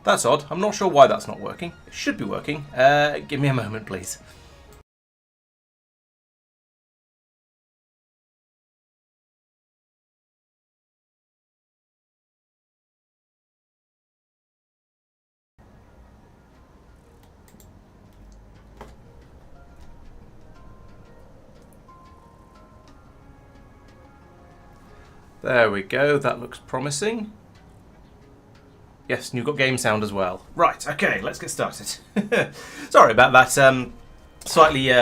That's odd. I'm not sure why that's not working. It should be working. Give me a moment, please. There we go. That looks promising. Yes, and you've got game sound as well. Right, okay, let's get started. Sorry about that slightly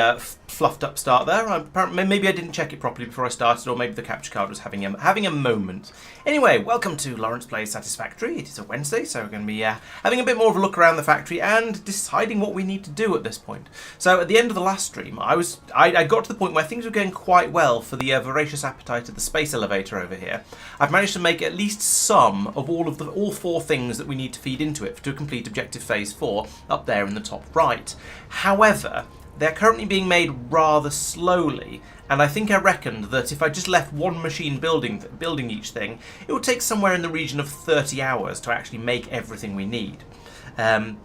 fluffed up start there. Maybe I didn't check it properly before I started, or maybe the capture card was having a moment. Anyway, welcome to Laurence Plays Satisfactory. It is a Wednesday, so we're going to be having a bit more of a look around the factory and deciding what we need to do at this point. So at the end of the last stream, I got to the point where things were going quite well for the voracious appetite of the space elevator over here. I've managed to make at least some of all four things that we need to feed into it to complete objective phase 4 up there in the top right. However, they're currently being made rather slowly, and I think I reckoned that if I just left one machine building each thing, it would take somewhere in the region of 30 hours to actually make everything we need. And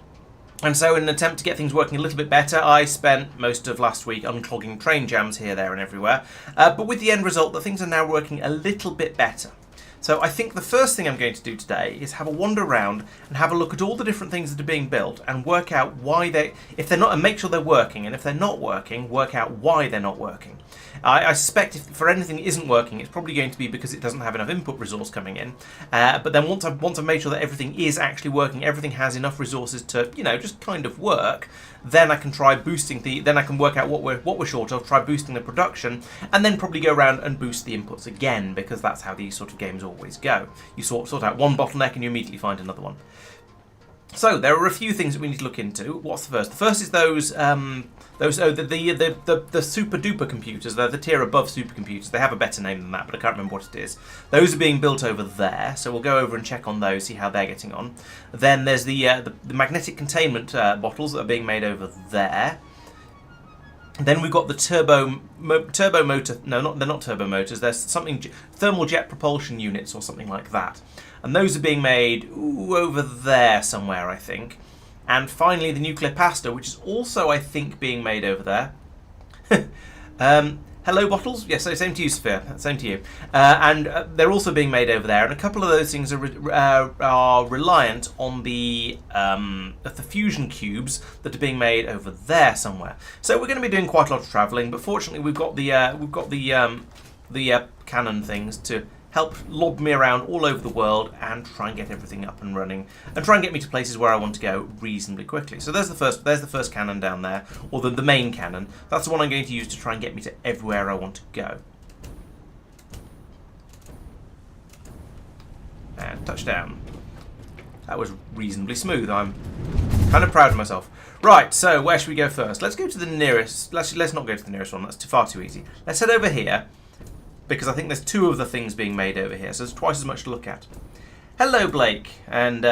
so in an attempt to get things working a little bit better, I spent most of last week unclogging train jams here, there and everywhere, but with the end result that things are now working a little bit better. So I think the first thing I'm going to do today is have a wander around and have a look at all the different things that are being built and work out why if they're not, and make sure they're working, and if they're not working, work out why they're not working. I suspect if for anything that isn't working, it's probably going to be because it doesn't have enough input resource coming in. But then once I've made sure that everything is actually working, everything has enough resources to, just kind of work, then I can try boosting then I can work out what we're short of, try boosting the production, and then probably go around and boost the inputs again, because that's how these sort of games always go. You sort out one bottleneck and you immediately find another one. So there are a few things that we need to look into. What's the first? The first is the super duper computers. They're the tier above supercomputers. They have a better name than that, but I can't remember what it is. Those are being built over there, so we'll go over and check on those, see how they're getting on. Then there's the magnetic containment bottles that are being made over there. Then we've got the turbo motor. No, they're not turbo motors. There's something thermal jet propulsion units or something like that, and those are being made over there somewhere, I think. And finally, the nuclear pasta, which is also, I think, being made over there. Hello, bottles. Yes, same to you, Sophia. Same to you. And they're also being made over there. And a couple of those things are reliant on the fusion cubes that are being made over there somewhere. So we're going to be doing quite a lot of travelling. But fortunately, we've got the cannon things to help lob me around all over the world and try and get everything up and running and try and get me to places where I want to go reasonably quickly. So there's the first cannon down there, or the main cannon. That's the one I'm going to use to try and get me to everywhere I want to go. And touchdown. That was reasonably smooth. I'm kind of proud of myself. Right, so where should we go first? Let's go to the nearest. Let's not go to the nearest one. That's far too easy. Let's head over here, because I think there's two of the things being made over here, so there's twice as much to look at. Hello, Blake, and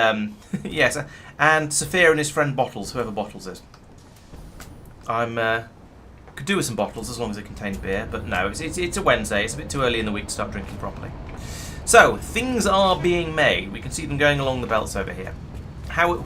yes, and Sophia and his friend Bottles, whoever Bottles is. Could do with some bottles as long as they contain beer, but no, it's a Wednesday. It's a bit too early in the week to start drinking properly. So things are being made. We can see them going along the belts over here.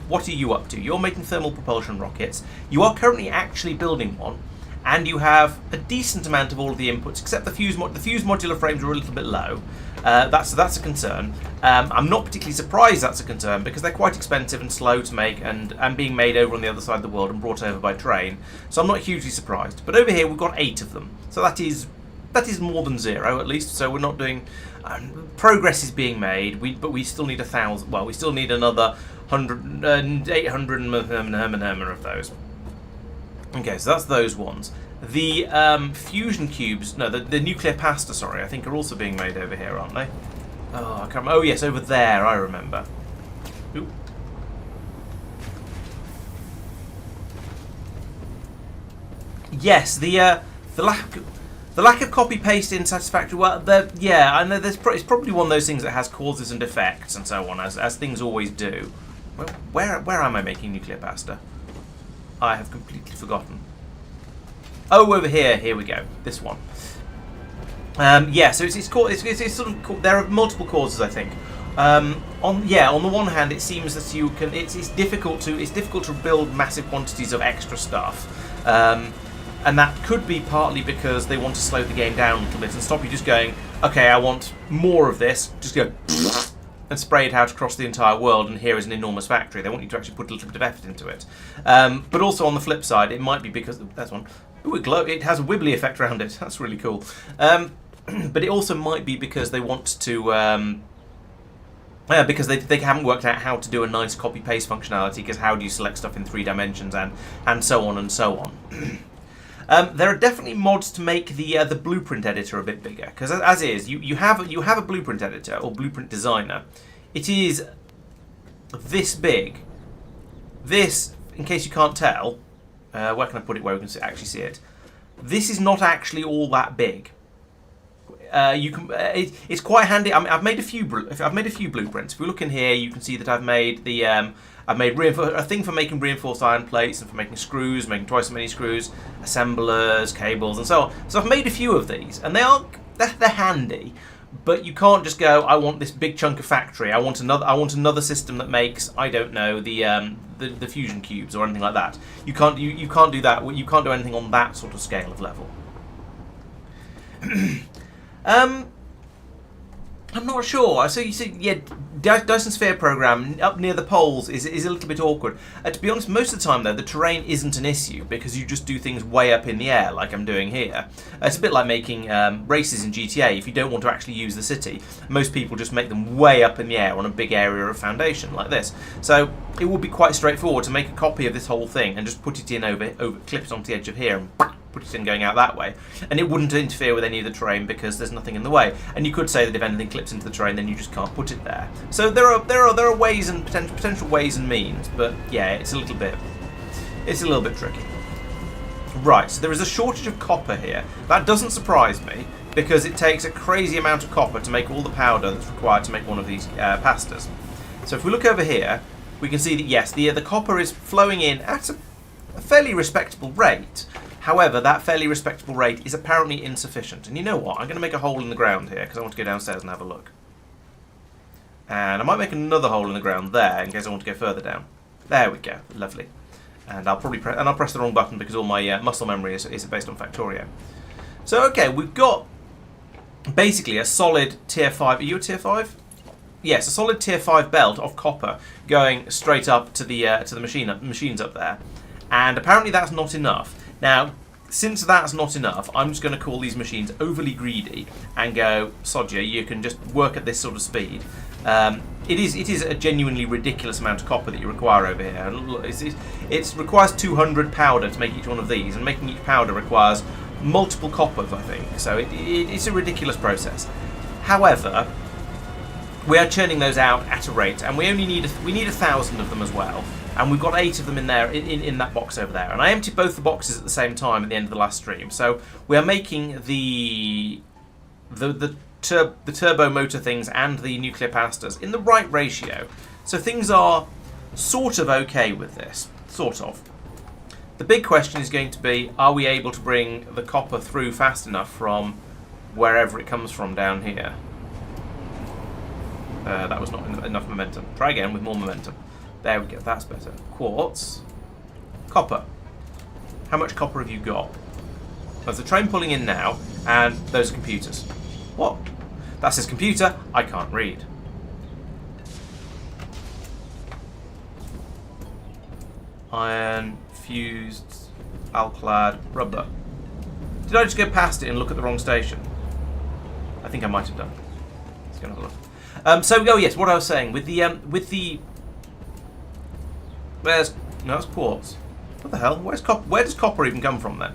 What are you up to? You're making thermal propulsion rockets. You are currently actually building one. And you have a decent amount of all of the inputs, except the fuse modular frames are a little bit low. That's a concern. I'm not particularly surprised that's a concern, because they're quite expensive and slow to make, and being made over on the other side of the world and brought over by train. So I'm not hugely surprised. But over here we've got 8 of them, so that is more than 0 at least. So we're not doing. Progress is being made, but we still need 1,000. Well, we still need another 800 of those. Okay, so that's those ones. The fusion cubes, no, the nuclear pasta, sorry, I think are also being made over here, aren't they? Oh, I can't remember. Oh, yes, over there, I remember. Ooh. Yes, the lack of copy paste in Satisfactory. Well, yeah, I know it's probably one of those things that has causes and effects and so on, as things always do. Well, where am I making nuclear pasta? I have completely forgotten. Oh, over here. Here we go. This one. Yeah. So it's sort of. There are multiple causes, I think. On the one hand, it seems that you can. It's difficult to build massive quantities of extra stuff, and that could be partly because they want to slow the game down a little bit and stop you just going, okay, I want more of this. Just go and spray it out across the entire world, and here is an enormous factory. They want you to actually put a little bit of effort into it. But also on the flip side, it might be because there's one. Ooh, it has a wibbly effect around it. That's really cool. But it also might be because they want to. Because they haven't worked out how to do a nice copy-paste functionality, because how do you select stuff in 3 dimensions and so on and so on. There are definitely mods to make the blueprint editor a bit bigger, because as is, you have a blueprint editor or blueprint designer. It is this big. This, in case you can't tell, where can I put it where we can actually see it? This is not actually all that big. It's quite handy. I mean, I've made a few blueprints. If we look in here, you can see that I've made a thing for making reinforced iron plates and for making screws, making twice as many screws, assemblers, cables, and so on. So I've made a few of these, and they're handy. But you can't just go, I want this big chunk of factory. I want another system that makes, I don't know, the fusion cubes or anything like that. You can't do that. You can't do anything on that sort of scale of level. I'm not sure. So you see, yeah, Dyson Sphere program up near the poles is a little bit awkward. To be honest, most of the time though, the terrain isn't an issue because you just do things way up in the air, like I'm doing here. It's a bit like making races in GTA. If you don't want to actually use the city, most people just make them way up in the air on a big area of foundation like this. So it would be quite straightforward to make a copy of this whole thing and just put it in over clipped onto the edge of here and put it in going out that way, and it wouldn't interfere with any of the terrain because there's nothing in the way. And you could say that if anything clips into the terrain, then you just can't put it there. So there are ways and potential ways and means, but yeah, it's a little bit tricky. Right, so there is a shortage of copper here. That doesn't surprise me because it takes a crazy amount of copper to make all the powder that's required to make one of these pastas. So if we look over here, we can see that yes, the copper is flowing in at a fairly respectable rate. However, that fairly respectable rate is apparently insufficient. And you know what? I'm going to make a hole in the ground here because I want to go downstairs and have a look. And I might make another hole in the ground there in case I want to go further down. There we go. Lovely. And I'll probably press the wrong button because all my muscle memory is based on Factorio. So okay, we've got basically a solid tier 5. Are you a tier 5? Yes, a solid tier 5 belt of copper going straight up to the machines up there. And apparently that's not enough. Now, since that's not enough, I'm just going to call these machines overly greedy and go, sod you can just work at this sort of speed. It is a genuinely ridiculous amount of copper that you require over here. And it requires 200 powder to make each one of these, and making each powder requires multiple coppers, I think. So it's a ridiculous process. However, we are churning those out at a rate, and we need 1,000 of them as well. And we've got 8 of them in there, in that box over there. And I emptied both the boxes at the same time at the end of the last stream. So we are making the turbo motor things and the nuclear pastas in the right ratio. So things are sort of okay with this. Sort of. The big question is going to be, are we able to bring the copper through fast enough from wherever it comes from down here? That was not enough momentum. Try again with more momentum. There we go, that's better. Quartz. Copper. How much copper have you got? There's a train pulling in now, and those are computers. What? That says computer, I can't read. Iron, fused, alclad, rubber. Did I just go past it and look at the wrong station? I think I might have done. Let's go and have a look. So, yes, what I was saying, with the that's quartz. What the hell? Where does copper even come from then?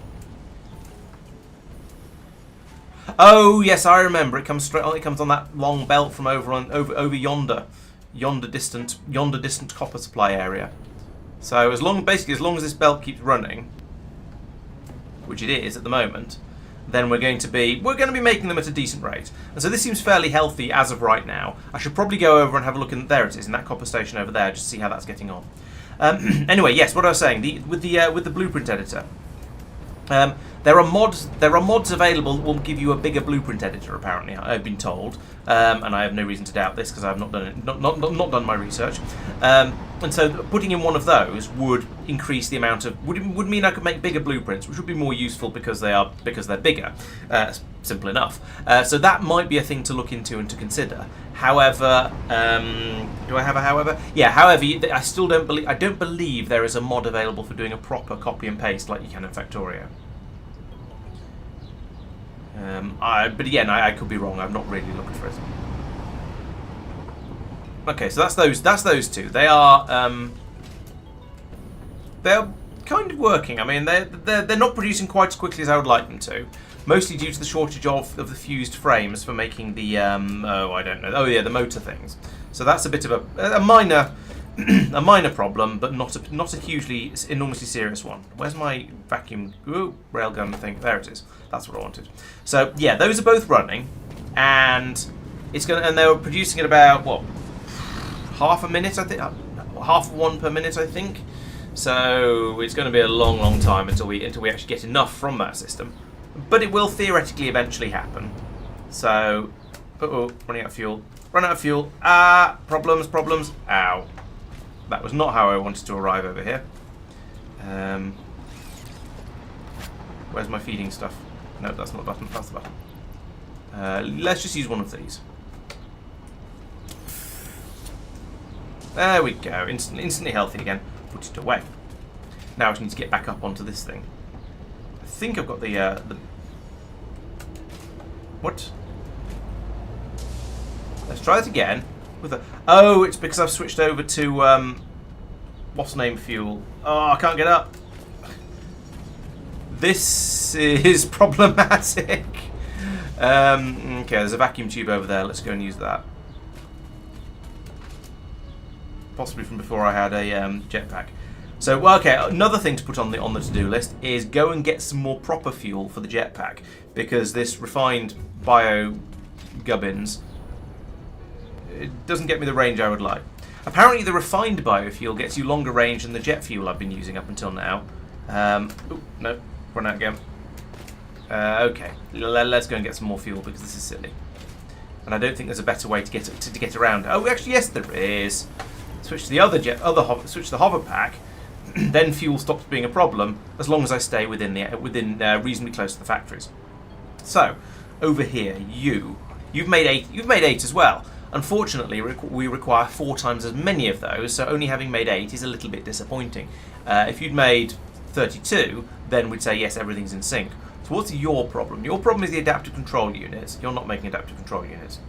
Oh yes, I remember. It comes straight on. It comes on that long belt from over yonder distant copper supply area. So as long as this belt keeps running, which it is at the moment, then we're going to be making them at a decent rate. And so this seems fairly healthy as of right now. I should probably go over and have a look. There it is in that copper station over there, just to see how that's getting on. Anyway, yes, what I was saying, with the blueprint editor, There are mods. There are mods available that will give you a bigger blueprint editor. Apparently, I've been told, and I have no reason to doubt this because I've not done it, not done my research. And so, putting in one of those would increase the amount of would mean I could make bigger blueprints, which would be more useful because they're bigger. Simple enough. So that might be a thing to look into and to consider. However, do I have a however? Yeah. However, I still don't believe. I don't believe there is a mod available for doing a proper copy and paste like you can in Factorio. But again, I could be wrong. I've not really looked for it. Okay, so that's those. That's those two. They are kind of working. I mean, they're not producing quite as quickly as I would like them to. Mostly due to the shortage of the fused frames for making the I don't know. Oh yeah, the motor things. So that's a bit of a minor a minor problem, but not a hugely enormously serious one. Where's my vacuum railgun thing? There it is. That's what I wanted. So yeah, those are both running, and they were producing at about what, half a minute, I think, half one per minute, I think. So it's going to be a long time until we actually get enough from that system. But it will theoretically eventually happen. So, running out of fuel. Run out of fuel. Problems. Ow. That was not how I wanted to arrive over here. Where's my feeding stuff? No, that's not the button. That's the button. Let's just use one of these. There we go. Instantly healthy again. Put it away. Now I just need to get back up onto this thing. I think I've got the what? Let's try that again. Oh, it's because I've switched over to what's name fuel. Oh, I can't get up. This is problematic. Okay, there's a vacuum tube over there. Let's go and use that. Possibly from before I had a jetpack. So, well, okay, another thing to put on the to-do list is go and get some more proper fuel for the jetpack, because this refined bio gubbins, it doesn't get me the range I would like. Apparently the refined biofuel gets you longer range than the jet fuel I've been using up until now. No, run out again. Okay, let's go and get some more fuel because this is silly. And I don't think there's a better way to get around. Oh, actually, yes, there is. Switch to the switch to the hover pack. Then fuel stops being a problem as long as I stay within reasonably close to the factories. So, over here, you've made 8. You've made 8 as well. Unfortunately, we require 4 times as many of those, so only having made 8 is a little bit disappointing. If you'd made 32, then we'd say, yes, everything's in sync. So what's your problem? Your problem is the adaptive control units. You're not making adaptive control units.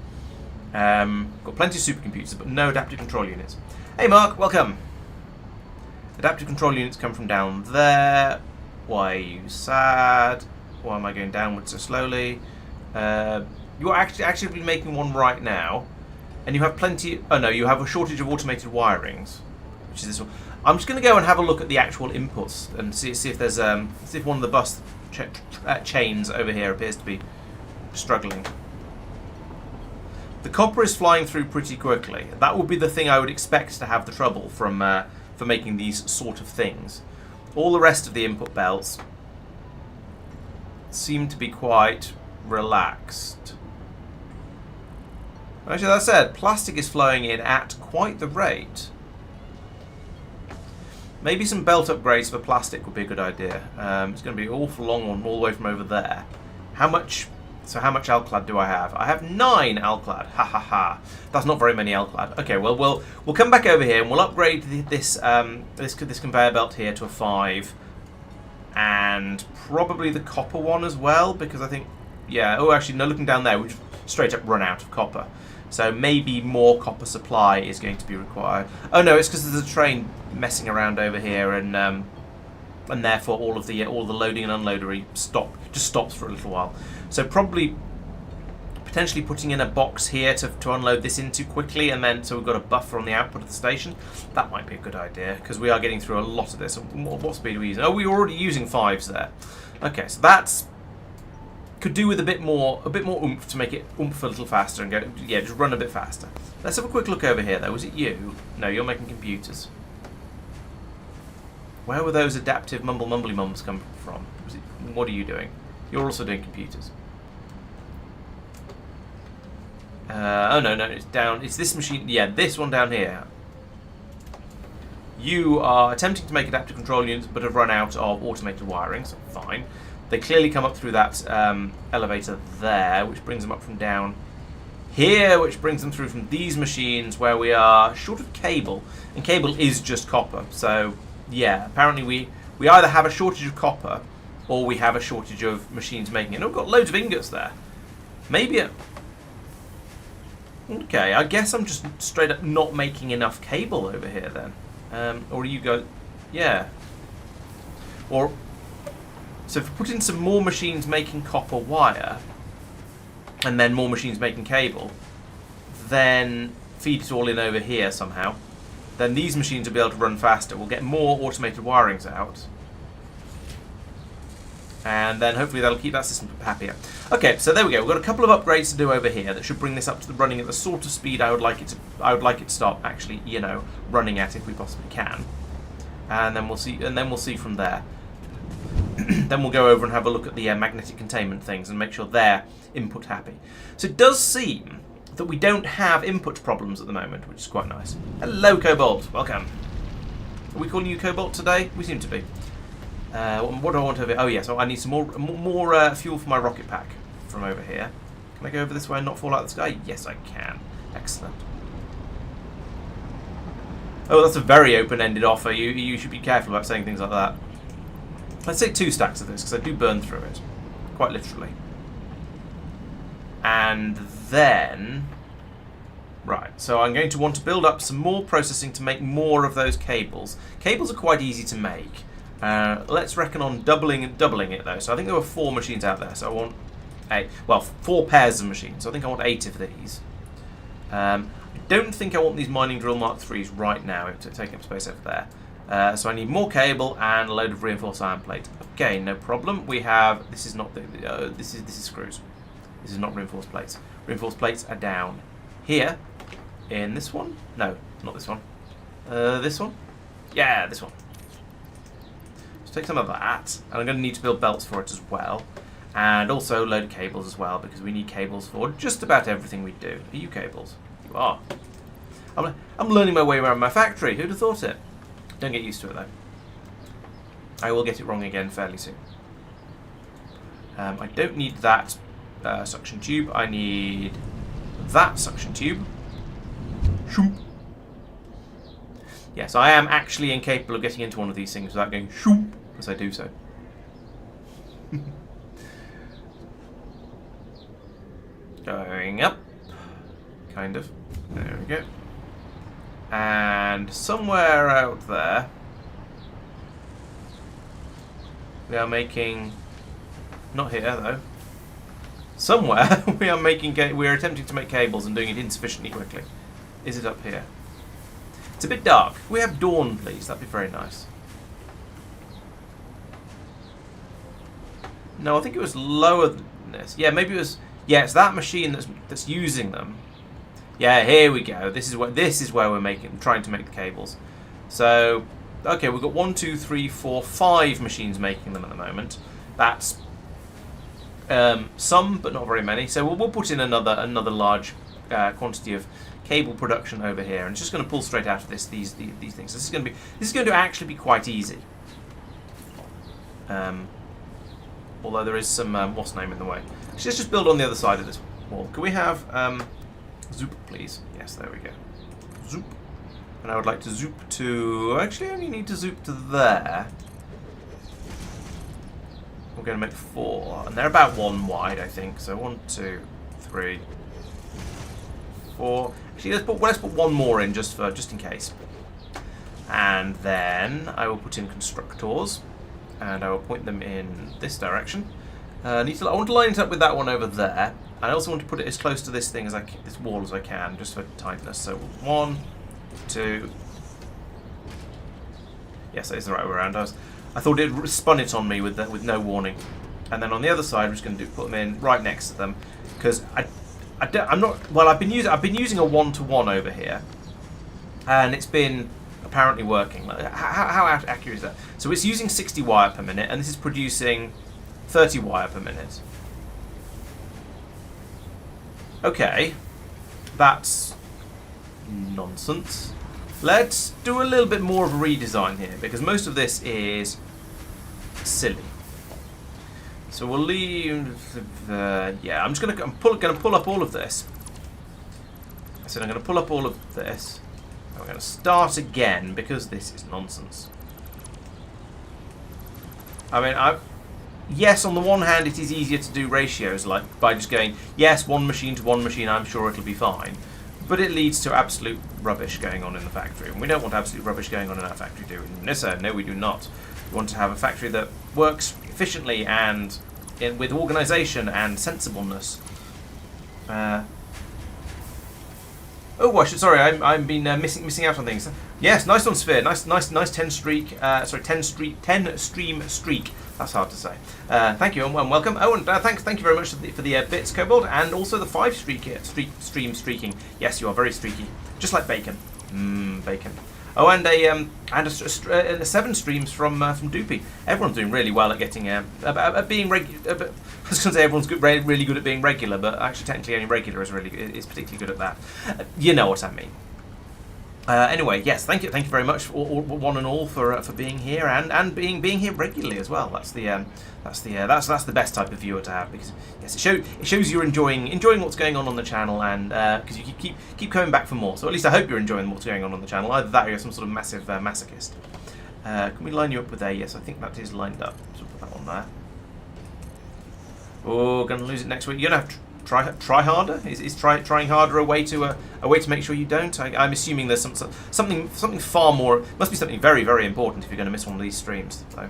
Got plenty of supercomputers, but no adaptive control units. Hey, Mark, welcome. Adaptive control units come from down there. Why are you sad? Why am I going downwards so slowly? You're actually making one right now. And you have plenty. Oh no, you have a shortage of automated wirings, which is this one. I'm just going to go and have a look at the actual inputs and see if there's see if one of the bus chains over here appears to be struggling. The copper is flying through pretty quickly. That would be the thing I would expect to have the trouble from for making these sort of things. All the rest of the input belts seem to be quite relaxed. Actually, that said, plastic is flowing in at quite the rate. Maybe some belt upgrades for plastic would be a good idea. It's going to be an awful long one all the way from over there. How much Alclad do I have? I have 9 Alclad. Ha ha ha. That's not very many Alclad. Okay, well we'll come back over here and we'll upgrade this conveyor belt here to a 5, and probably the copper one as well, because I think, yeah. Oh, actually, no. Looking down there, we've straight up run out of copper. So maybe more copper supply is going to be required. Oh no, it's because there's a train messing around over here, and therefore all the loading and unloadery just stops for a little while. So probably potentially putting in a box here to unload this into quickly, and then so we've got a buffer on the output of the station. That might be a good idea because we are getting through a lot of this. What speed are we using? Oh, we're already using 5s there. Okay, so that's. Could do with a bit more oomph to make it oomph a little faster and go, yeah, just run a bit faster. Let's have a quick look over here though. Was it you? No, you're making computers. Where were those adaptive mumbly mums come from? What are you doing? You're also doing computers. Oh no, it's down. It's this machine. Yeah, this one down here. You are attempting to make adaptive control units, but have run out of automated wiring. So fine. They clearly come up through that elevator there, which brings them up from down here, which brings them through from these machines where we are short of cable, and cable is just copper. So yeah, apparently we either have a shortage of copper or we have a shortage of machines making it. And we've got loads of ingots there. Maybe it. Okay, I guess I'm just straight up not making enough cable over here then. Or you go, yeah. Or, so if we put in some more machines making copper wire, and then more machines making cable, then feed it all in over here somehow, then these machines will be able to run faster. We'll get more automated wirings out. And then hopefully that'll keep that system happier. Okay, so there we go. We've got a couple of upgrades to do over here that should bring this up to the running at the sort of speed I would like it to start actually, you know, running at if we possibly can. And then we'll see from there. Then we'll go over and have a look at the magnetic containment things and make sure they're input happy. So it does seem that we don't have input problems at the moment, which is quite nice. Hello, Cobalt. Welcome. Are we calling you Cobalt today? We seem to be. What do I want over here? Oh, yeah, so I need some more fuel for my rocket pack from over here. Can I go over this way and not fall out of the sky? Yes, I can. Excellent. Oh, that's a very open-ended offer. You should be careful about saying things like that. Let's say 2 stacks of this, because I do burn through it. Quite literally. And then... Right, so I'm going to want to build up some more processing to make more of those cables. Cables are quite easy to make. Let's reckon on doubling it though. So I think there were 4 machines out there, so I want 8. Well, 4 pairs of machines. So I think I want 8 of these. I don't think I want these mining drill Mark IIIs right now to take up space over there. So I need more cable and a load of reinforced iron plate. Okay, no problem. We have this is not the this is screws. This is not reinforced plates. Reinforced plates are down here in this one. No, not this one. This one. Yeah, this one. Take some of that, and I'm going to need to build belts for it as well, and also a load of cables as well, because we need cables for just about everything we do. Are you cables? You are. I'm learning my way around my factory. Who'd have thought it? Don't get used to it though. I will get it wrong again fairly soon. I don't need that suction tube. I need that suction tube. Shoop. Yes, I am actually incapable of getting into one of these things without going shoop as I do so. Going up. Kind of. There we go. And somewhere out there, we are making... Not here, though. Somewhere, we are attempting to make cables and doing it insufficiently quickly. Is it up here? It's a bit dark. Can we have dawn, please? That'd be very nice. No, I think it was lower than this. Yeah, maybe it was... Yeah, it's that machine that's using them. Yeah, here we go. This is where we're trying to make the cables. So, okay, we've got 1, 2, 3, 4, 5 machines making them at the moment. That's some, but not very many. So we'll put in another large quantity of cable production over here, and it's just going to pull straight out of these things. This is going to actually be quite easy. Although there is some what's name in the way. Let's just build on the other side of this wall. Can we have zoop, please? Yes, there we go. Zoop. And I would like to zoop to... Actually, I only need to zoop to there. We're going to make 4, and they're about 1 wide, I think. So 1, 2, 3, 4. Actually, let's put 1 more in just in case. And then I will put in constructors, and I will point them in this direction. I want to line it up with that one over there. I also want to put it as close to this thing this wall as I can, just for tightness. So 1, 2. Yes, that is the right way around. I thought it spun it on me with no warning. And then on the other side, I'm just going to put them in right next to them, because I'm not. Well, I've been using a 1-to-1 over here, and it's been apparently working. How accurate is that? So it's using 60 wire per minute, and this is producing 30 wire per minute. Okay, that's nonsense. Let's do a little bit more of a redesign here, because most of this is silly. So we'll leave. Yeah, I'm just going to pull up all of this. I said I'm going to pull up all of this. I'm going to start again because this is nonsense. I mean, yes, on the one hand, it is easier to do ratios, like by just going, yes, one machine to one machine, I'm sure it'll be fine. But it leads to absolute rubbish going on in the factory. And we don't want absolute rubbish going on in our factory, do we? No, sir, no, we do not. We want to have a factory that works efficiently and with organisation and sensibleness. Oh, sorry, I've been missing out on things. Yes, nice on Sphere. Nice 10 streak. 10 stream streak. That's hard to say. Thank you and welcome. Oh, and thank you very much for the bits, Kobold, and also the 5 stream streaking. Yes, you are very streaky, just like bacon. Bacon. Oh, and a 7 streams from Doopy. Everyone's doing really well at getting at being regular. I was going to say everyone's really good at being regular, but actually technically only regular is particularly good at that. You know what I mean. Anyway, yes, thank you very much, one and all, for being here and being here regularly as well. That's the best type of viewer to have, because yes, it shows you're enjoying what's going on the channel, and because you keep coming back for more. So at least I hope you're enjoying what's going on the channel. Either that or you're some sort of massive masochist. Can we line you up with a? Yes, I think that is lined up. So put that one there. Oh, gonna lose it next week. You're gonna have to try harder. Is trying harder a way to make sure you don't? I'm assuming there's something far more. Must be something very, very important if you're going to miss one of these streams. So,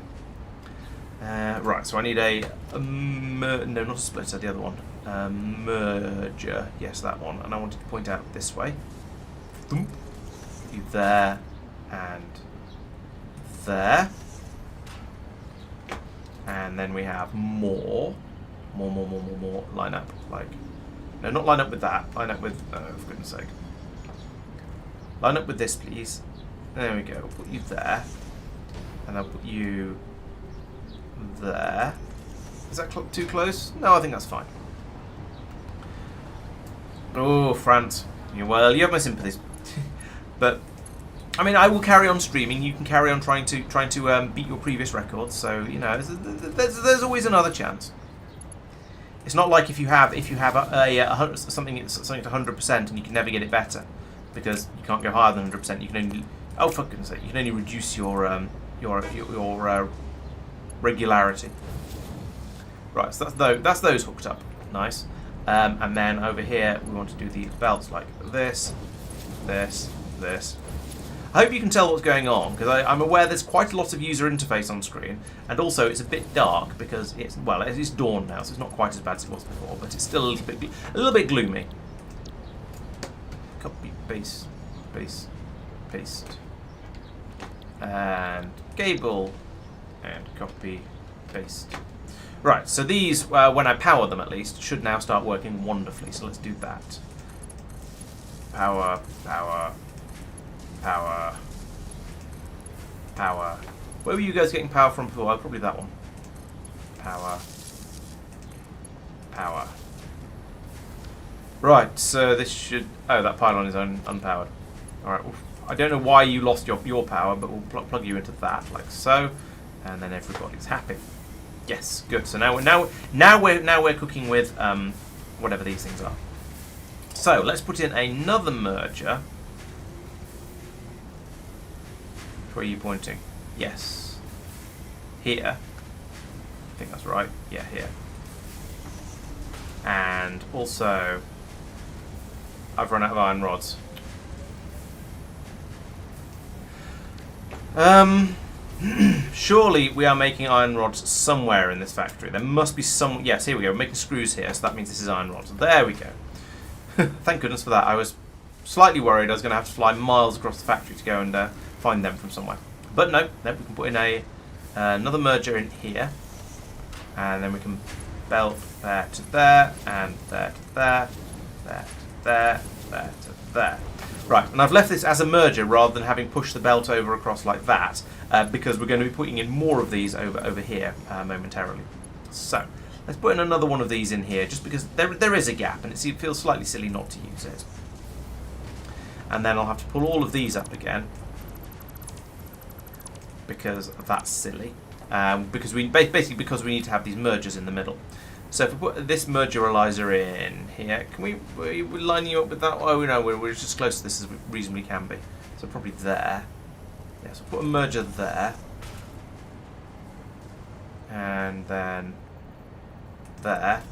right. So I need no, not a splitter. The other one, merger. Yes, that one. And I wanted to point out this way. Boom. You there and there, and then we have more. Line up, like, no, not line up with that. Line up with, for goodness sake. Line up with this, please. There we go. I'll put you there, and I'll put you there. Is that too close? No, I think that's fine. Oh, France. Well, you have my sympathies, but I mean, I will carry on streaming. You can carry on trying to beat your previous records. So you know, there's always another chance. It's not like if you have something at 100% and you can never get it better, because you can't go higher than 100%. You can only, oh for goodness sake, you can only reduce your regularity. Right, so that's those hooked up, nice. And then over here we want to do the belts like this. I hope you can tell what's going on, because I'm aware there's quite a lot of user interface on screen, and also it's a bit dark because it's dawn now, so it's not quite as bad as it was before, but it's still a little bit gloomy. Copy, paste, and cable, and copy, paste. Right, so these, when I power them at least, should now start working wonderfully. So let's do that. Power. Where were you guys getting power from before? Probably that one. Power. Right, so this should... Oh, that pylon is unpowered. Alright, well, I don't know why you lost your power, but we'll plug you into that, like so. And then everybody's happy. Yes, good. So now we're cooking with whatever these things are. So let's put in another merger. Where are you pointing? Yes. Here. I think that's right. Yeah, here. And also, I've run out of iron rods. Surely we are making iron rods somewhere in this factory. There must be some... Yes, here we go. We're making screws here, so that means this is iron rods. There we go. Thank goodness for that. I was slightly worried I was going to have to fly miles across the factory to go and find them from somewhere. But no, we can put in another merger in here. And then we can belt there to there, and there to there, there to there, there to there. Right, and I've left this as a merger rather than having pushed the belt over across like that, because we're going to be putting in more of these over here momentarily. So let's put in another one of these in here, just because there is a gap, and it feels slightly silly not to use it. And then I'll have to pull all of these up again, because that's silly. Because we need to have these mergers in the middle. So if we put this mergerizer in here, can we line you up with that? Oh no, we're just as close to this as we reasonably can be. So probably there. Yeah, so put a merger there, and then there,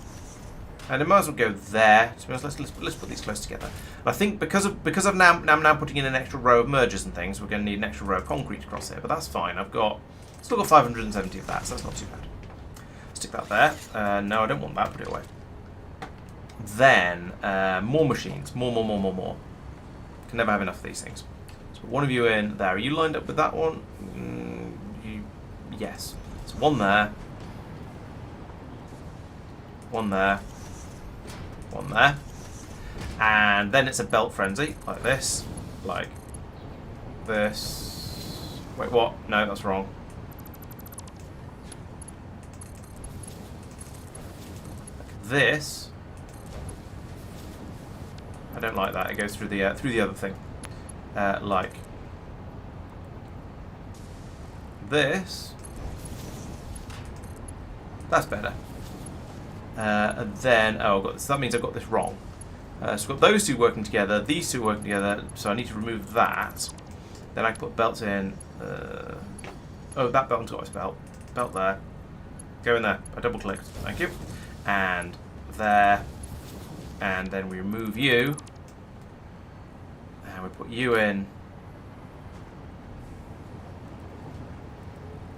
and it might as well go there. To be honest, let's put these close together. And I think because I'm now putting in an extra row of mergers and things, we're going to need an extra row of concrete across here. But that's fine. Still got 570 of that, so that's not too bad. Stick that there. No, I don't want that. Put it away. Then more machines. More. Can never have enough of these things. So one of you in there. Are you lined up with that one? Yes. So one there. One there. One there. And then it's a belt frenzy, like this. Like this. Wait, what? No, that's wrong. Like this. I don't like that. It goes through the other thing. Like this. That's better. And then I've got this. That means I've got this wrong. So I've got those two working together. These two working together. So I need to remove that. Then I can put belts in. Oh, that belt on top of this belt. Belt there. Go in there. I double clicked. Thank you. And there. And then we remove you. And we put you in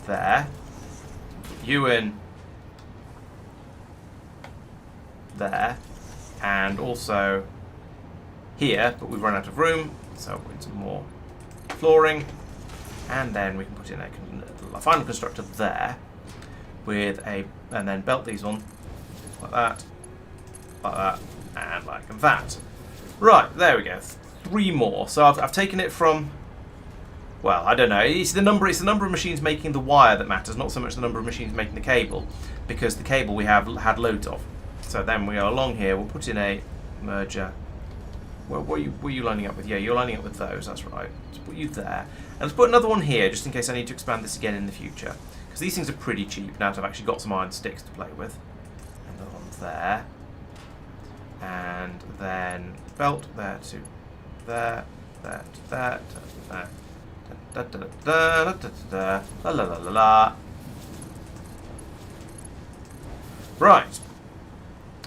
there. Put you in there. And also here, but we've run out of room, so we'll put in some more flooring. And then we can put in a final constructor there with and then belt these on like that, and like that. Right, there we go. 3 more. So I've taken it from, well, I don't know. It's the number of machines making the wire that matters, not so much the number of machines making the cable, because the cable we have had loads of. So then we go along here. We'll put in a merger. What are you lining up with? Yeah, you're lining up with those. That's right. Let's put you there, and let's put another one here, just in case I need to expand this again in the future, because these things are pretty cheap now that I've actually got some iron sticks to play with. Another one there, and then belt there to there, there to there, there. Da da da da da da da la la la la. Right.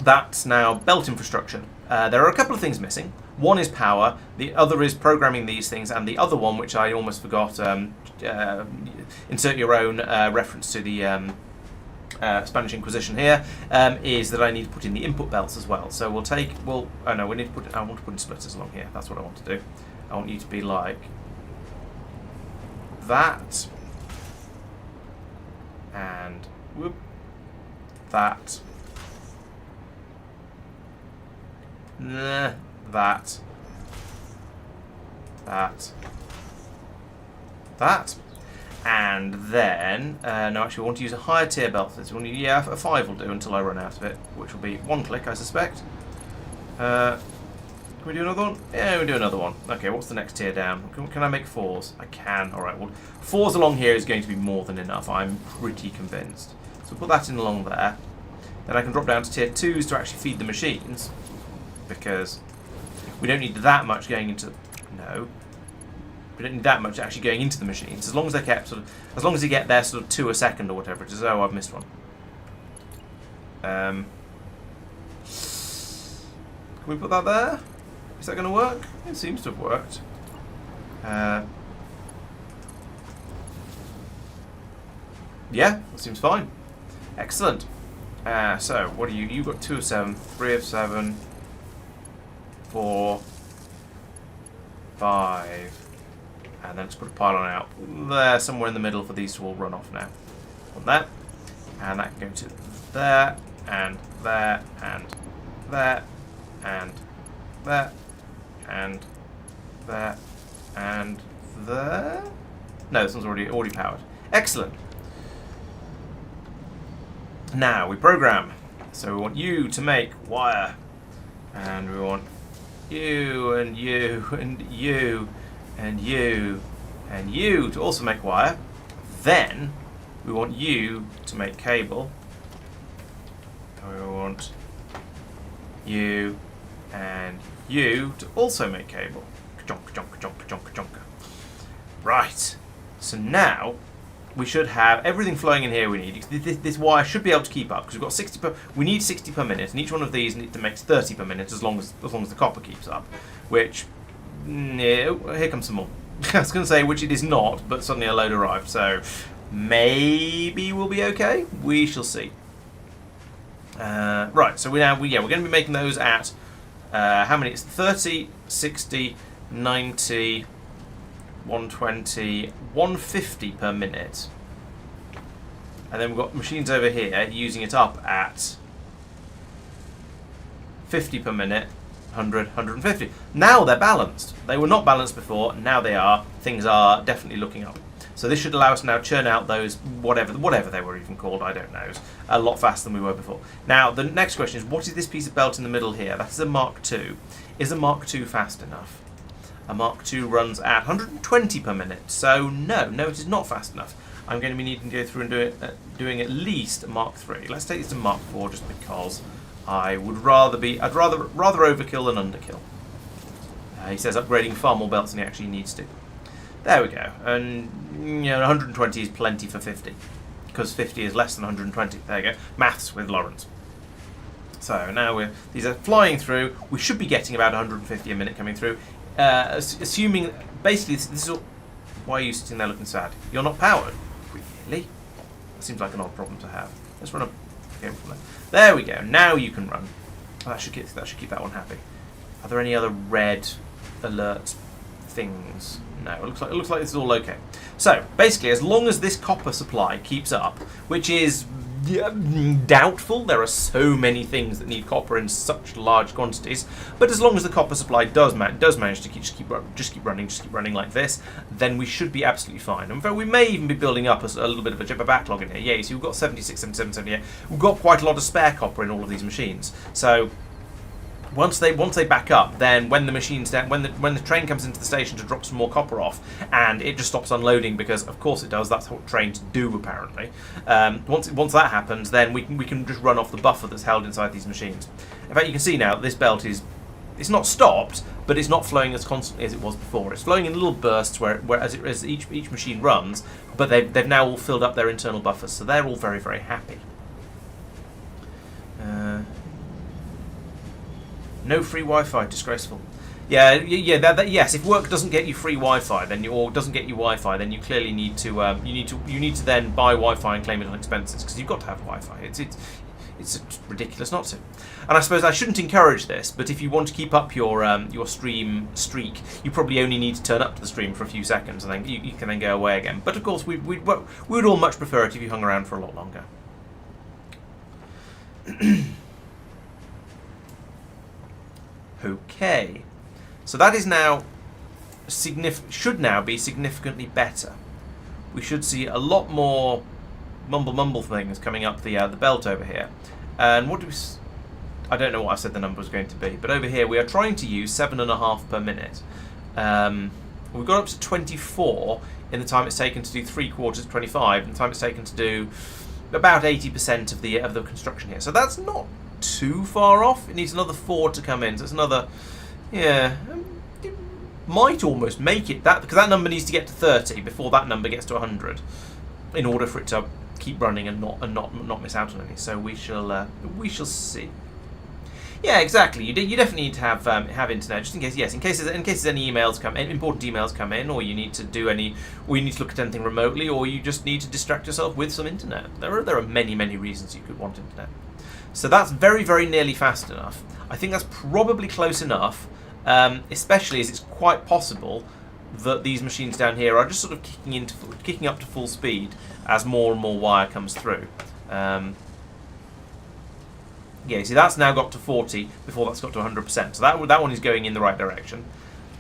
That's now belt infrastructure. There are a couple of things missing. One is power, the other is programming these things, and the other one, which I almost forgot, insert your own reference to the Spanish Inquisition here, is that I need to put in the input belts as well. So we need to put, I want to put in splitters along here. That's what I want to do. I want you to be like that, and whoop, that. Nah, that, and then no, actually, we want to use a higher tier belt for this. A 5 will do until I run out of it, which will be 1 click, I suspect. Can we do another one? Yeah, we'll do another one. Okay, what's the next tier down? Can I make 4s? I can. All right. Well, 4s along here is going to be more than enough. I'm pretty convinced. So put that in along there. Then I can drop down to tier 2s to actually feed the machines, because we don't need that much going into. No, we don't need that much actually going into the machines. As long as they're kept as long as you get there 2 a second or whatever it is. Oh, I've missed one. Can we put that there? Is that going to work? It seems to have worked. Yeah, that seems fine. Excellent. So, what are you? You've got 2 of 7, 3 of 7, 4, 5, and then let's put a pylon out there, somewhere in the middle for these to all run off now. On that, and that can go to there, and there, and there, and there, and there, and there. No, this one's already powered. Excellent. Now we program. So we want you to make wire. And we want you and you and you and you and you to also make wire. Then we want you to make cable. We want you and you to also make cable. Ka-jonka, jonka, jonka, jonka, jonka. Right. So now we should have everything flowing in here we need. This wire should be able to keep up because we've got 60 per. We need 60 per minute, and each one of these makes 30 per minute as long as the copper keeps up. Which, here comes some more. I was going to say which it is not, but suddenly a load arrived. So maybe we'll be okay. We shall see. Right. So we're going to be making those at how many? It's 30, 60, 90. 120, 150 per minute. And then we've got machines over here using it up at 50 per minute, 100, 150. Now they're balanced. They were not balanced before, now they are. Things are definitely looking up. So this should allow us to now churn out those, whatever they were even called, I don't know, a lot faster than we were before. Now, the next question is, what is this piece of belt in the middle here? That is a Mark II. Is a Mark II fast enough? A Mark II runs at 120 per minute, so no, it is not fast enough. I'm going to be needing to go through and doing at least a Mark III. Let's take this to Mark IV just because I'd rather overkill than underkill. He says upgrading far more belts than he actually needs to. There we go, and 120 is plenty for 50 because 50 is less than 120. There you go, maths with Laurence. So now these are flying through. We should be getting about 150 a minute coming through. Assuming, basically, this is all. Why are you sitting there looking sad? You're not powered, really? That seems like an odd problem to have. Let's run a game from there. There we go. Now you can run. Oh, that should keep that one happy. Are there any other red alert things? No. It looks like this is all okay. So basically, as long as this copper supply keeps up, which is doubtful. There are so many things that need copper in such large quantities, but as long as the copper supply does manage to keep running like this, then we should be absolutely fine. In fact, we may even be building up a little bit of a backlog in here. Yeah, so we've got 76, 77, 78. We've got quite a lot of spare copper in all of these machines. So once they back up, then when the train comes into the station to drop some more copper off, and it just stops unloading because of course it does. That's what trains do apparently. Once that happens, then we can just run off the buffer that's held inside these machines. In fact, you can see now that this belt it's not stopped, but it's not flowing as constantly as it was before. It's flowing in little bursts where as each machine runs, but they've now all filled up their internal buffers, so they're all very, very happy. No free Wi-Fi, disgraceful. Yeah. Yes, if work doesn't get you free Wi-Fi, or doesn't get you Wi-Fi, then you clearly need to you need to then buy Wi-Fi and claim it on expenses because you've got to have Wi-Fi. It's ridiculous not to. And I suppose I shouldn't encourage this, but if you want to keep up your stream streak, you probably only need to turn up to the stream for a few seconds, and then you can then go away again. But of course, we would all much prefer it if you hung around for a lot longer. Okay, so that is now should now be significantly better. We should see a lot more mumble things coming up the belt over here. And what do we? I don't know what I said the number was going to be, but over here we are trying to use 7.5 per minute. We've got up to 24 in the time it's taken to do 3/4, 25, and the time it's taken to do about 80% of the construction here. So that's not too far off. It needs another 4 to come in, so it's another, it might almost make it that, because that number needs to get to 30 before that number gets to 100 in order for it to keep running and not miss out on any. So we shall see. Yeah, exactly. You definitely need to have internet just in case. Yes, in case any emails come in, important emails come in, or you need to look at anything remotely, or you just need to distract yourself with some internet. There are many reasons you could want internet. So that's very, very nearly fast enough. I think that's probably close enough, especially as it's quite possible that these machines down here are just sort of kicking up to full speed as more and more wire comes through. Yeah, see, that's now got to 40 before that's got to 100%. So that one is going in the right direction.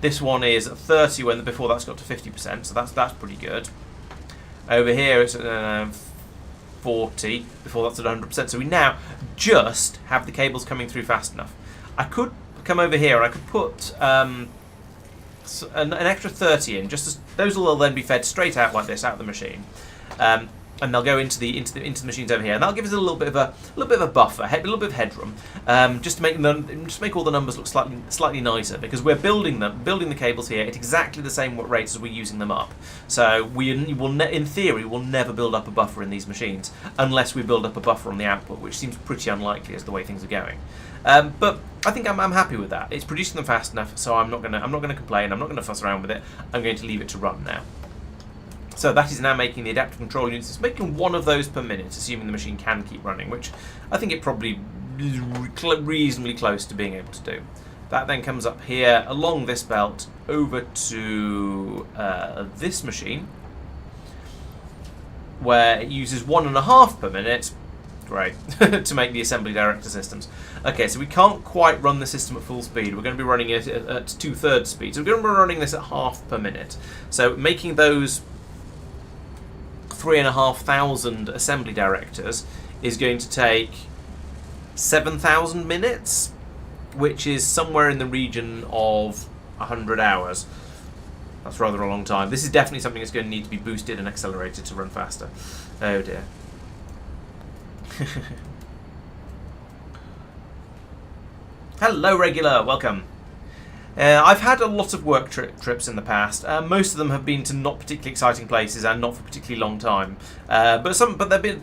This one is at 30 before that's got to 50%. So that's pretty good. Over here it's at 40 before that's at 100%. So we now just have the cables coming through fast enough. I could come over here and I could put an extra 30 in. Those will then be fed straight out like this out of the machine, and they'll go into the machines over here, and that'll give us a little bit of a buffer, a little bit of headroom, just to make all the numbers look slightly nicer, because we're building the cables here at exactly the same rate as we're using them up. So in theory, we'll never build up a buffer in these machines unless we build up a buffer on the output, which seems pretty unlikely as the way things are going. But I think I'm happy with that. It's producing them fast enough, so I'm not gonna complain. I'm not gonna fuss around with it. I'm going to leave it to run now. So that is now making the adaptive control units. It's making one of those per minute, assuming the machine can keep running, which I think it probably is reasonably close to being able to do. That then comes up here along this belt over to this machine, where it uses 1.5 per minute. Great. To make the assembly director systems. Okay, so we can't quite run the system at full speed. We're going to be running it at 2/3 speed. So we're going to be running this at half per minute. So making those 3,500 assembly directors is going to take 7,000 minutes, which is somewhere in the region of 100 hours. That's rather a long time. This is definitely something that's going to need to be boosted and accelerated to run faster. Oh dear. Hello, regular. Welcome. I've had a lot of work trips in the past. Most of them have been to not particularly exciting places and not for a particularly long time. But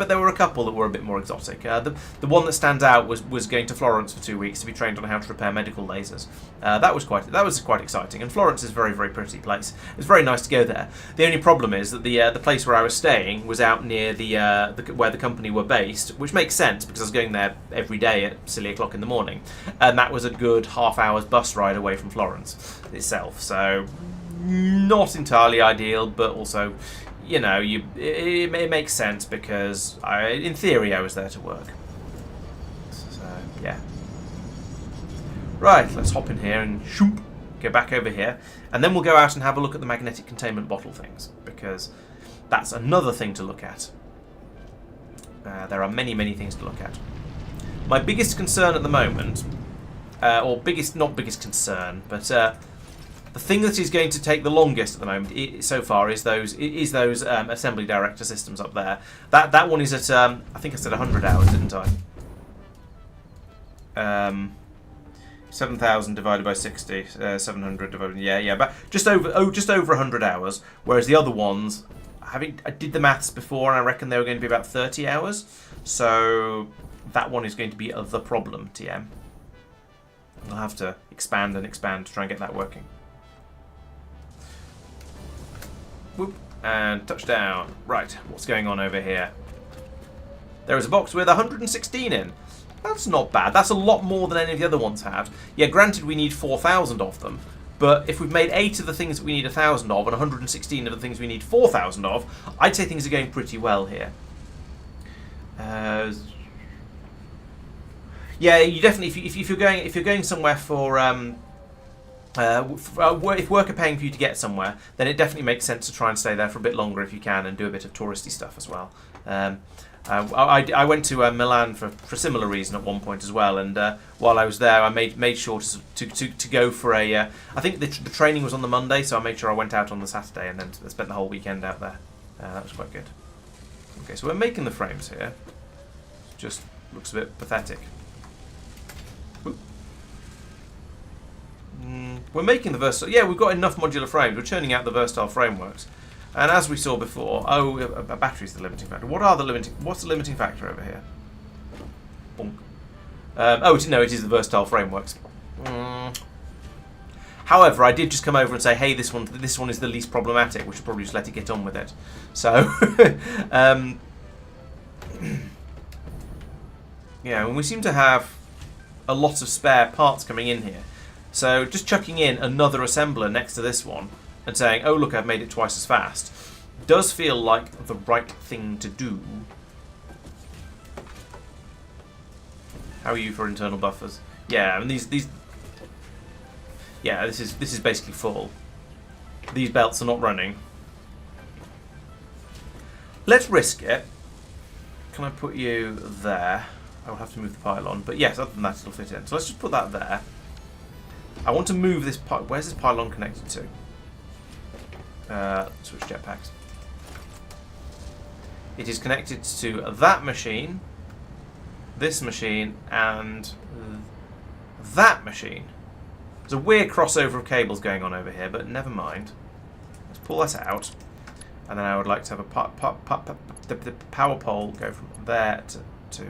there were a couple that were a bit more exotic. The one that stands out was going to Florence for 2 weeks to be trained on how to repair medical lasers. That was quite exciting. And Florence is a very, very pretty place. It was very nice to go there. The only problem is that the place where I was staying was out near where the company were based, which makes sense because I was going there every day at silly o'clock in the morning, and that was a good half-hour's bus ride away from Florence itself, so not entirely ideal, but also, you know, it makes sense because in theory I was there to work. So yeah. Right, let's hop in here and shoop, go back over here, and then we'll go out and have a look at the magnetic containment bottle things, because that's another thing to look at. There are many, many things to look at. My biggest concern at the moment, not biggest concern, but the thing that is going to take the longest at the moment so far is those assembly director systems up there. That one is at I think I said 100 hours, didn't I? 7,000 divided by 60, 700 divided, but just over 100 hours. Whereas the other ones, I did the maths before, and I reckon they were going to be about 30 hours. So that one is going to be the problem, TM. I'll have to expand and expand to try and get that working. Whoop, and touchdown. Right, what's going on over here? There is a box with 116 in. That's not bad. That's a lot more than any of the other ones have. Yeah, granted we need 4,000 of them, but if we've made 8 of the things that we need 1,000 of and 116 of the things we need 4,000 of, I'd say things are going pretty well here. Yeah, you definitely. If you're going somewhere for if work are paying for you to get somewhere, then it definitely makes sense to try and stay there for a bit longer if you can, and do a bit of touristy stuff as well. I went to Milan for a similar reason at one point as well, and while I was there, I made sure to go for a. I think the training was on the Monday, so I made sure I went out on the Saturday and then spent the whole weekend out there. That was quite good. Okay, so we're making the frames here. Just looks a bit pathetic. We're making the versatile. Yeah, we've got enough modular frames. We're churning out the versatile frameworks, and as we saw before, a battery's the limiting factor. What's the limiting factor over here? Bonk. It is the versatile frameworks. However, I did just come over and say, hey, this one is the least problematic. We should probably just let it get on with it. So, yeah, and we seem to have a lot of spare parts coming in here. So just chucking in another assembler next to this one and saying, oh look, I've made it twice as fast, does feel like the right thing to do. How are you for internal buffers? Yeah, I mean these yeah, this is basically full. These belts are not running. Let's risk it, can I put you there? I will have to move the pylon, but yes, other than that, it'll fit in. So let's just put that there. I want to move this. Where's this pylon connected to? Switch jetpacks. It is connected to that machine, this machine, and that machine. There's a weird crossover of cables going on over here, but never mind. Let's pull that out. And then I would like to have the power pole go from there to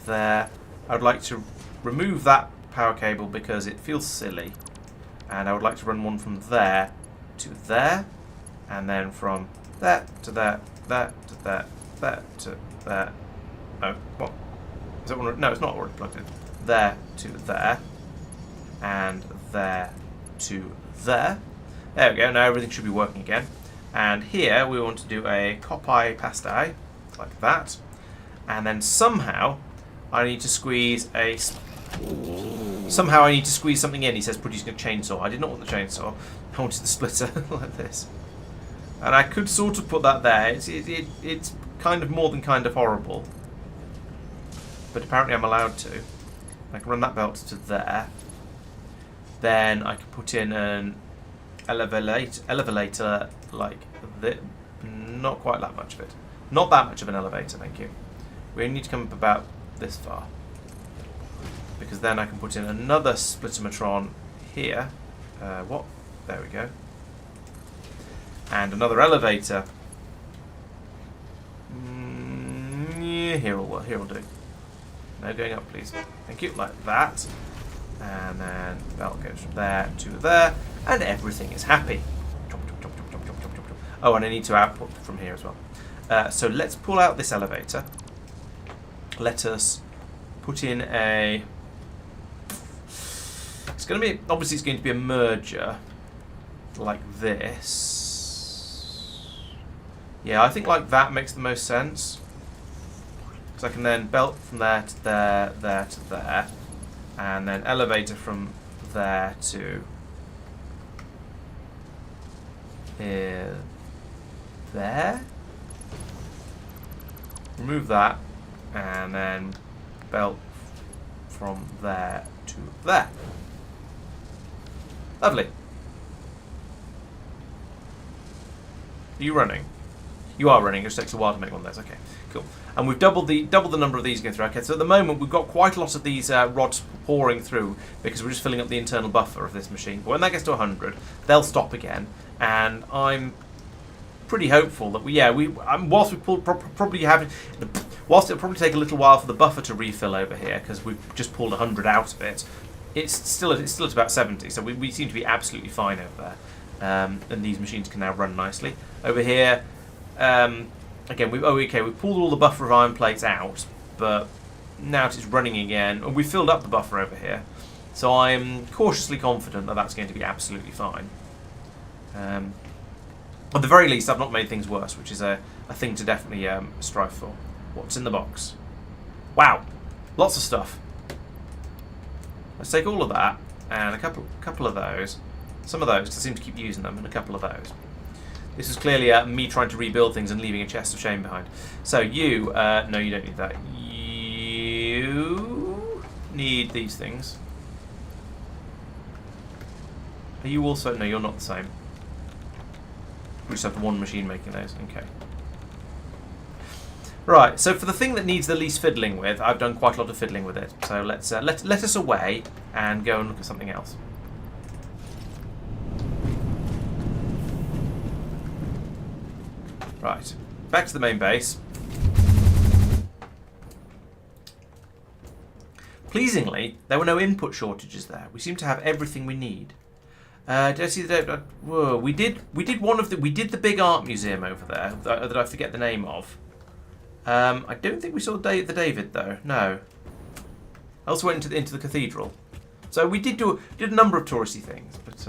there. I would like to remove that power cable because it feels silly. And I would like to run one from there to there. And then from there to there, there to there, there to there. Oh, what? Is that one? No, it's not already plugged in. There to there. And there to there. There we go. Now everything should be working again. And here we want to do a copy paste like that. And then somehow I need to squeeze something in. He says producing a chainsaw. I did not want the chainsaw. I wanted the splitter like this. And I could sort of put that there. It's kind of more than kind of horrible. But apparently I'm allowed to. I can run that belt to there. Then I can put in an elevator like this. Not quite that much of it. Not that much of an elevator, thank you. We only need to come up about this far. Because then I can put in another splittermatron here. What? There we go. And another elevator. Yeah, here will do. No going up, please. Thank you. Like that. And then the belt goes from there to there. And everything is happy. Oh, and I need to output from here as well. So let's pull out this elevator. Let us put in a... It's going to be... Obviously, it's going to be a merger like this. Yeah, I think like that makes the most sense. Because I can then belt from there to there, there to there. And then elevator from there to... here. There. Remove that. And then belt from there to there. Lovely. Are you running? You are running. It just takes a while to make one of those. Okay, cool. And we've doubled the number of these going through. Okay, so at the moment we've got quite a lot of these rods pouring through because we're just filling up the internal buffer of this machine. But when that gets to 100, they'll stop again, and I'm pretty hopeful that whilst it'll probably take a little while for the buffer to refill over here because we've just pulled 100 out of it. It's still at about 70, so we seem to be absolutely fine over there. And these machines can now run nicely over here. Again, we've pulled all the buffer of iron plates out, but now it's running again. And we've filled up the buffer over here, so I'm cautiously confident that that's going to be absolutely fine. At the very least, I've not made things worse, which is a thing to definitely strive for. What's in the box? Wow, lots of stuff. Let's take all of that and a couple of those, some of those, because I seem to keep using them, and a couple of those. This is clearly me trying to rebuild things and leaving a chest of shame behind. So you, no, you don't need that. You need these things. Are you also? No, you're not the same. We just have one machine making those. Okay. Right. So for the thing that needs the least fiddling with, I've done quite a lot of fiddling with it. So let's let us away and go and look at something else. Right. Back to the main base. Pleasingly, there were no input shortages there. We seem to have everything we need. Did I see the? Whoa, we did the big art museum over there that I forget the name of. I don't think we saw the David though. No. I also went into the cathedral. So we did a number of touristy things, but.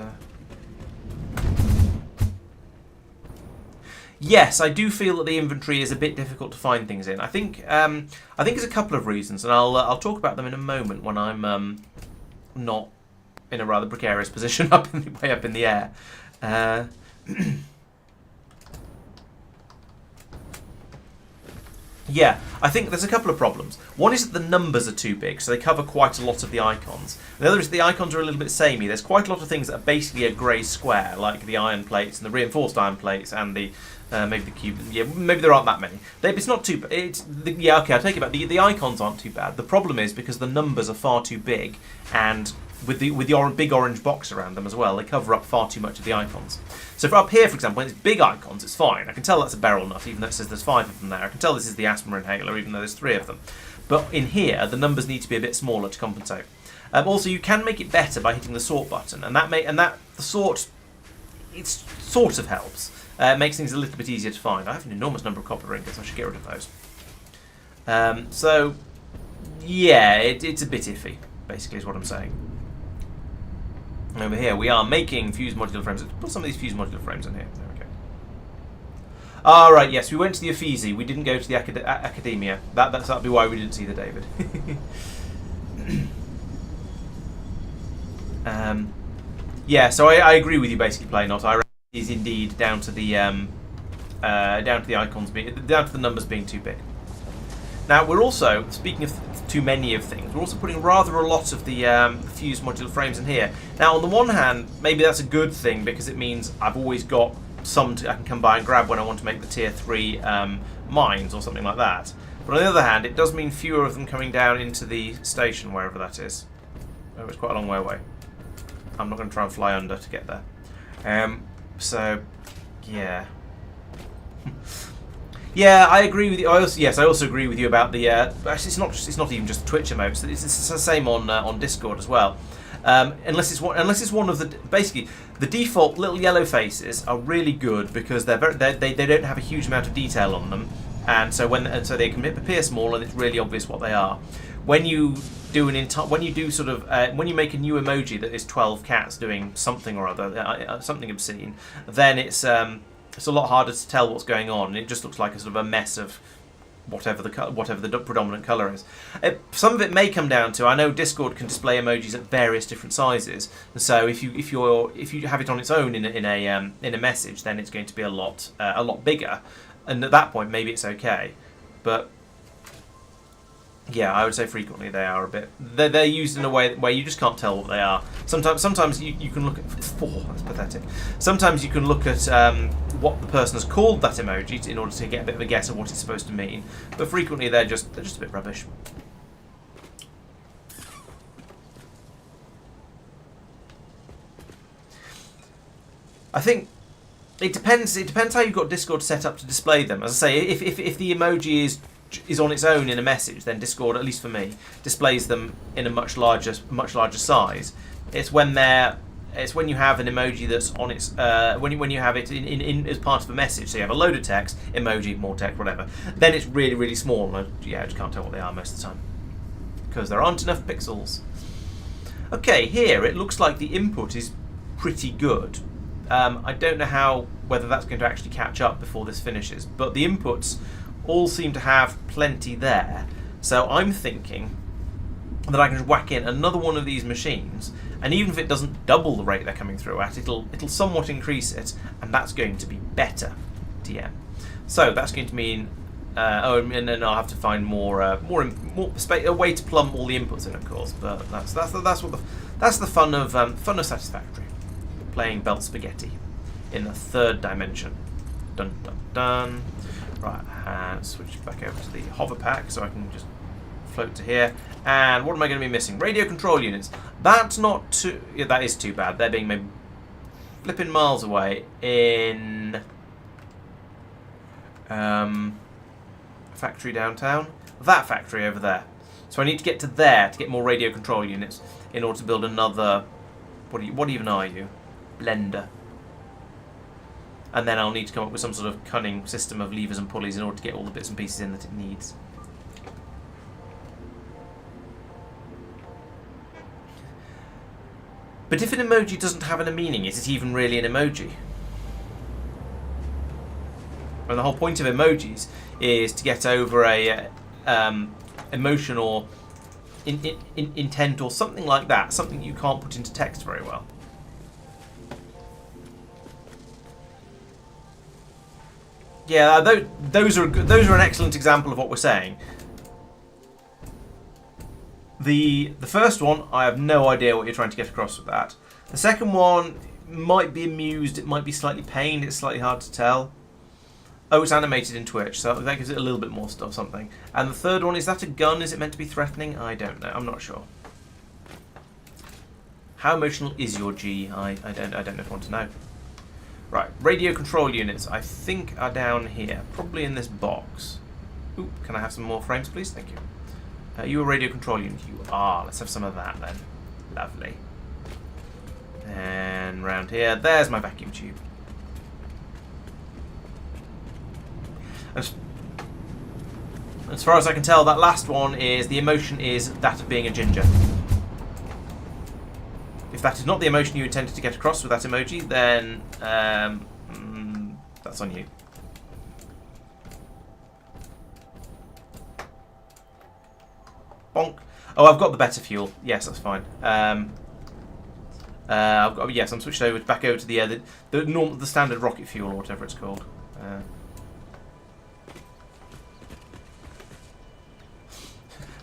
Yes, I do feel that the inventory is a bit difficult to find things in. I think there's a couple of reasons, and I'll talk about them in a moment when I'm not in a rather precarious position way up in the air. Yeah, I think there's a couple of problems. One is that the numbers are too big, so they cover quite a lot of the icons. The other is the icons are a little bit samey. There's quite a lot of things that are basically a grey square, like the iron plates and the reinforced iron plates and the maybe the cube. Yeah, maybe there aren't that many. It's not too. Yeah, okay, I'll take it back. The icons aren't too bad. The problem is because the numbers are far too big, and with the big orange box around them as well, they cover up far too much of the icons. So for up here, for example, when it's big icons, it's fine. I can tell that's a beryl nut, even though it says there's 5 of them there. I can tell this is the asthma inhaler, even though there's 3 of them. But in here, the numbers need to be a bit smaller to compensate. Also, you can make it better by hitting the sort button, and the sort, it sort of helps. It makes things a little bit easier to find. I have an enormous number of copper ingots. I should get rid of those. So, yeah, it's a bit iffy, basically, is what I'm saying. Over here, we are making fused modular frames. Let's put some of these fused modular frames in here. There we go. All right, yes, we went to the Uffizi. We didn't go to the Academia. That'll be why we didn't see the David. Yeah, so I agree with you basically, Playnot. I reckon it is indeed down to the icons down to the numbers being too big. Now we're also, speaking of too many of things, we're also putting rather a lot of the fused modular frames in here. Now on the one hand, maybe that's a good thing because it means I've always got some I can come by and grab when I want to make the tier 3 mines or something like that. But on the other hand, it does mean fewer of them coming down into the station, wherever that is. Oh, it's quite a long way away. I'm not going to try and fly under to get there. So, yeah. Yeah, I agree with you. I also agree with you about the. Actually, it's not even just the Twitch emotes. It's the same on Discord as well. Unless it's one of the basically the default little yellow faces are really good because they don't have a huge amount of detail on them, and so they can appear small and it's really obvious what they are. When you do when you make a new emoji that is 12 cats doing something or other, something obscene, then it's a lot harder to tell what's going on. It just looks like a sort of a mess of whatever the predominant colour is. Some of it may come down to, I know Discord can display emojis at various different sizes, and so if you have it on its own in a message, then it's going to be a lot bigger, and at that point maybe it's okay, but. Yeah, I would say frequently they are a bit. They're used in a way where you just can't tell what they are. Sometimes you can look at. That's pathetic. Sometimes you can look at what the person has called that emoji in order to get a bit of a guess of what it's supposed to mean. But frequently they're just a bit rubbish. I think it depends. It depends how you've got Discord set up to display them. As I say, if the emoji is on its own in a message, then Discord, at least for me, displays them in a much larger size. It's when you have an emoji that's on its when you have it in as part of a message. So you have a load of text, emoji, more text, whatever. Then it's really, really small. And I just can't tell what they are most of the time because there aren't enough pixels. Okay, here it looks like the input is pretty good. I don't know whether that's going to actually catch up before this finishes, but the inputs all seem to have plenty there. So I'm thinking that I can just whack in another one of these machines, and even if it doesn't double the rate they're coming through at, it'll somewhat increase it, and that's going to be better TM. So that's going to mean and then I'll have to find more space, a way to plumb all the inputs in, of course. But that's the fun of Satisfactory, playing belt spaghetti in the 3rd dimension. Dun dun dun. Right, and switch back over to the hover pack so I can just float to here. And what am I going to be missing? Radio control units. That's not too. Yeah, that is too bad. They're being maybe flipping miles away in factory downtown. That factory over there. So I need to get to there to get more radio control units in order to build another. What even are you? Blender. And then I'll need to come up with some sort of cunning system of levers and pulleys in order to get all the bits and pieces in that it needs. But if an emoji doesn't have a meaning, is it even really an emoji? And the whole point of emojis is to get over a emotion or intent or something like that, something you can't put into text very well. Yeah, those are an excellent example of what we're saying. The first one, I have no idea what you're trying to get across with that. The second one might be amused, it might be slightly pained, it's slightly hard to tell. Oh, it's animated in Twitch, so that gives it a little bit more stuff, something. And the third one, is that a gun? Is it meant to be threatening? I don't know. I'm not sure. How emotional is your G? I don't know if I want to know. Right, radio control units, I think are down here, probably in this box. Ooh, can I have some more frames, please? Thank you. Are you a radio control unit? You are. Let's have some of that then. Lovely. And round here, there's my vacuum tube. As far as I can tell, that last one is, the emotion is that of being a ginger. If that is not the emotion you intended to get across with that emoji, then that's on you. Bonk. Oh, I've got the better fuel. Yes, that's fine. Yes, I'm switched over back over to the standard rocket fuel or whatever it's called.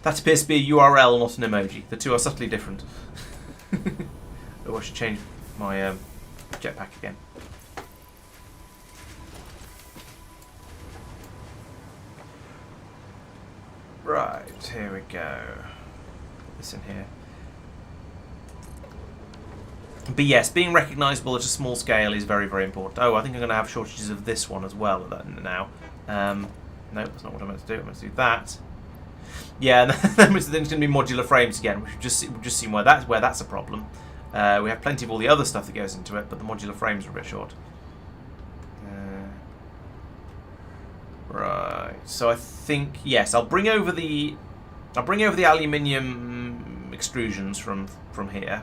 That appears to be a URL, not an emoji. The two are subtly different. Oh, I should change my jetpack again. Right, here we go. Put this in here. But yes, being recognisable at a small scale is very, very important. Oh, I think I'm going to have shortages of this one as well now. No, that's not what I'm meant to do. I'm meant to do that. Yeah, and then it's going to be modular frames again. We've just seen where that's a problem. We have plenty of all the other stuff that goes into it, but the modular frames are a bit short. Right. So I think yes, I'll bring over the aluminium extrusions from here.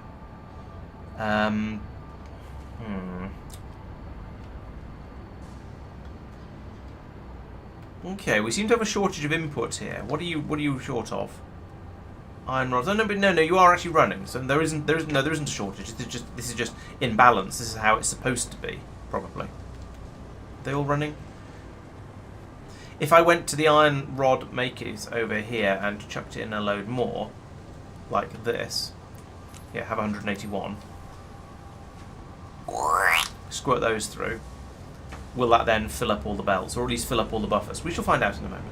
Okay, we seem to have a shortage of input here. What are you short of? Iron rods. Oh, no, you are actually running. So there isn't a shortage. This is just in balance. This is how it's supposed to be, probably. Are they all running? If I went to the iron rod makers over here and chucked it in a load more, like this, yeah, have 181. Squirt those through. Will that then fill up all the belts, or at least fill up all the buffers? We shall find out in a moment.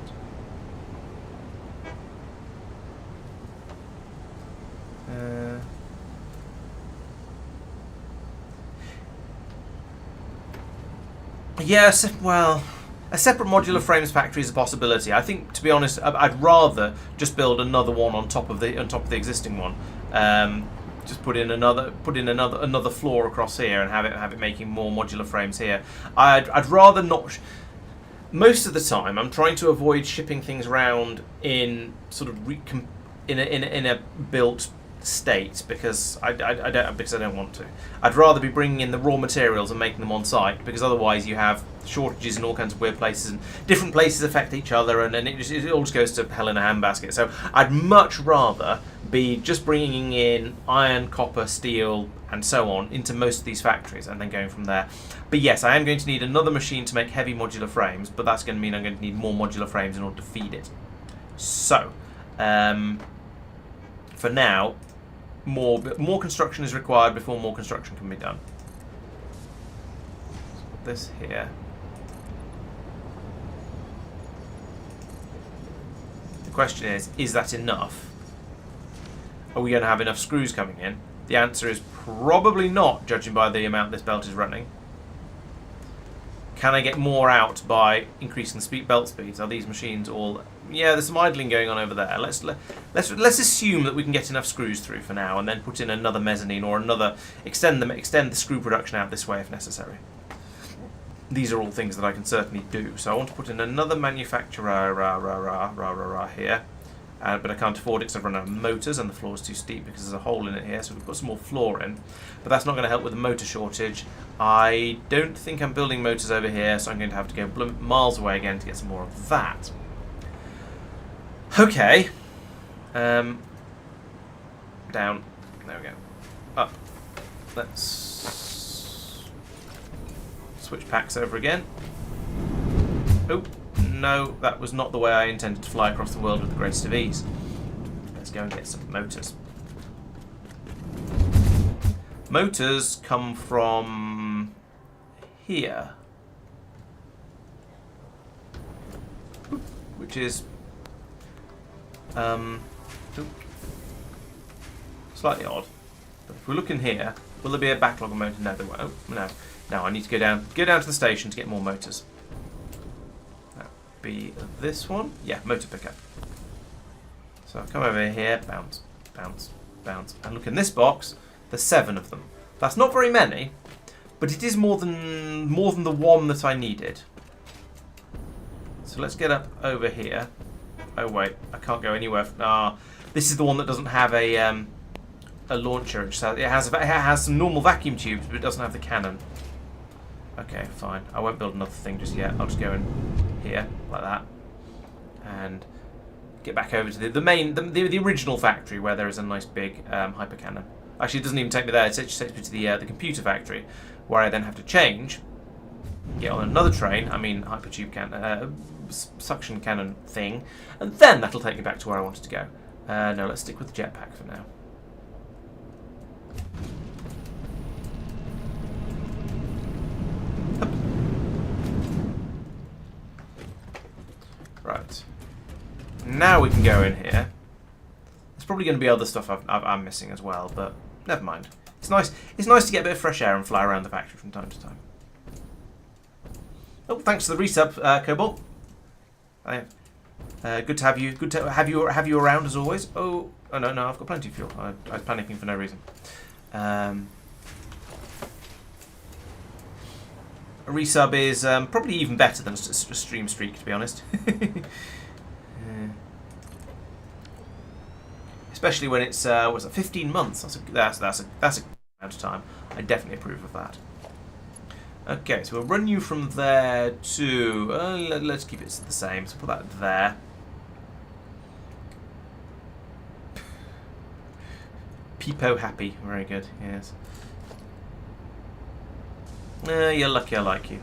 Yes, well, a separate modular frames factory is a possibility. I think, to be honest, I'd rather just build another one on top of the existing one. Just put in another floor across here and have it making more modular frames here. I'd rather not. Most of the time, I'm trying to avoid shipping things around in sort of in a built state because I don't want to. I'd rather be bringing in the raw materials and making them on site, because otherwise you have shortages in all kinds of weird places, and different places affect each other, and it all just goes to hell in a handbasket. So I'd much rather be just bringing in iron, copper, steel, and so on into most of these factories, and then going from there. But yes, I am going to need another machine to make heavy modular frames, but that's going to mean I'm going to need more modular frames in order to feed it. So, for now, more construction is required before more construction can be done. Let's put this here. The question is that enough? Are we going to have enough screws coming in? The answer is probably not, judging by the amount this belt is running. Can I get more out by increasing the belt speeds? Are these machines all... Yeah, there's some idling going on over there. Let's assume that we can get enough screws through for now, and then put in another mezzanine or extend the screw production out this way if necessary. These are all things that I can certainly do. So I want to put in another manufacturer here, but I can't afford it because I've run out of motors and the floor is too steep because there's a hole in it here. So we've got some more floor in, but that's not going to help with the motor shortage. I don't think I'm building motors over here, so I'm going to have to go miles away again to get some more of that. Okay. Down. There we go. Up. Let's switch packs over again. Oh, no, that was not the way I intended to fly across the world with the greatest of ease. Let's go and get some motors. Motors come from here, which is slightly odd. But if we look in here, will there be a backlog of motors? No, there won't. Oh, no. No, I need to go down to the station to get more motors. That would be this one. Yeah, motor pickup. So I'll come over here, bounce, bounce, bounce, and look in this box. There's 7 of them. That's not very many, but it is more than the one that I needed. So let's get up over here. Oh wait, I can't go anywhere. This is the one that doesn't have a launcher. It has some normal vacuum tubes, but it doesn't have the cannon. Okay, fine. I won't build another thing just yet. I'll just go in here like that, and get back over to the original factory where there is a nice big hyper cannon. Actually, it doesn't even take me there. It just takes me to the computer factory, where I then have to change, get on another train. I mean, hypertube cannon, suction cannon thing, and then that'll take me back to where I wanted to go. No, let's stick with the jetpack for now. Right. Now we can go in here. There's probably going to be other stuff I'm missing as well, but never mind. It's nice. It's nice to get a bit of fresh air and fly around the factory from time to time. Oh, thanks for the resub, Cobalt. Good to have you. Good to have you around as always. Oh no, I've got plenty of fuel. I was panicking for no reason. A resub is probably even better than a stream streak, to be honest. Especially when it's what's it, 15 months. That's a amount of time. I definitely approve of that. Okay, so we'll run you from there to let's keep it the same. So put that there. Peepo happy, very good. Yes. You're lucky I like you.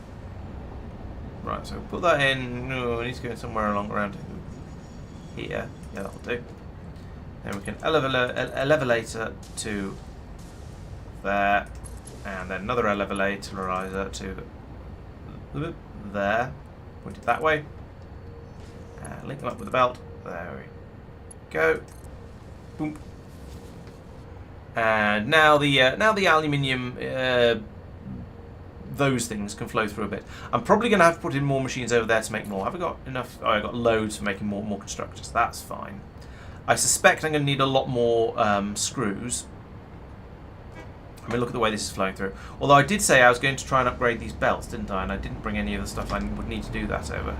Right, so put that in. No, I need to go somewhere around here. Yeah, that'll do. Then we can elevator to there, and then another elevator to there, pointed that way. Link them up with the belt. There we go. Boom. And now the aluminium. Those things can flow through a bit. I'm probably going to have to put in more machines over there to make more. Have I got enough? Oh, I've got loads for making more constructors. That's fine. I suspect I'm going to need a lot more screws. I mean, look at the way this is flowing through. Although I did say I was going to try and upgrade these belts, didn't I? And I didn't bring any of the stuff I would need to do that over.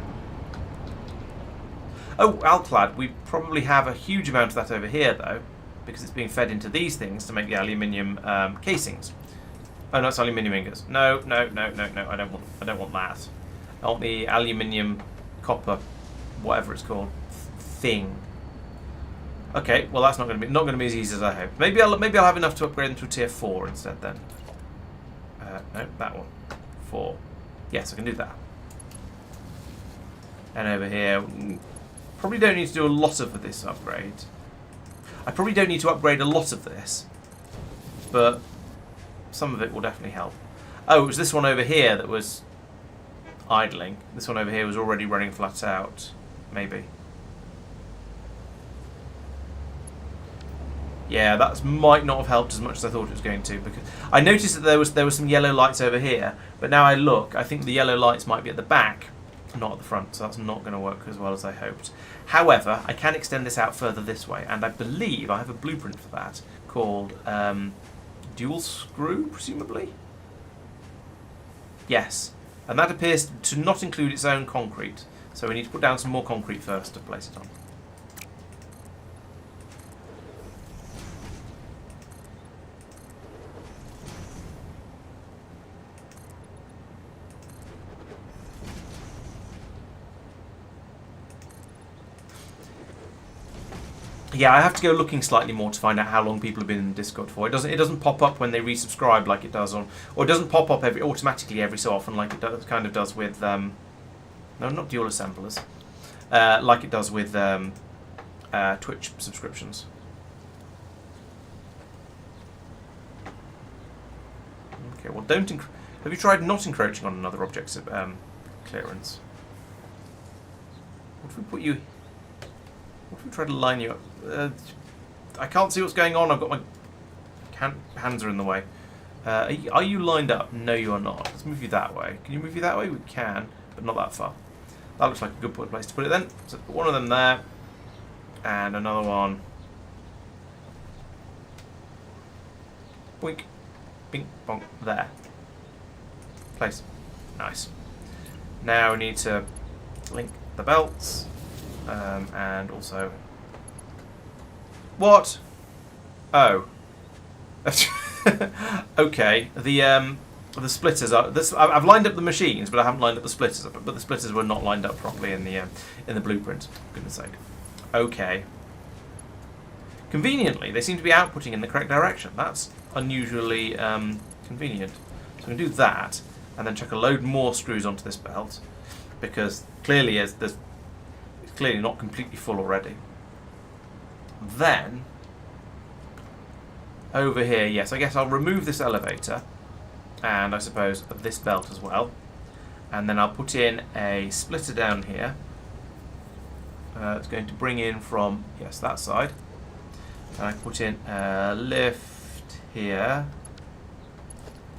Oh, Alclad. We probably have a huge amount of that over here, though, because it's being fed into these things to make the aluminium casings. Oh no, it's aluminium ingots. No, I don't want that. I want the aluminium copper, whatever it's called, thing. Okay, well that's not going to be as easy as I hoped. Maybe I'll have enough to upgrade them to a tier 4 instead then. No, that one. 4. Yes, I can do that. And over here, probably don't need to do a lot of this upgrade. I probably don't need to upgrade a lot of this, but some of it will definitely help. Oh, it was this one over here that was idling. This one over here was already running flat out. Maybe. Yeah, that might not have helped as much as I thought it was going to, because I noticed that there was some yellow lights over here, but now I look, I think the yellow lights might be at the back, not at the front, so that's not going to work as well as I hoped. However, I can extend this out further this way, and I believe I have a blueprint for that called dual screw, presumably? Yes. And that appears to not include its own concrete. So we need to put down some more concrete first to place it on. Yeah, I have to go looking slightly more to find out how long people have been in Discord for. It doesn't pop up when they resubscribe like it does on, or it doesn't pop up automatically every so often like it kind of does with No, not dual assemblers. Like it does with Twitch subscriptions. Okay, well, don't. Have you tried not encroaching on another object's clearance? What if we put you? What if we try to line you up? I can't see what's going on. I've got my hands are in the way. Are you lined up? No, you are not. Let's move you that way. Can you move you that way? We can, but not that far. That looks like a good place to put it then. So put one of them there, and another one. Boink, bink, bonk, there. Place. Nice. Now we need to link the belts, and also... What? Oh. Okay. The splitters are. I've lined up the machines, but I haven't lined up the splitters. But the splitters were not lined up properly in the blueprint. For goodness sake. Okay. Conveniently, they seem to be outputting in the correct direction. That's unusually convenient. So I'm going to do that, and then chuck a load more screws onto this belt, because clearly it's clearly not completely full already. Then over here, yes, I guess I'll remove this elevator, and I suppose this belt as well, and then I'll put in a splitter down here. It's going to bring in from, yes, that side, and I put in a lift here.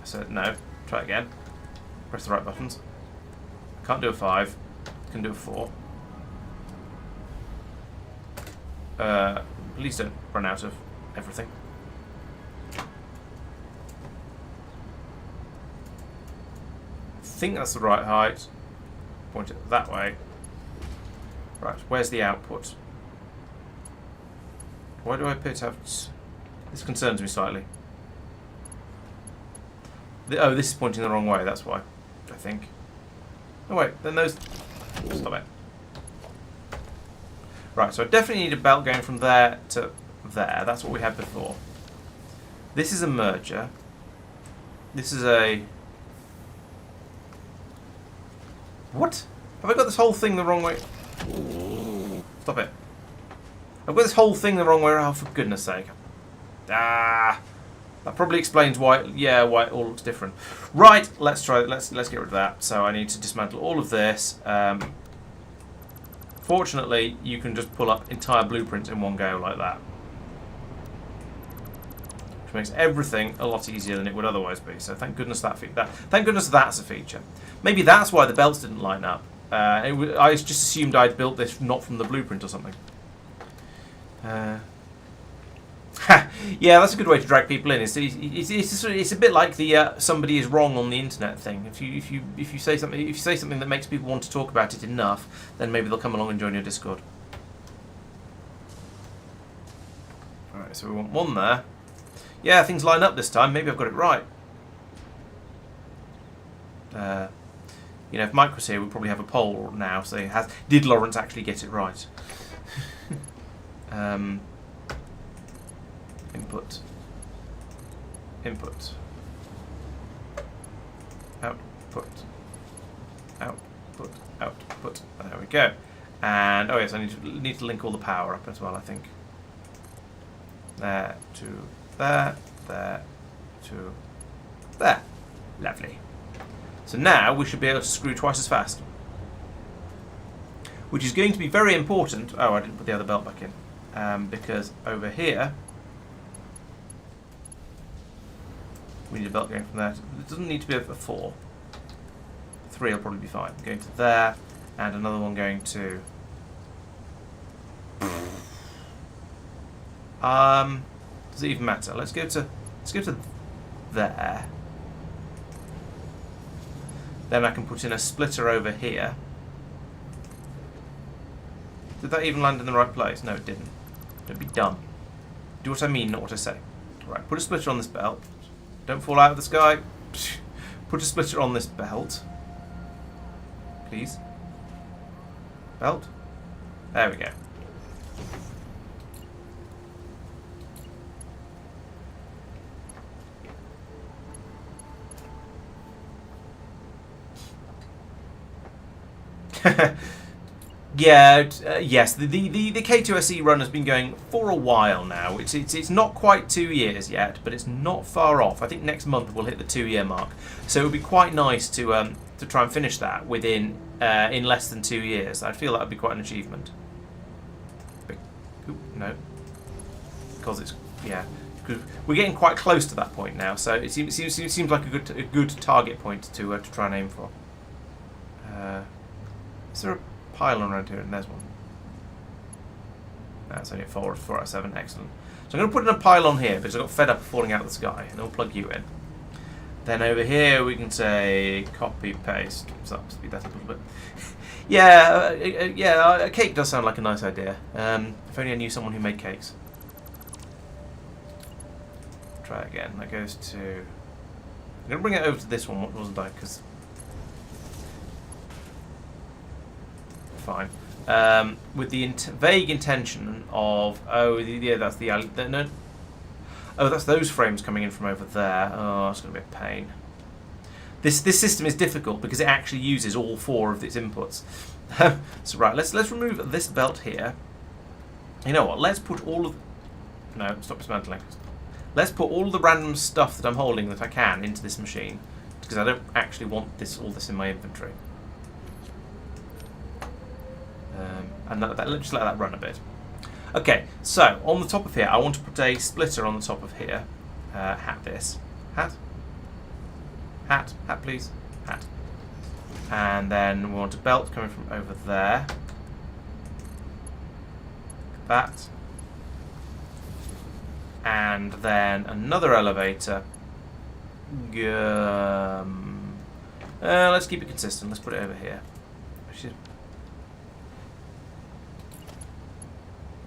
So no, try again. Press the right buttons. Can't do a 5. Can do a 4. Please don't run out of everything. I think that's the right height. Point it that way. Right, where's the output? Why do I appear to have... This concerns me slightly. Oh, this is pointing the wrong way, that's why, I think. Oh wait, then those... Stop it. Right, so I definitely need a belt going from there to there. That's what we had before. This is a merger. This is a... What? Have I got this whole thing the wrong way? Stop it. I've got this whole thing the wrong way around, for goodness sake. Ah! That probably explains why, yeah, why it all looks different. Right, let's try. Let's get rid of that. So I need to dismantle all of this. Fortunately, you can just pull up entire blueprints in one go like that, which makes everything a lot easier than it would otherwise be. So thank goodness thank goodness that's a feature. Maybe that's why the belts didn't line up. I just assumed I'd built this not from the blueprint or something. Yeah, that's a good way to drag people in. It's a bit like the somebody is wrong on the internet thing. If you say something that makes people want to talk about it enough, then maybe they'll come along and join your Discord. All right, so we want one there. Yeah, things line up this time. Maybe I've got it right. You know, if Mike was here, we'd probably have a poll now. So did Laurence actually get it right? Input, output, output. There we go. And oh yes, I need to link all the power up as well. I think there to there, there to there. Lovely. So now we should be able to screw twice as fast, which is going to be very important. Oh, I didn't put the other belt back in because over here. We need a belt going from there. It doesn't need to be a 4. 3 will probably be fine. Going to there, and another one going to... Does it even matter? Let's go to there. Then I can put in a splitter over here. Did that even land in the right place? No, it didn't. Don't be dumb. Do what I mean, not what I say. Right, put a splitter on this belt. Don't fall out of the sky. Put a splitter on this belt. Please. Belt. There we go. Yeah, yes. The K2SE run has been going for a while now. It's not quite 2 years yet, but it's not far off. I think next month we'll hit the 2-year mark. So it would be quite nice to try and finish that within in less than 2 years. I feel that would be quite an achievement. But, no, because it's we're getting quite close to that point now. So it seems like a good target point to try and aim for. Is there a pylon around here? And there's one. That's only a 4 out of 7. Excellent. So I'm going to put in a pylon here because I got fed up of falling out of the sky, and I'll plug you in. Then over here we can say copy paste. So I'll speed that up a little bit. A cake does sound like a nice idea. If only I knew someone who made cakes. Try it again. That goes to. I'm going to bring it over to this one, wasn't I? Because fine. With the vague intention of that's the that's those frames coming in from over there. Oh, that's going to be a pain. This system is difficult because it actually uses all 4 of its inputs. So right, let's remove this belt here. You know what? Let's put all of stop dismantling. Let's put all the random stuff that I'm holding that I can into this machine because I don't actually want all this in my inventory. And just let that run a bit. Okay, so on the top of here, I want to put a splitter on the top of here. Hat this. Hat, please. Hat. And then we want a belt coming from over there. That. And then another elevator. Let's keep it consistent. Let's put it over here.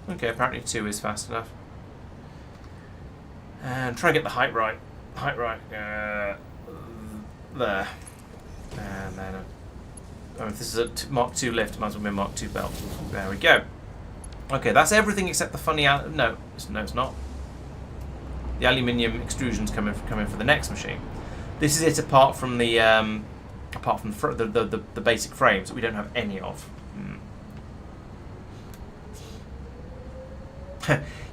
Okay, apparently 2 is fast enough. And try and get the height right. There. And then, if this is a Mark II lift, it might as well be a Mark II belt. There we go. Okay, that's everything except the funny. No, it's not. The aluminium extrusion's coming for the next machine. This is it, apart from the basic frames that we don't have any of.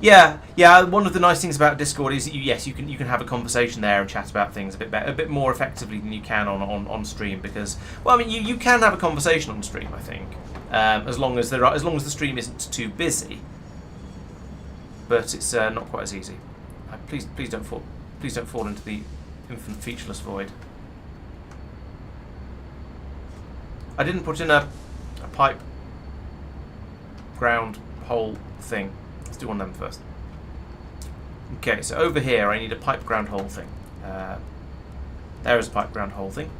Yeah. One of the nice things about Discord is that you can have a conversation there and chat about things a bit more effectively than you can on stream, because you can have a conversation on stream, I think, as long as the stream isn't too busy. But it's not quite as easy. Please don't fall into the infinite featureless void. I didn't put in a pipe ground hole thing. Let's do one of them first. Okay, so over here I need a pipe ground hole thing. There is a pipe ground hole thing.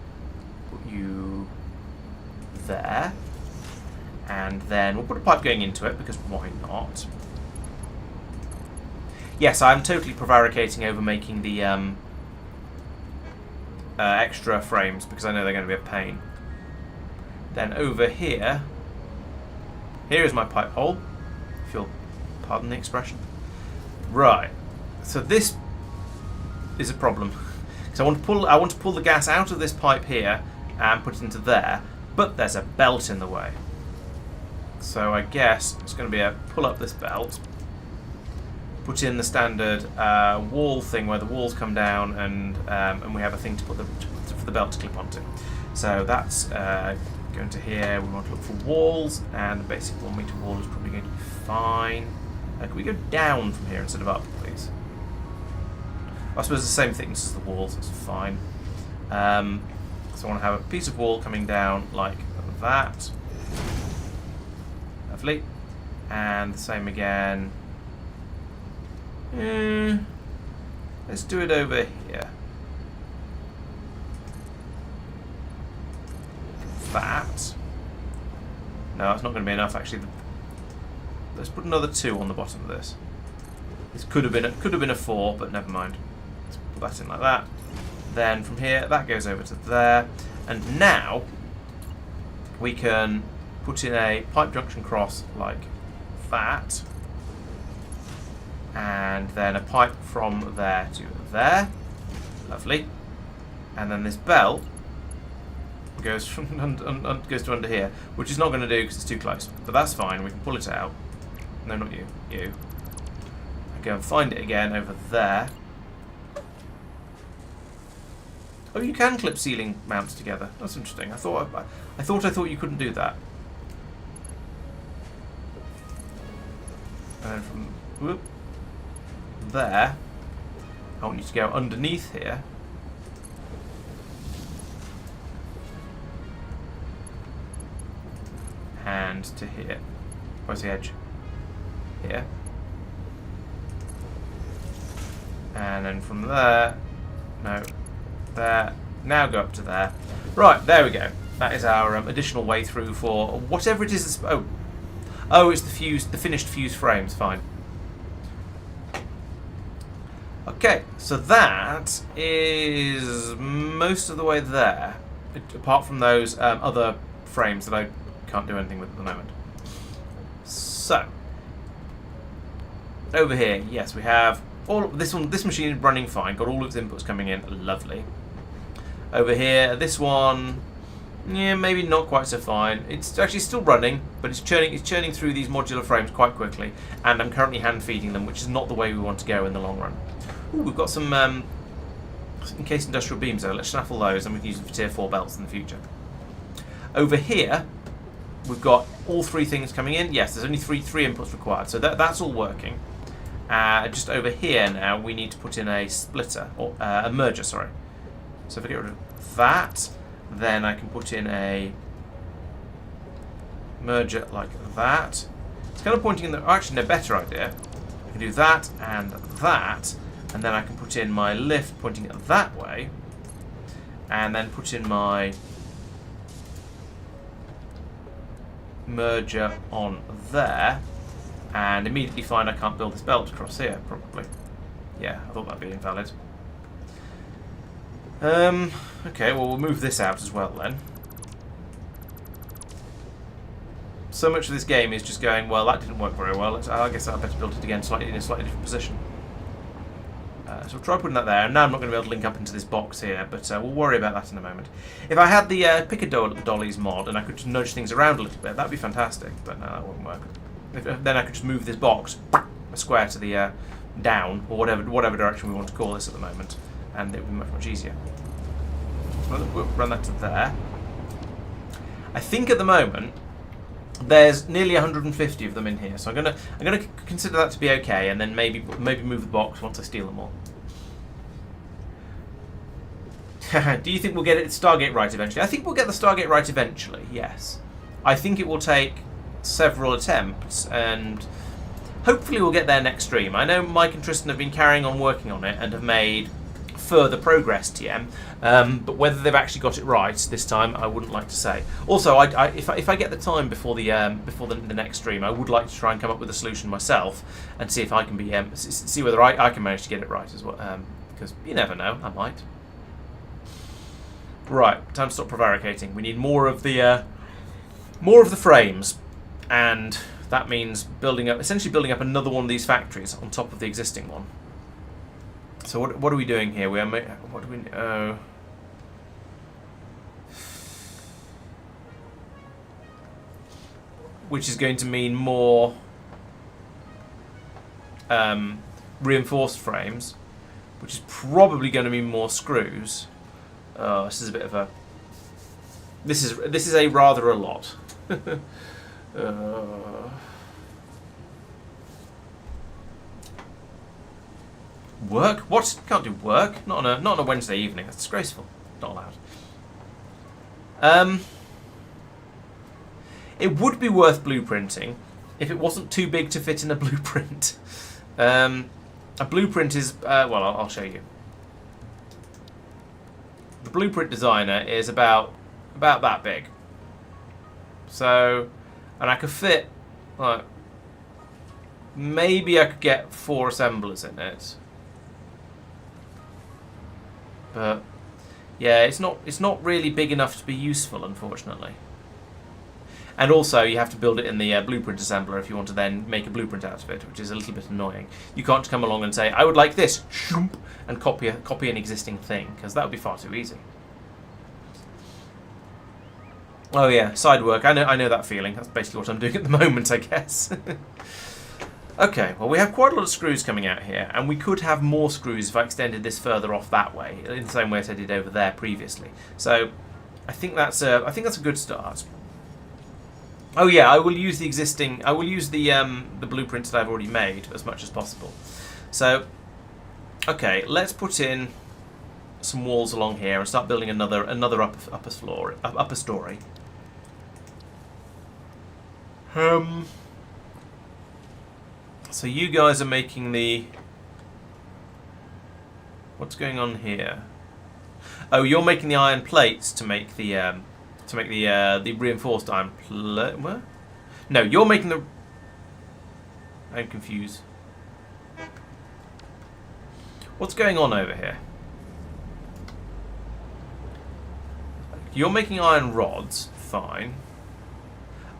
Put you there. And then we'll put a pipe going into it, because why not? Yes, I'm totally prevaricating over making the extra frames, because I know they're going to be a pain. Then over here is my pipe hole, if you'll pardon the expression. Right, so this is a problem. So I want to pull the gas out of this pipe here and put it into there, but there's a belt in the way. So I guess it's going to be a pull up this belt, put in the standard wall thing where the walls come down, and we have a thing to put for the belt to clip onto. So that's going to here. We want to look for walls, and the basic 1 meter wall is probably going to be fine. Can we go down from here instead of up, please? I suppose the same thickness as the walls, it's fine. So I want to have a piece of wall coming down like that. Lovely. And the same again. Let's do it over here. That. No, it's not going to be enough actually. Let's put another 2 on the bottom of this. This could have been a 4, but never mind. Let's put that in like that. Then from here, that goes over to there, and now we can put in a pipe junction cross like that, and then a pipe from there to there. Lovely. And then this belt goes goes to under here, which is not going to do because it's too close. But that's fine. We can pull it out. No, not you. You. I go and find it again over there. Oh, you can clip ceiling mounts together. That's interesting. I thought you couldn't do that. And then from whoop, there, I want you to go underneath here. And to here. Where's the edge? Here. And then from there, no, there. Now go up to there. Right, there we go. That is our additional way through for whatever it is. Oh, it's the finished fused frames. Fine. Okay, so that is most of the way there, apart from those other frames that I can't do anything with at the moment. So over here, yes, we have all this one. This machine is running fine. Got all of its inputs coming in. Lovely. Over here, this one, yeah, maybe not quite so fine. It's actually still running, but it's churning through these modular frames quite quickly, and I'm currently hand feeding them, which is not the way we want to go in the long run. Ooh, we've got some encased industrial beams there. Let's snaffle those, and we can use them for tier 4 belts in the future. Over here, we've got all three things coming in. Yes, there's only three inputs required, so that's all working. Just over here now, we need to put in a splitter, or a merger, sorry. So if I get rid of that, then I can put in a merger like that. It's kind of pointing in the... Actually, no, better idea. I can do that, and then I can put in my lift pointing that way, and then put in my merger on there, and immediately find I can't build this belt across here, probably. Yeah, I thought that'd be invalid. Okay, well, we'll move this out as well then. So much of this game is just going, well, that didn't work very well. I guess I better build it again in a slightly different position. So we'll try putting that there. And now I'm not going to be able to link up into this box here, but we'll worry about that in a moment. If I had the Pickadollies mod and I could just nudge things around a little bit, that'd be fantastic. But no, that wouldn't work. Then I could just move this box a square to the down, or whatever direction we want to call this at the moment, and it would be much, much easier. We'll run that to there. I think at the moment there's nearly 150 of them in here, so I'm gonna consider that to be okay, and then maybe move the box once I steal them all. Do you think we'll get Stargate right eventually? I think we'll get the Stargate right eventually. Yes, I think it will take several attempts, and hopefully we'll get there next stream. I know Mike and Tristan have been carrying on working on it and have made further progress, TM, but whether they've actually got it right this time, I wouldn't like to say. Also, if I get the time before the next stream, I would like to try and come up with a solution myself and see if I can be see whether I can manage to get it right as well, because you never know, I might. Right, time to stop prevaricating. We need more of the frames, and that means essentially building up another one of these factories on top of the existing one. So what are we doing here? What do we? Which is going to mean more reinforced frames, which is probably going to mean more screws. This is a bit of a. This is a rather a lot. Work? What? Can't do work. Not on a Wednesday evening. That's disgraceful. Not allowed. It would be worth blueprinting if it wasn't too big to fit in a blueprint. A blueprint is well, I'll show you. The blueprint designer is about that big. So, and I could fit like maybe I could get 4 assemblers in it. But yeah, it's not really big enough to be useful, unfortunately. And also, you have to build it in the blueprint assembler if you want to then make a blueprint out of it, which is a little bit annoying. You can't come along and say, "I would like this," and copy an existing thing, because that would be far too easy. Oh yeah, side work. I know that feeling. That's basically what I'm doing at the moment, I guess. Okay, well we have quite a lot of screws coming out here, and we could have more screws if I extended this further off that way, in the same way as I did over there previously. So I think that's a good start. Oh yeah, I will use the existing. I will use the blueprints that I've already made as much as possible. So, okay, let's put in some walls along here and start building another upper story. So you guys are making the. What's going on here? Oh, you're making the iron plates to make the reinforced iron plate. What? No, you're making the. I'm confused. What's going on over here? You're making iron rods, fine.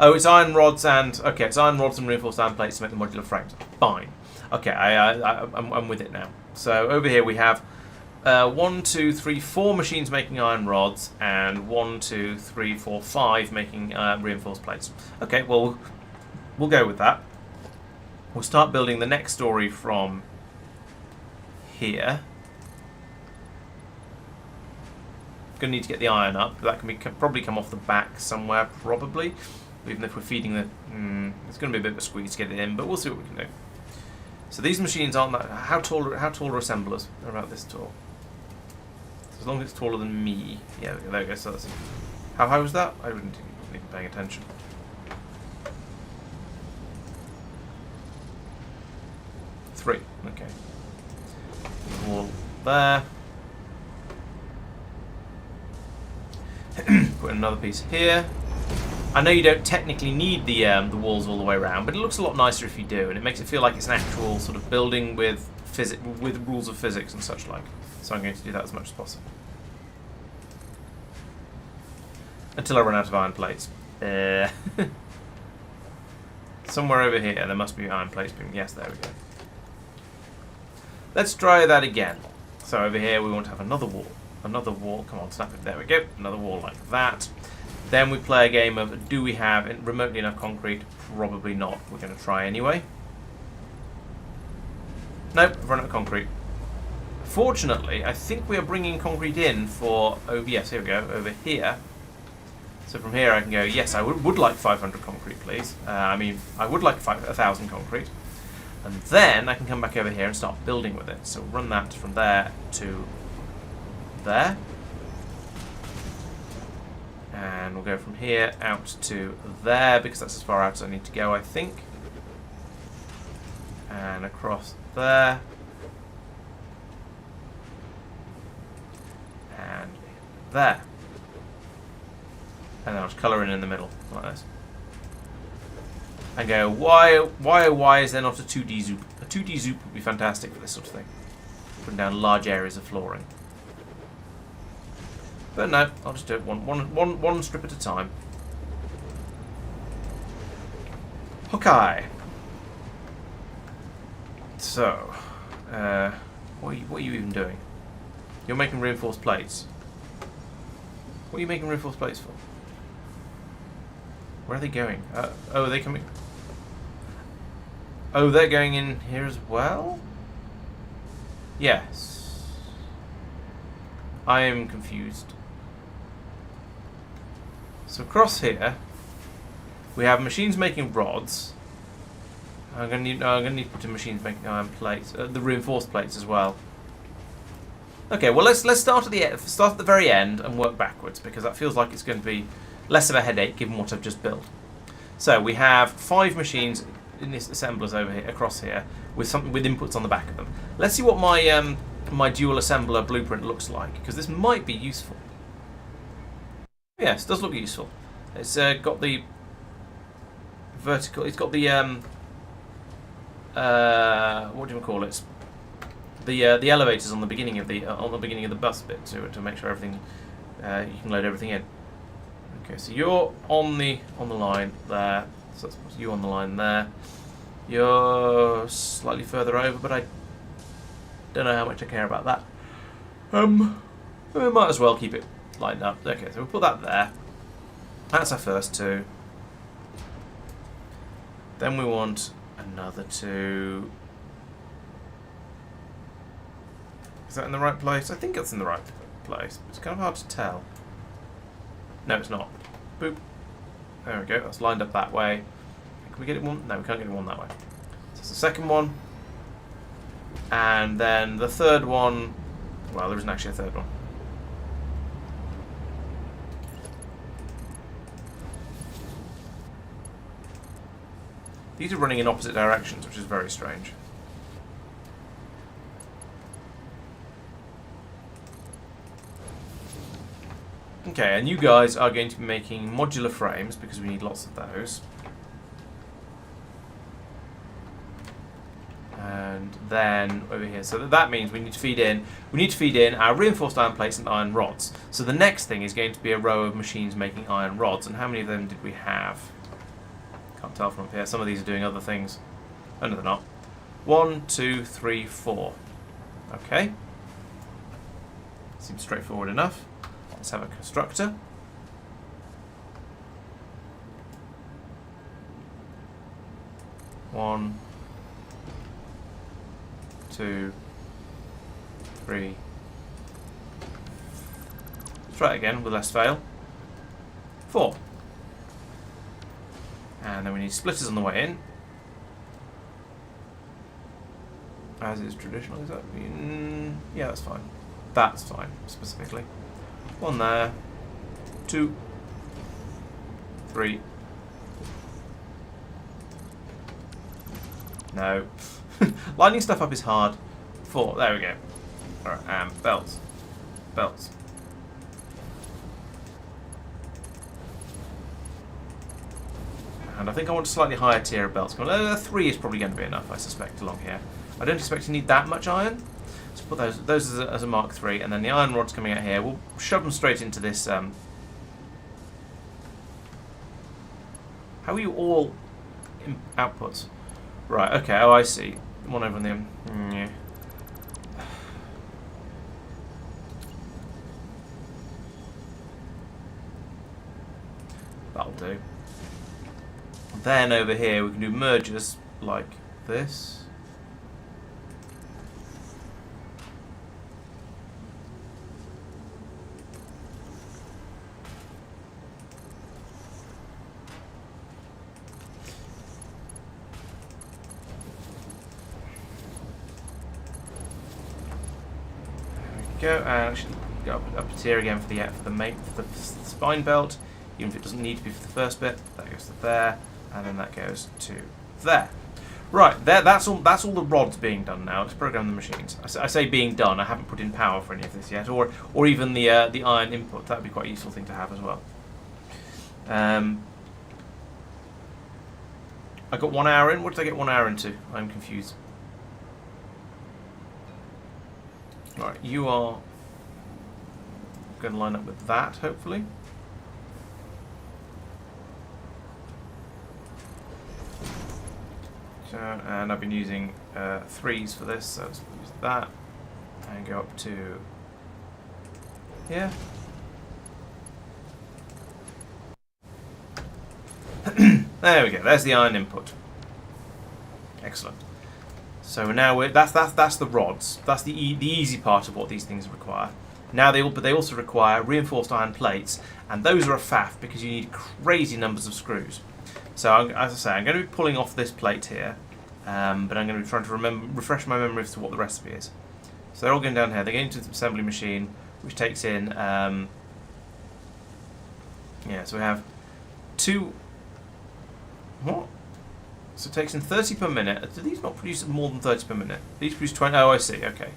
Oh, it's iron rods and okay, it's iron rods and reinforced iron plates to make the modular frames. Fine. Okay, I'm with it now. So over here we have 1, 2, 3, 4 machines making iron rods, and 1, 2, 3, 4, 5 making reinforced plates. Okay, well we'll go with that. We'll start building the next story from here. Going to need to get the iron up. That can probably come off the back somewhere, probably. Even if we're feeding the... it's going to be a bit of a squeeze to get it in, but we'll see what we can do. So these machines aren't that... How tall are assemblers? They're about this tall. As long as it's taller than me. Yeah, there we go. So that's... How high was that? I wasn't even paying attention. Three. Okay. Wall there. Put another piece here. I know you don't technically need the walls all the way around, but it looks a lot nicer if you do, and it makes it feel like it's an actual sort of building with rules of physics and such like. So I'm going to do that as much as possible. Until I run out of iron plates. Somewhere over here there must be iron plates. Yes, there we go. Let's try that again. So over here we want to have another wall. Another wall. Come on, snap it. There we go. Another wall like that. Then we play a game of, do we have remotely enough concrete? Probably not. We're going to try anyway. Nope, we've run out of concrete. Fortunately, I think we are bringing concrete in for... Oh, yes, here we go. Over here. So from here I can go, yes, I would like 500 concrete, please. I mean, I would like 1,000 concrete. And then I can come back over here and start building with it. So run that from there to there. And we'll go from here out to there, because that's as far out as I need to go, I think. And across there. And there. And then I'll just colour in the middle, like this. And go, why is there not a 2D zoop? A 2D zoop would be fantastic for this sort of thing. Putting down large areas of flooring. But no, I'll just do it one strip at a time. Okay. So, what are you even doing? You're making reinforced plates. What are you making reinforced plates for? Where are they going? Oh, are they coming? Oh, they're going in here as well? Yes. I am confused. So across here, we have machines making rods. I'm gonna need to put in machines making iron plates, the reinforced plates as well. Okay, well let's start at the very end and work backwards, because that feels like it's going to be less of a headache given what I've just built. So we have 5 machines in this assemblers over here, across here, with inputs on the back of them. Let's see what my my dual assembler blueprint looks like, because this might be useful. Yes, it does look useful. It's got the vertical. It's got the what do you call it? The elevators on the beginning of the bus bit to make sure everything you can load everything in. Okay, so you're on the line there. So that's you on the line there. You're slightly further over, but I don't know how much I care about that. We might as well keep it lined up. Okay, so we'll put that there. That's our first 2. Then we want another 2. Is that in the right place? I think it's in the right place, but it's kind of hard to tell. No, it's not. Boop. There we go. That's lined up that way. Can we get it one? No, we can't get it one that way. So it's the second one. And then the third one... Well, there isn't actually a third one. These are running in opposite directions, which is very strange. Okay, and you guys are going to be making modular frames because we need lots of those. And then over here, so that means we need to feed in our reinforced iron plates and iron rods. So the next thing is going to be a row of machines making iron rods. And how many of them did we have? Can't tell from up here. Some of these are doing other things. Oh, no, they're not. 1, 2, 3, 4. Okay. Seems straightforward enough. Let's have a constructor. One, 2, 3. Let's try it again with less fail. 4. And then we need splitters on the way in. As is traditional, is that? Yeah, that's fine. That's fine, specifically. 1 there. 2. 3. No. Lining stuff up is hard. 4. There we go. Alright, and belts. Belts. And I think I want a slightly higher tier of belts. 3 is probably going to be enough, I suspect, along here. I don't expect to need that much iron. So put those as a Mark 3, and then the iron rods coming out here. We'll shove them straight into this. How are you all outputs? Right. Okay. Oh, I see. One over on the. Yeah. That'll do. Then over here we can do mergers like this. Go and actually go up a tier again for the spine belt, even if it doesn't need to be for the first bit. That goes to there, and then that goes to there. Right, there. That's all the rods being done now. Let's program the machines. I say being done. I haven't put in power for any of this yet, or even the iron input. That would be quite a useful thing to have as well. I got 1 hour in. What did I get 1 hour into? I'm confused. Right, you are going to line up with that, hopefully. So, and I've been using 3s for this, so let's use that and go up to here. There we go. There's the iron input. Excellent. So now that's the rods. That's the easy part of what these things require. Now but they also require reinforced iron plates, and those are a faff because you need crazy numbers of screws. So as I say, I'm going to be pulling off this plate here, but I'm going to be trying to refresh my memory as to what the recipe is. So they're all going down here. They're going to the assembly machine, which takes in. Yeah, so we have 2. What? So it takes in 30 per minute. Do these not produce more than 30 per minute? These produce 20. Oh, I see. Okay.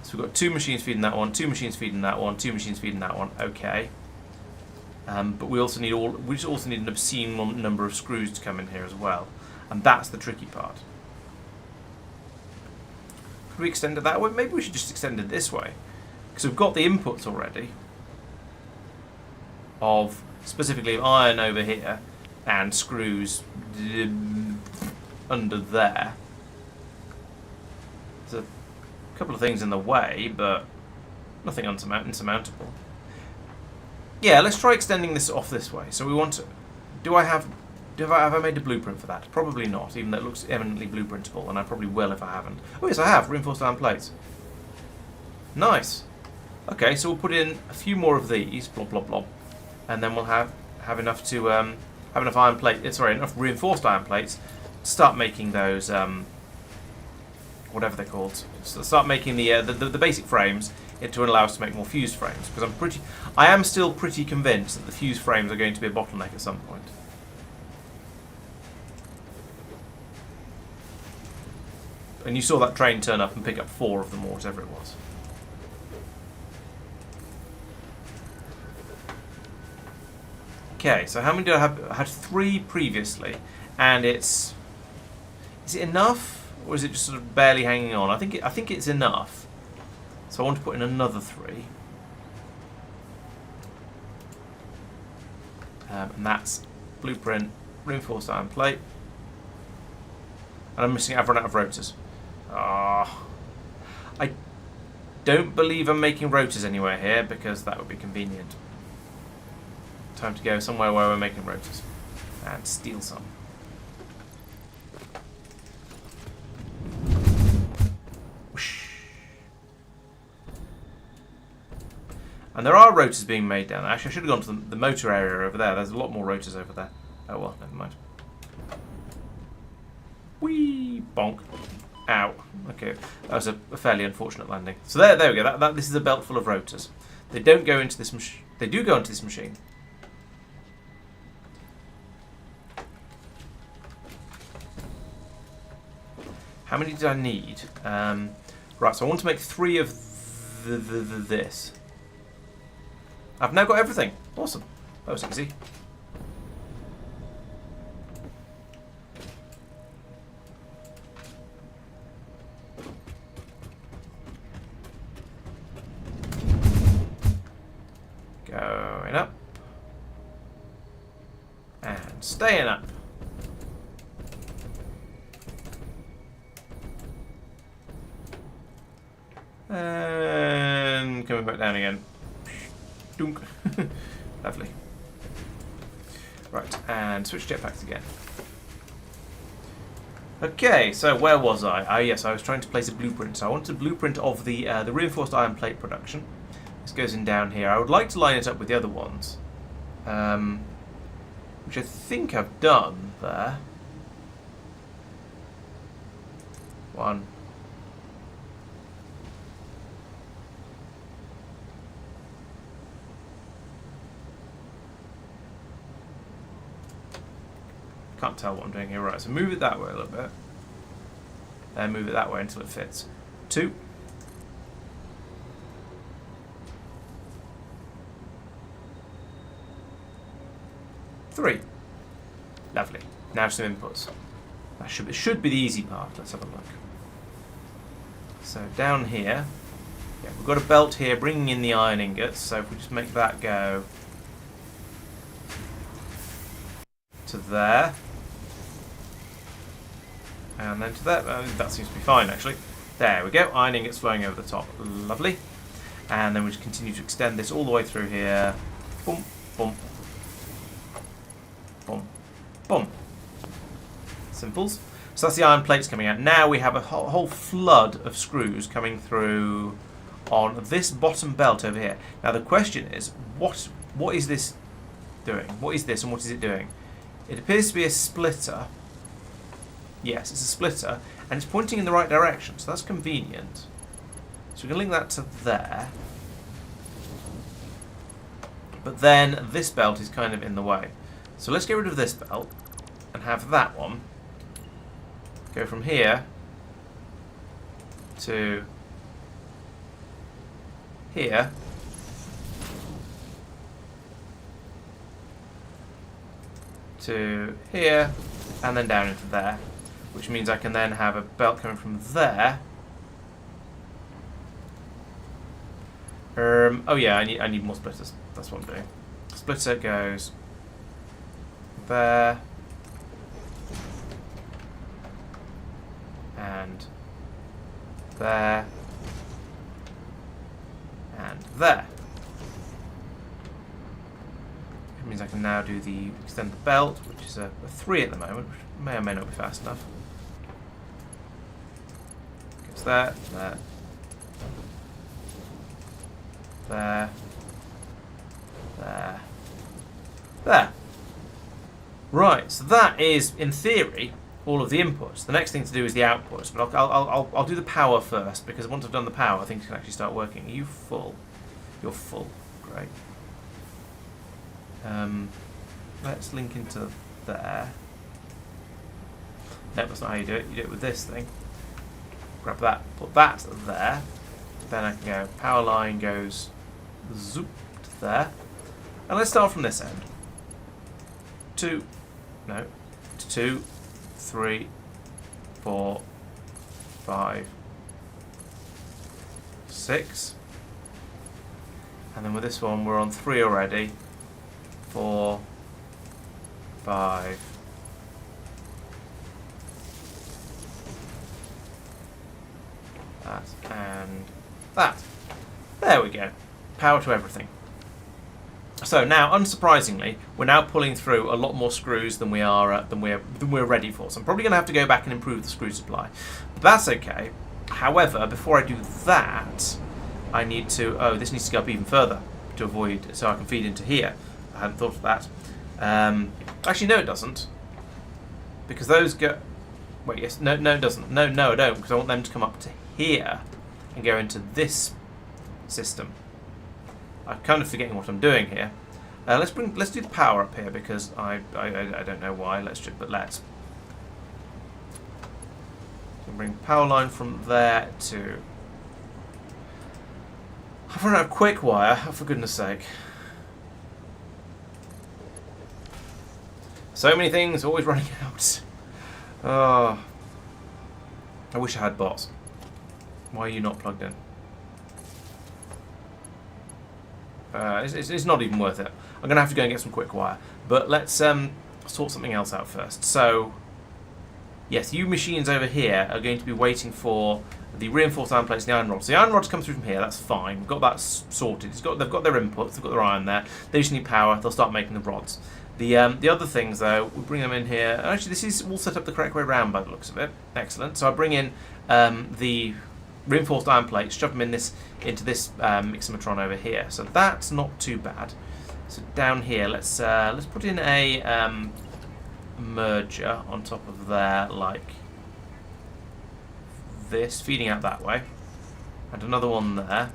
So we've got 2 machines feeding that one, 2 machines feeding that one, 2 machines feeding that one. Okay. But we also need an obscene number of screws to come in here as well, and that's the tricky part. Could we extend it that way? Maybe we should just extend it this way, because we've got the inputs already of specifically iron over here and screws under there. There's a couple of things in the way, but nothing insurmountable. Yeah, let's try extending this off this way. So we want to... Have I made a blueprint for that? Probably not, even though it looks eminently blueprintable, and I probably will if I haven't. Oh yes, I have. Reinforced iron plates. Nice. Okay, so we'll put in a few more of these, blob, blob, blob, and then we'll have enough to have enough iron plate. Sorry, enough reinforced iron plates to start making those whatever they're called. So start making the basic frames to allow us to make more fused frames. Because I am still pretty convinced that the fused frames are going to be a bottleneck at some point. And you saw that train turn up and pick up 4 of them, or whatever it was. Okay, so how many did I have? I had 3 previously, and is it enough, or is it just sort of barely hanging on? I think it's enough. So I want to put in another 3, and that's blueprint, reinforced iron plate, and I've run out of rotors. I don't believe I'm making rotors anywhere here because that would be convenient. Time to go somewhere where we're making rotors and steal some. Whoosh. And there are rotors being made down there. Actually, I should have gone to the motor area over there. There's a lot more rotors over there. Oh well, never mind. Whee! Bonk. Ow. Okay, that was a fairly unfortunate landing. So there we go. This is a belt full of rotors. They don't go into this machine. They do go into this machine. How many did I need? Right, so I want to make 3 of this. I've now got everything. Awesome. That was easy. Going up. And staying up. And coming back down again. Dunk. Lovely. Right, and switch jetpacks again. Okay, so where was I? Yes, I was trying to place a blueprint. So I wanted a blueprint of the reinforced iron plate production. This goes in down here. I would like to line it up with the other ones, which I think I've done there. 1. Can't tell what I'm doing here. Right, so move it that way a little bit. Then move it that way until it fits. 2. 3. Lovely. Now some inputs. That should be the easy part. Let's have a look. So down here, yeah, we've got a belt here bringing in the iron ingots. So if we just make that go to there. And then to there. That seems to be fine, actually. There we go. Iron ingots flowing over the top. Lovely. And then we just continue to extend this all the way through here. Boom, boom, boom, boom. Simples. So that's the iron plates coming out. Now we have a whole flood of screws coming through on this bottom belt over here. Now the question is, what is this doing? What is this and what is it doing? It appears to be a splitter. Yes, it's a splitter, and it's pointing in the right direction, so that's convenient. So we can link that to there. But then this belt is kind of in the way. So let's get rid of this belt and have that one go from here to here. To here, and then down into there. Which means I can then have a belt coming from there. Oh yeah, I need more splitters. That's what I'm doing. Splitter goes there. And there. And there. It means I can now do the extend the belt, which is a 3 at the moment, which may or may not be fast enough. Gets there, there, there, there, there. Right, so that is, in theory, all of the inputs. The next thing to do is the outputs, but I'll do the power first, because once I've done the power, things can actually start working. Are you full? You're full. Great. Let's link into there. No, that's not how you do it. You do it with this thing. Grab that, put that there. Then I can go, power line goes zoop to there. And let's start from this end. 2, 3, 4, 5, 6. And then with this one, we're on 3 already. 4, 5. That and that. There we go. Power to everything. So now, unsurprisingly, we're now pulling through a lot more screws than we're ready for. So I'm probably going to have to go back and improve the screw supply. But that's okay. However, before I do that, I need to. Oh, this needs to go up even further to avoid, so I can feed into here. I hadn't thought of that. Actually, no, it doesn't, because those go. Wait, yes, no, it doesn't. No, I don't, because I want them to come up to here and go into this system. I'm kind of forgetting what I'm doing here. Let's do the power up here, because I don't know why. Let's. So bring power line from there to. I've run out of quick wire. Oh, for goodness sake! So many things always running out. Oh, I wish I had bots. Why are you not plugged in? It's not even worth it. I'm going to have to go and get some quick wire. But let's sort something else out first. So, yes, you machines over here are going to be waiting for the reinforced iron plates and the iron rods. The iron rods come through from here, that's fine. We've got that sorted. They've got their inputs, they've got their iron there. They just need power, they'll start making the rods. The other things, though, we'll bring them in here. Actually, this is all set up the correct way around by the looks of it. Excellent. So I bring in the reinforced iron plates, shove them into this mixomatron over here. So that's not too bad. So down here, let's put in a merger on top of there, like this, feeding out that way, and another one there.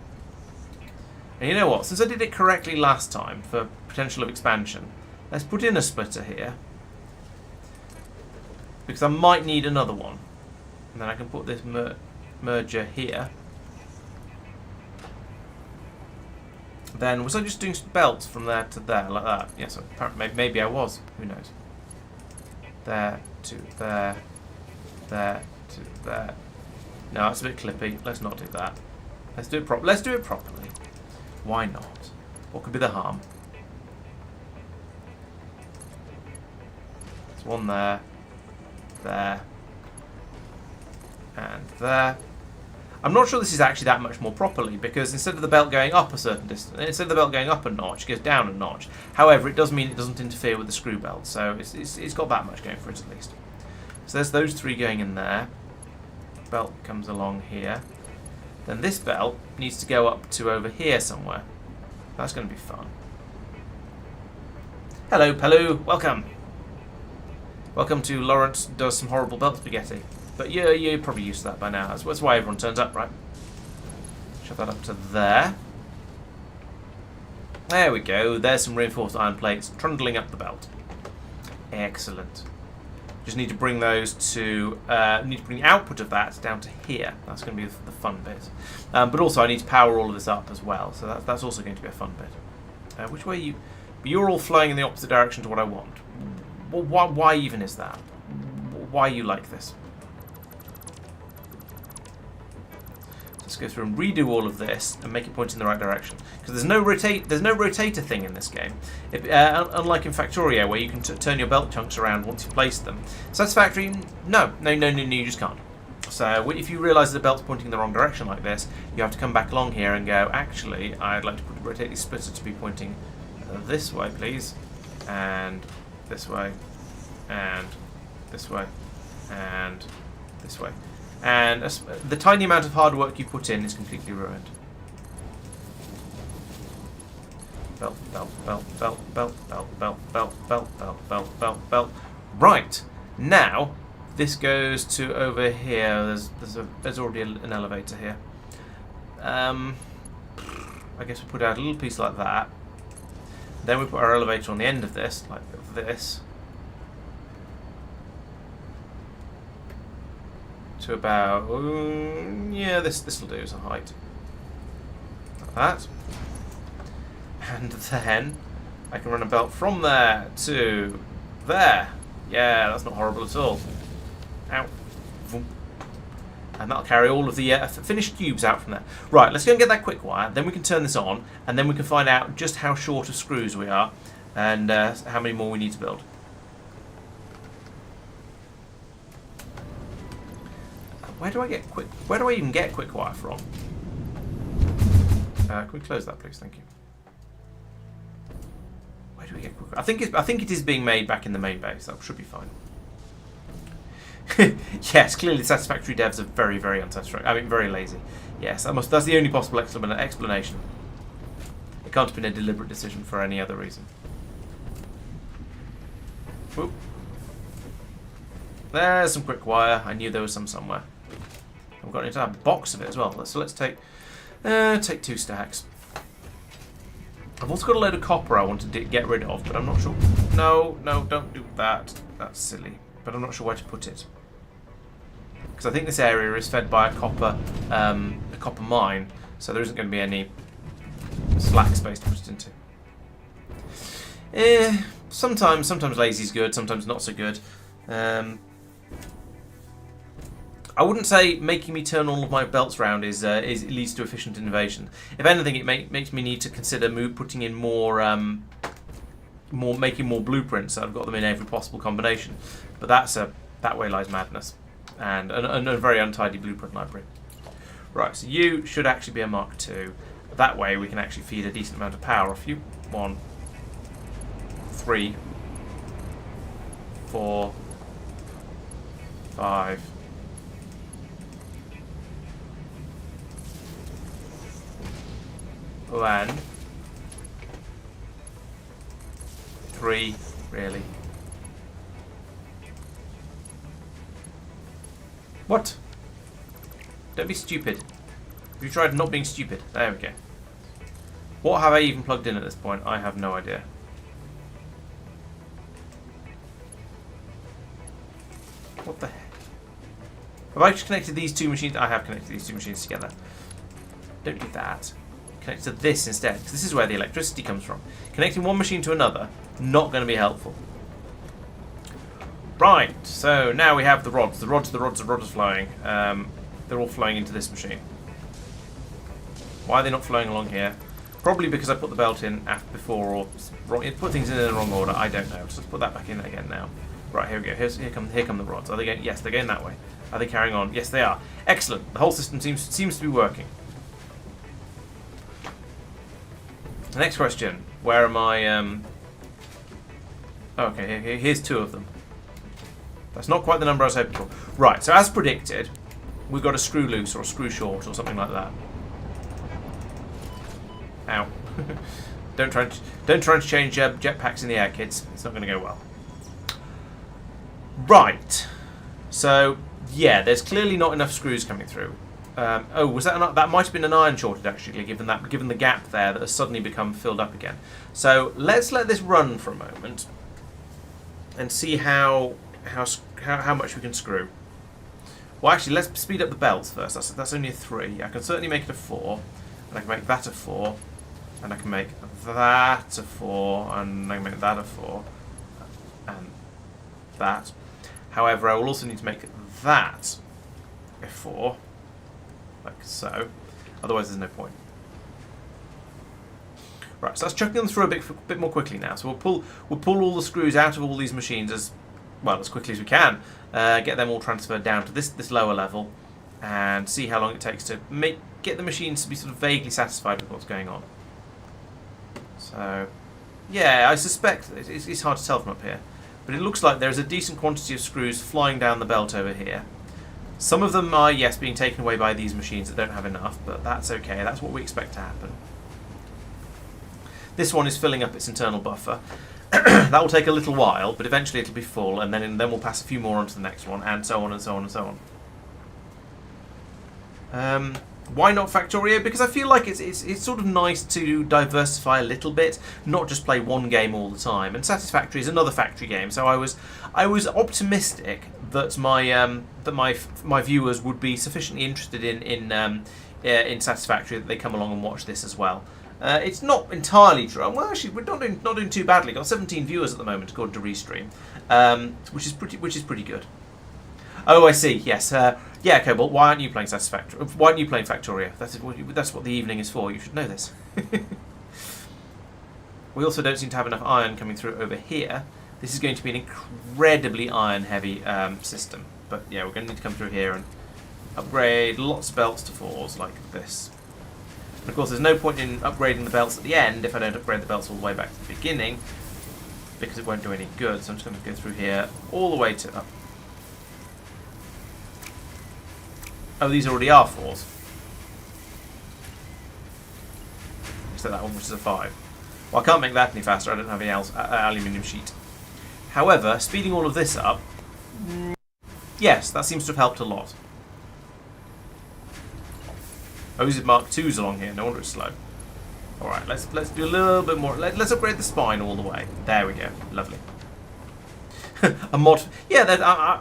And you know what? Since I did it correctly last time for potential of expansion, let's put in a splitter here, because I might need another one, and then I can put this merger here. Then was I just doing belts from there to there like that? Yes, apparently, maybe I was. Who knows? There to there, there to there. No, that's a bit clippy. Let's not do that. Let's do it Let's do it properly. Why not? What could be the harm? There's one there, there, and there. I'm not sure this is actually that much more properly, because instead of the belt going up a certain distance, instead of the belt going up a notch, it goes down a notch. However, it does mean it doesn't interfere with the screw belt, so it's got that much going for it at least. So there's those 3 going in there. Belt comes along here. Then this belt needs to go up to over here somewhere. That's going to be fun. Hello, Palu. Welcome. Welcome to Laurence Does Some Horrible Belt Spaghetti. But you're probably used to that by now. That's why everyone turns up, right? Shove that up to there. There we go. There's some reinforced iron plates trundling up the belt. Excellent. Just need to bring those to... need to bring the output of that down to here. That's going to be the fun bit. But also I need to power all of this up as well. So that's also going to be a fun bit. Which way you... But you're all flying in the opposite direction to what I want. Well, why even is that? Why are you like this? Let's go through and redo all of this and make it point in the right direction. Because there's no rotator thing in this game. Unlike in Factorio, where you can turn your belt chunks around once you place them. Satisfactory, no, you just can't. So if you realise the belt's pointing in the wrong direction like this, you have to come back along here and go, actually, I'd like to rotate the splitter to be pointing this way, please. and this way, and this way, and this way. And the tiny amount of hard work you put in is completely ruined. Belt, belt, belt, belt, belt, belt, belt, belt, belt, belt, belt, belt, belt. Right, now this goes to over here. There's already an elevator here. I guess we put out a little piece like that. Then we put our elevator on the end of this, like this. To about, yeah, this will do as a height. Like that. And then I can run a belt from there to there. Yeah, that's not horrible at all. Ow. And that'll carry all of the finished cubes out from there. Right, let's go and get that quick wire. Then we can turn this on, and then we can find out just how short of screws we are, and how many more we need to build. Where do I even get quick wire from? Can we close that, please? Thank you. Where do we get quick wire? I think it is being made back in the main base. That should be fine. Yes, clearly Satisfactory devs are very, very unsatisfactory. I mean, very lazy. Yes, that's the only possible explanation. It can't have been a deliberate decision for any other reason. Whoop. There's some quick wire. I knew there was some somewhere. We've got into a box of it as well. So let's take 2 stacks. I've also got a load of copper I want to get rid of, but I'm not sure. No, don't do that. That's silly. But I'm not sure where to put it. Because I think this area is fed by a copper mine, so there isn't going to be any slack space to put it into. Sometimes lazy's good, sometimes not so good. I wouldn't say making me turn all of my belts round leads to efficient innovation. If anything, it makes me need to consider putting in making more blueprints, so I've got them in every possible combination. But that way lies madness, and a very untidy blueprint library. Right, so you should actually be a Mark II. That way we can actually feed a decent amount of power off you. 1, 3, 4, 5. And 3, really. What? Don't be stupid. Have you tried not being stupid? There we go. What have I even plugged in at this point? I have no idea. What the heck? Have I just connected these 2 machines? I have connected these 2 machines together. Don't do that. Connect to this instead, because this is where the electricity comes from. Connecting one machine to another, not going to be helpful. Right, so now we have the rods. The rods are flowing. They're all flowing into this machine. Why are they not flowing along here? Probably because I put the belt in before, or put things in the wrong order. I don't know. So let's put that back in again now. Right, here we go. Here come the rods. Are they going? Yes, they're going that way. Are they carrying on? Yes, they are. Excellent. The whole system seems to be working. The next question. Where are my... Okay, here's 2 of them. That's not quite the number I was hoping for. Right, so as predicted, we've got a screw loose or a screw short or something like that. Ow. Don't try and change jetpacks in the air, kids. It's not going to go well. Right. So, yeah, there's clearly not enough screws coming through. Oh, was that that might have been an iron shortage actually, given the gap there that has suddenly become filled up again. So let's let this run for a moment and see how much we can screw. Well, actually, let's speed up the belts first. That's only a 3. I can certainly make it a 4, and I can make that a 4, and I can make that a 4, and I can make that a 4, and that. However, I will also need to make that a 4. Like so. Otherwise there's no point. Right, so that's chucking them through a bit more quickly now. So we'll pull all the screws out of all these machines as quickly as we can. Get them all transferred down to this lower level, and see how long it takes to get the machines to be sort of vaguely satisfied with what's going on. So Yeah, I suspect it's hard to tell from up here, but it looks like there's a decent quantity of screws flying down the belt over here. Some of them are, yes, being taken away by these machines that don't have enough, but that's okay. That's what we expect to happen. This one is filling up its internal buffer. That will take a little while, but eventually it'll be full, and then we'll pass a few more on to the next one, and so on and so on and so on. Why not Factorio? Because I feel like it's sort of nice to diversify a little bit, not just play one game all the time. And Satisfactory is another factory game, so I was optimistic that my viewers would be sufficiently interested in Satisfactory that they come along and watch this as well. It's not entirely true. Well, actually, we're not doing too badly. Got 17 viewers at the moment, according to Restream, which is pretty good. Oh, I see. Yes. Yeah, Cobalt. Why aren't you playing Satisfactory? Why aren't you playing Factorio? That's what the evening is for. You should know this. We also don't seem to have enough iron coming through over here. This is going to be an incredibly iron-heavy system. But yeah, we're going to need to come through here and upgrade lots of belts to 4s like this. And of course, there's no point in upgrading the belts at the end if I don't upgrade the belts all the way back to the beginning, because it won't do any good. So I'm just going to go through here all the way to up. Oh, these already are 4s. Except that one, which is a 5. Well, I can't make that any faster. I don't have any aluminium sheet. However, speeding all of this up, yes, that seems to have helped a lot. Oh, these are Mark IIs along here. No wonder it's slow. All right, let's do a little bit more. Let's upgrade the spine all the way. There we go. Lovely. A mod. Yeah,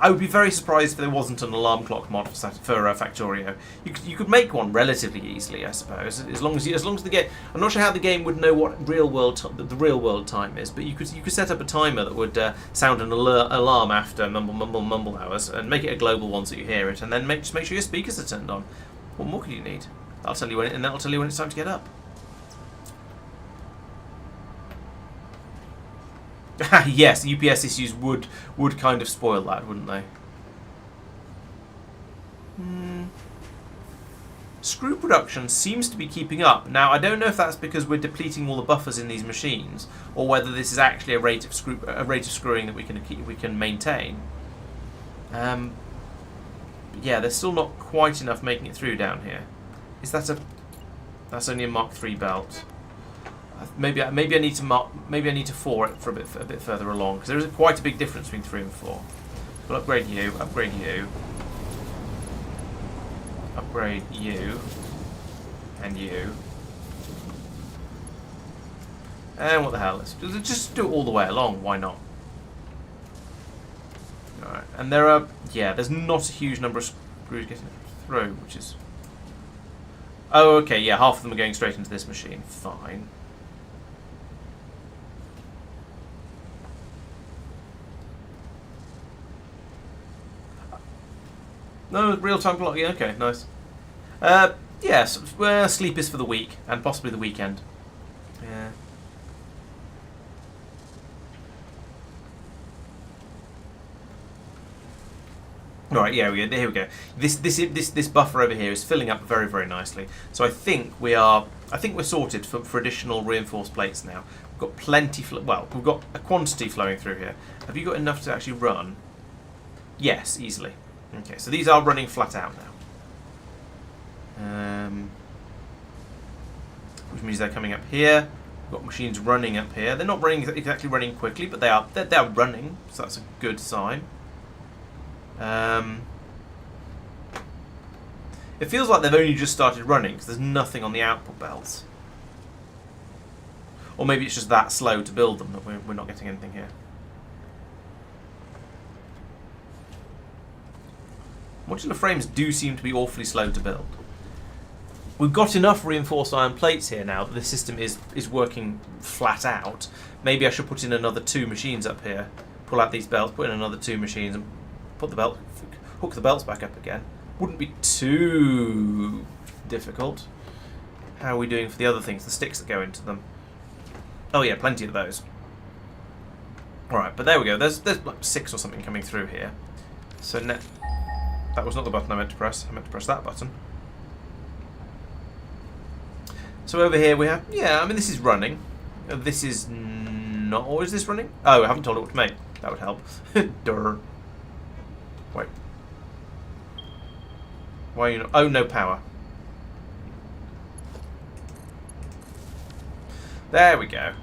I would be very surprised if there wasn't an alarm clock mod for Factorio. You could make one relatively easily, I suppose, as long as the game. I'm not sure how the game would know what the real world time is, but you could set up a timer that would sound an alarm after mumble hours and make it a global one so you hear it, and then just make sure your speakers are turned on. What more could you need? That'll tell you when, and that'll tell you when it's time to get up. Yes, UPS issues would kind of spoil that, wouldn't they? Screw production seems to be keeping up. Now, I don't know if that's because we're depleting all the buffers in these machines, or whether this is actually a rate of screwing that we can maintain. But yeah, there's still not quite enough making it through down here. Is that a? That's only a Mark III belt. Maybe I need to 4 it for a bit further along, because there is quite a big difference between 3 and 4. We'll upgrade you, upgrade you, upgrade you, and you. And what the hell? Let's just do it all the way along. Why not? All right, and there's not a huge number of screws getting through, which is. Oh, okay, yeah, half of them are going straight into this machine. Fine. No, real-time clock. Yeah, okay, nice. Yes, sleep is for the week, and possibly the weekend. Yeah. All right, yeah, here we go. This buffer over here is filling up very, very nicely. So I think we're sorted for additional reinforced plates now. We've got plenty. Well, we've got a quantity flowing through here. Have you got enough to actually run? Yes, easily. Okay, so these are running flat out now. Which means they're coming up here. We've got machines running up here. They're not exactly running quickly, but they are running, so that's a good sign. It feels like they've only just started running because there's nothing on the output belts. Or maybe it's just that slow to build them that we're not getting anything here. Modular frames do seem to be awfully slow to build. We've got enough reinforced iron plates here now that the system is working flat out. Maybe I should put in another 2 machines up here. Pull out these belts, put in another 2 machines, and hook the belts back up again. Wouldn't be too difficult. How are we doing for the other things, the sticks that go into them? Oh yeah, plenty of those. Alright, but there we go. There's like 6 or something coming through here. So that was not the button I meant to press. I meant to press that button. So over here we have, yeah, I mean this is running. This is not. Or is this running? Oh, I haven't told it what to make. That would help. Durr. Wait. Why are you not? Oh, no power. There we go.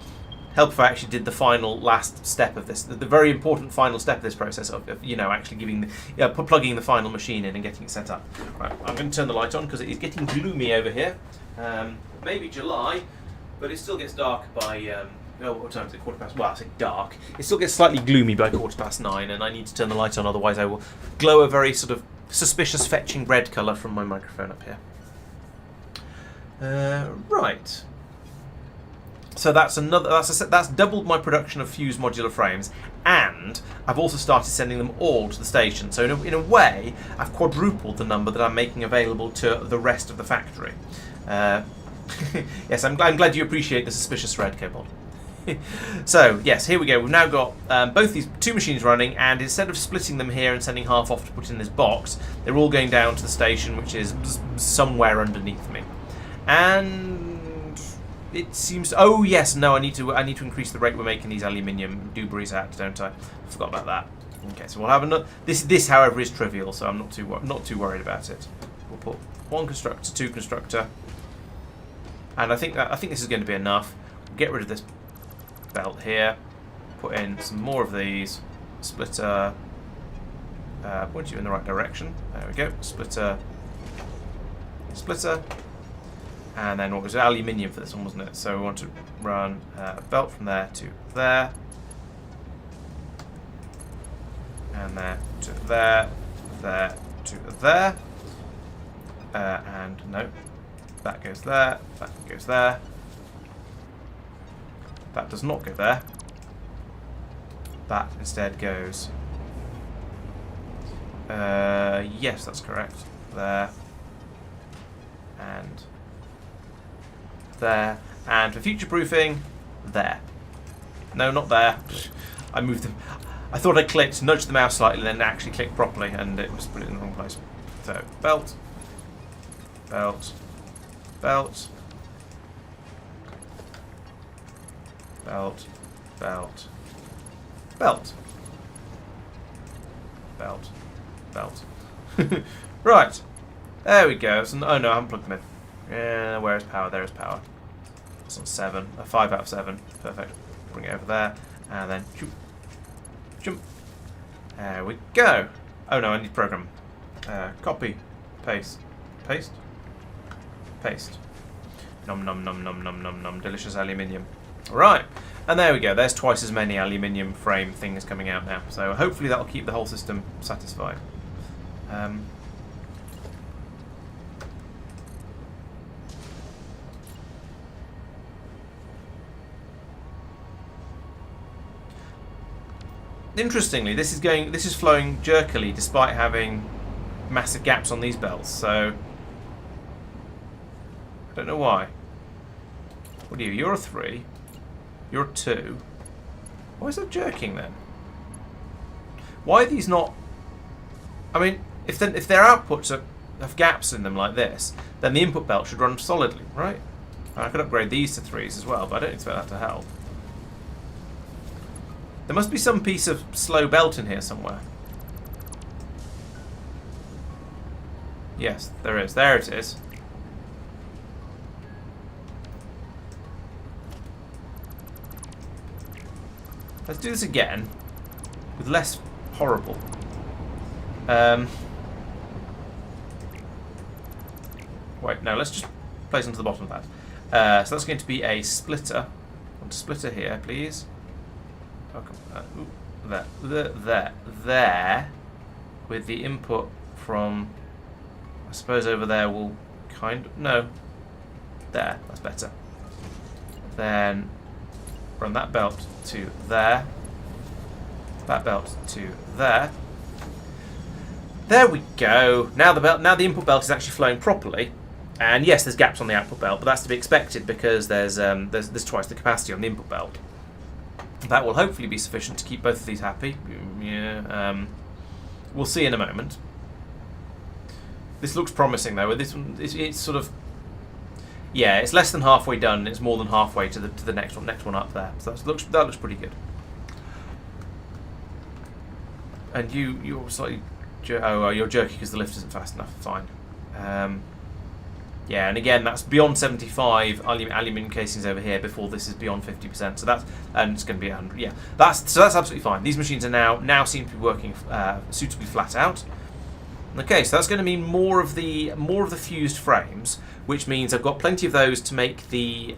Help if I actually did the final last step of this, the very important final step of this process of you know, actually giving the, plugging the final machine in and getting it set up. Right, I'm going to turn the light on because it is getting gloomy over here. Maybe July, but it still gets dark by, what time is it? 9:15. Well, I say dark. It still gets slightly gloomy by 9:15, and I need to turn the light on, otherwise I will glow a very sort of suspicious fetching red colour from my microphone up here. Right. So that's doubled my production of fused modular frames, and I've also started sending them all to the station. So in a way, I've quadrupled the number that I'm making available to the rest of the factory. Yes, I'm glad you appreciate the suspicious red, Kobold. So yes, here we go. We've now got both these two machines running, and instead of splitting them here and sending half off to put in this box, they're all going down to the station, which is somewhere underneath me. And it seems. Oh yes, no. I need to increase the rate we're making these aluminium dooberries at, don't I? Forgot about that. Okay, so we'll have another. This, however, is trivial, so I'm not too worried about it. We'll put one constructor, two constructor, and I think this is going to be enough. We'll get rid of this belt here. Put in some more of these. Splitter. Point you in the right direction. There we go. Splitter. Splitter. And then what was it? Aluminium for this one, wasn't it? So we want to run a belt from there to there. And there to there. There to there. And no. That goes there. That goes there. That does not go there. That instead goes... yes, that's correct. There. And... there, and for future proofing, there. No, not there. I moved them. I thought I nudged the mouse slightly, and then actually clicked properly, and it was put it in the wrong place. So belt, belt, belt, belt, belt, belt, belt, belt. Right, there we go. So, oh no, I haven't plugged them in. Yeah, where is power? There is power. That's on 7. 5 out of 7. Perfect. Bring it over there. And then jump. Jump. There we go. Oh no, I need program. Copy. Paste. Paste. Paste. Nom nom nom nom nom nom nom. Delicious aluminium. Right. And there we go. There's twice as many aluminium frame things coming out now. So hopefully that'll keep the whole system satisfied. Interestingly, this is flowing jerkily despite having massive gaps on these belts, so I don't know why. What are you? You're a 3. You're a 2. Why is that jerking then? Why are these not... I mean, if their outputs have gaps in them like this, then the input belt should run solidly, right? I could upgrade these to 3s as well, but I don't expect that to help. There must be some piece of slow belt in here somewhere. Yes, there is. There it is. Let's do this again with less horrible. Wait, no, let's just place onto the bottom of that. So that's going to be a splitter. I want a splitter here, please. Oh, there, with the input from, I suppose over there will kind of, no, there, that's better. Then run that belt to there, that belt to there. There we go. Now the input belt is actually flowing properly. And yes, there's gaps on the output belt, but that's to be expected because there's twice the capacity on the input belt. That will hopefully be sufficient to keep both of these happy. Yeah, we'll see in a moment. This looks promising though. This one, it's sort of, Yeah, it's less than halfway done, and it's more than halfway to the next one up there. So that looks pretty good. And you're slightly you're jerky because the lift isn't fast enough. Fine. Yeah, and again that's beyond 75 aluminium casings over here before this is beyond 50%. So that's and it's going to be 100. Yeah, that's absolutely fine. These machines are now seem to be working suitably flat out. Okay, so that's going to mean more of the fused frames, which means I've got plenty of those to make the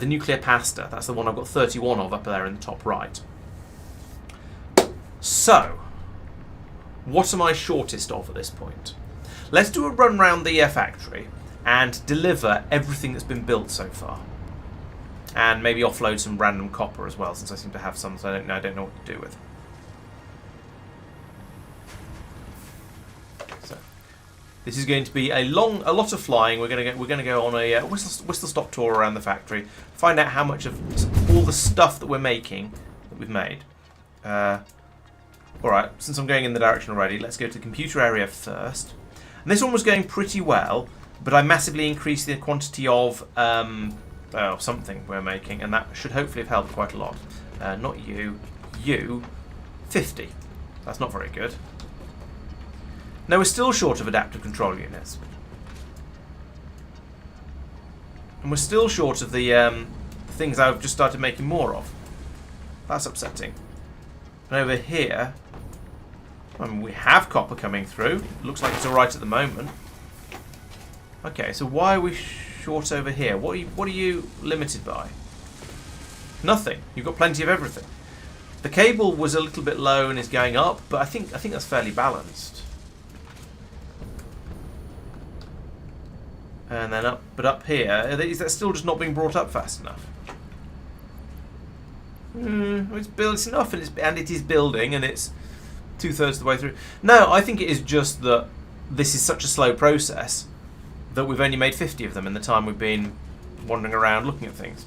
nuclear pasta. That's the one I've got 31 of up there in the top right. So, what am I shortest of at this point? Let's do a run round the factory and deliver everything that's been built so far, and maybe offload some random copper as well, since I seem to have some, so I don't know what to do with. So, this is going to be a lot of flying. We're going to go on a whistle stop tour around the factory, find out how much of all the stuff that we're making that we've made. Alright, since I'm going in the direction already, let's go to the computer area first. And this one was going pretty well, but I massively increased the quantity of something we're making, and that should hopefully have helped quite a lot. Not you. 50. That's not very good. Now we're still short of adaptive control units. And we're still short of the things I've just started making more of. That's upsetting. And over here, I mean, we have copper coming through. Looks like it's alright at the moment. Okay, so why are we short over here? What are you limited by? Nothing. You've got plenty of everything. The cable was a little bit low and is going up, but I think that's fairly balanced. And then up here, is that still just not being brought up fast enough? It's enough, and it is building, and it's 2/3 of the way through. No, I think it is just that this is such a slow process that we've only made 50 of them in the time we've been wandering around looking at things.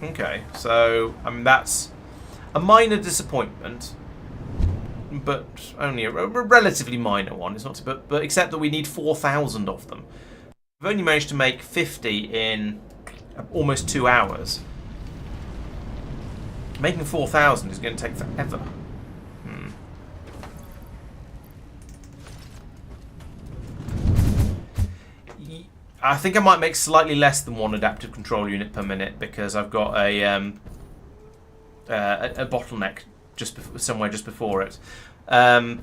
Okay, so I mean that's a minor disappointment, but only a relatively minor one. It's not, but except that we need 4,000 of them. We've only managed to make 50 in almost 2 hours. Making 4,000 is going to take forever. I think I might make slightly less than one adaptive control unit per minute because I've got a bottleneck somewhere just before it. Oh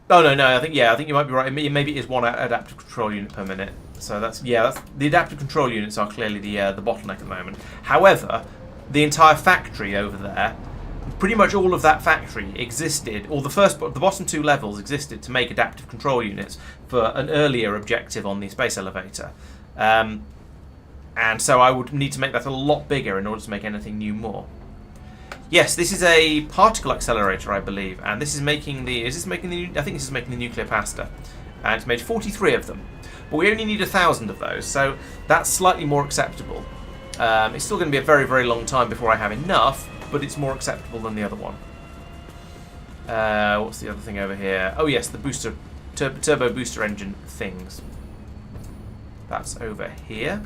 no! I think you might be right. Maybe it is one adaptive control unit per minute. So that's the adaptive control units are clearly the bottleneck at the moment. However, the entire factory over there, pretty much all of that factory existed, or the bottom 2 levels existed to make adaptive control units for an earlier objective on the space elevator. And so I would need to make that a lot bigger in order to make anything new more. Yes, this is a particle accelerator, I believe, and this is making the. I think this is making the nuclear pasta, and it's made 43 of them, but we only need 1,000 of those, so that's slightly more acceptable. It's still going to be a very, very long time before I have enough, but it's more acceptable than the other one. What's the other thing over here? Oh yes, the booster, turbo booster engine things. That's over here.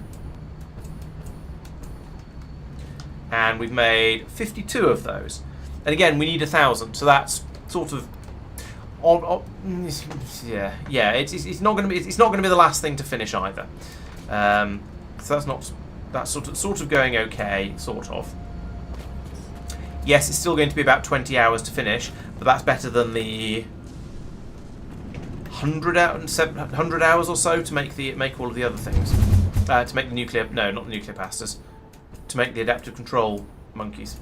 And we've made 52 of those. And again, we need 1,000, so that's sort of, yeah. It's not going to be the last thing to finish either. So that's sort of going okay, sort of. Yes, it's still going to be about 20 hours to finish, but that's better than the 100 hours or so to make all of the other things. To make the nuclear, no, not the nuclear pastas. To make the adaptive control monkeys.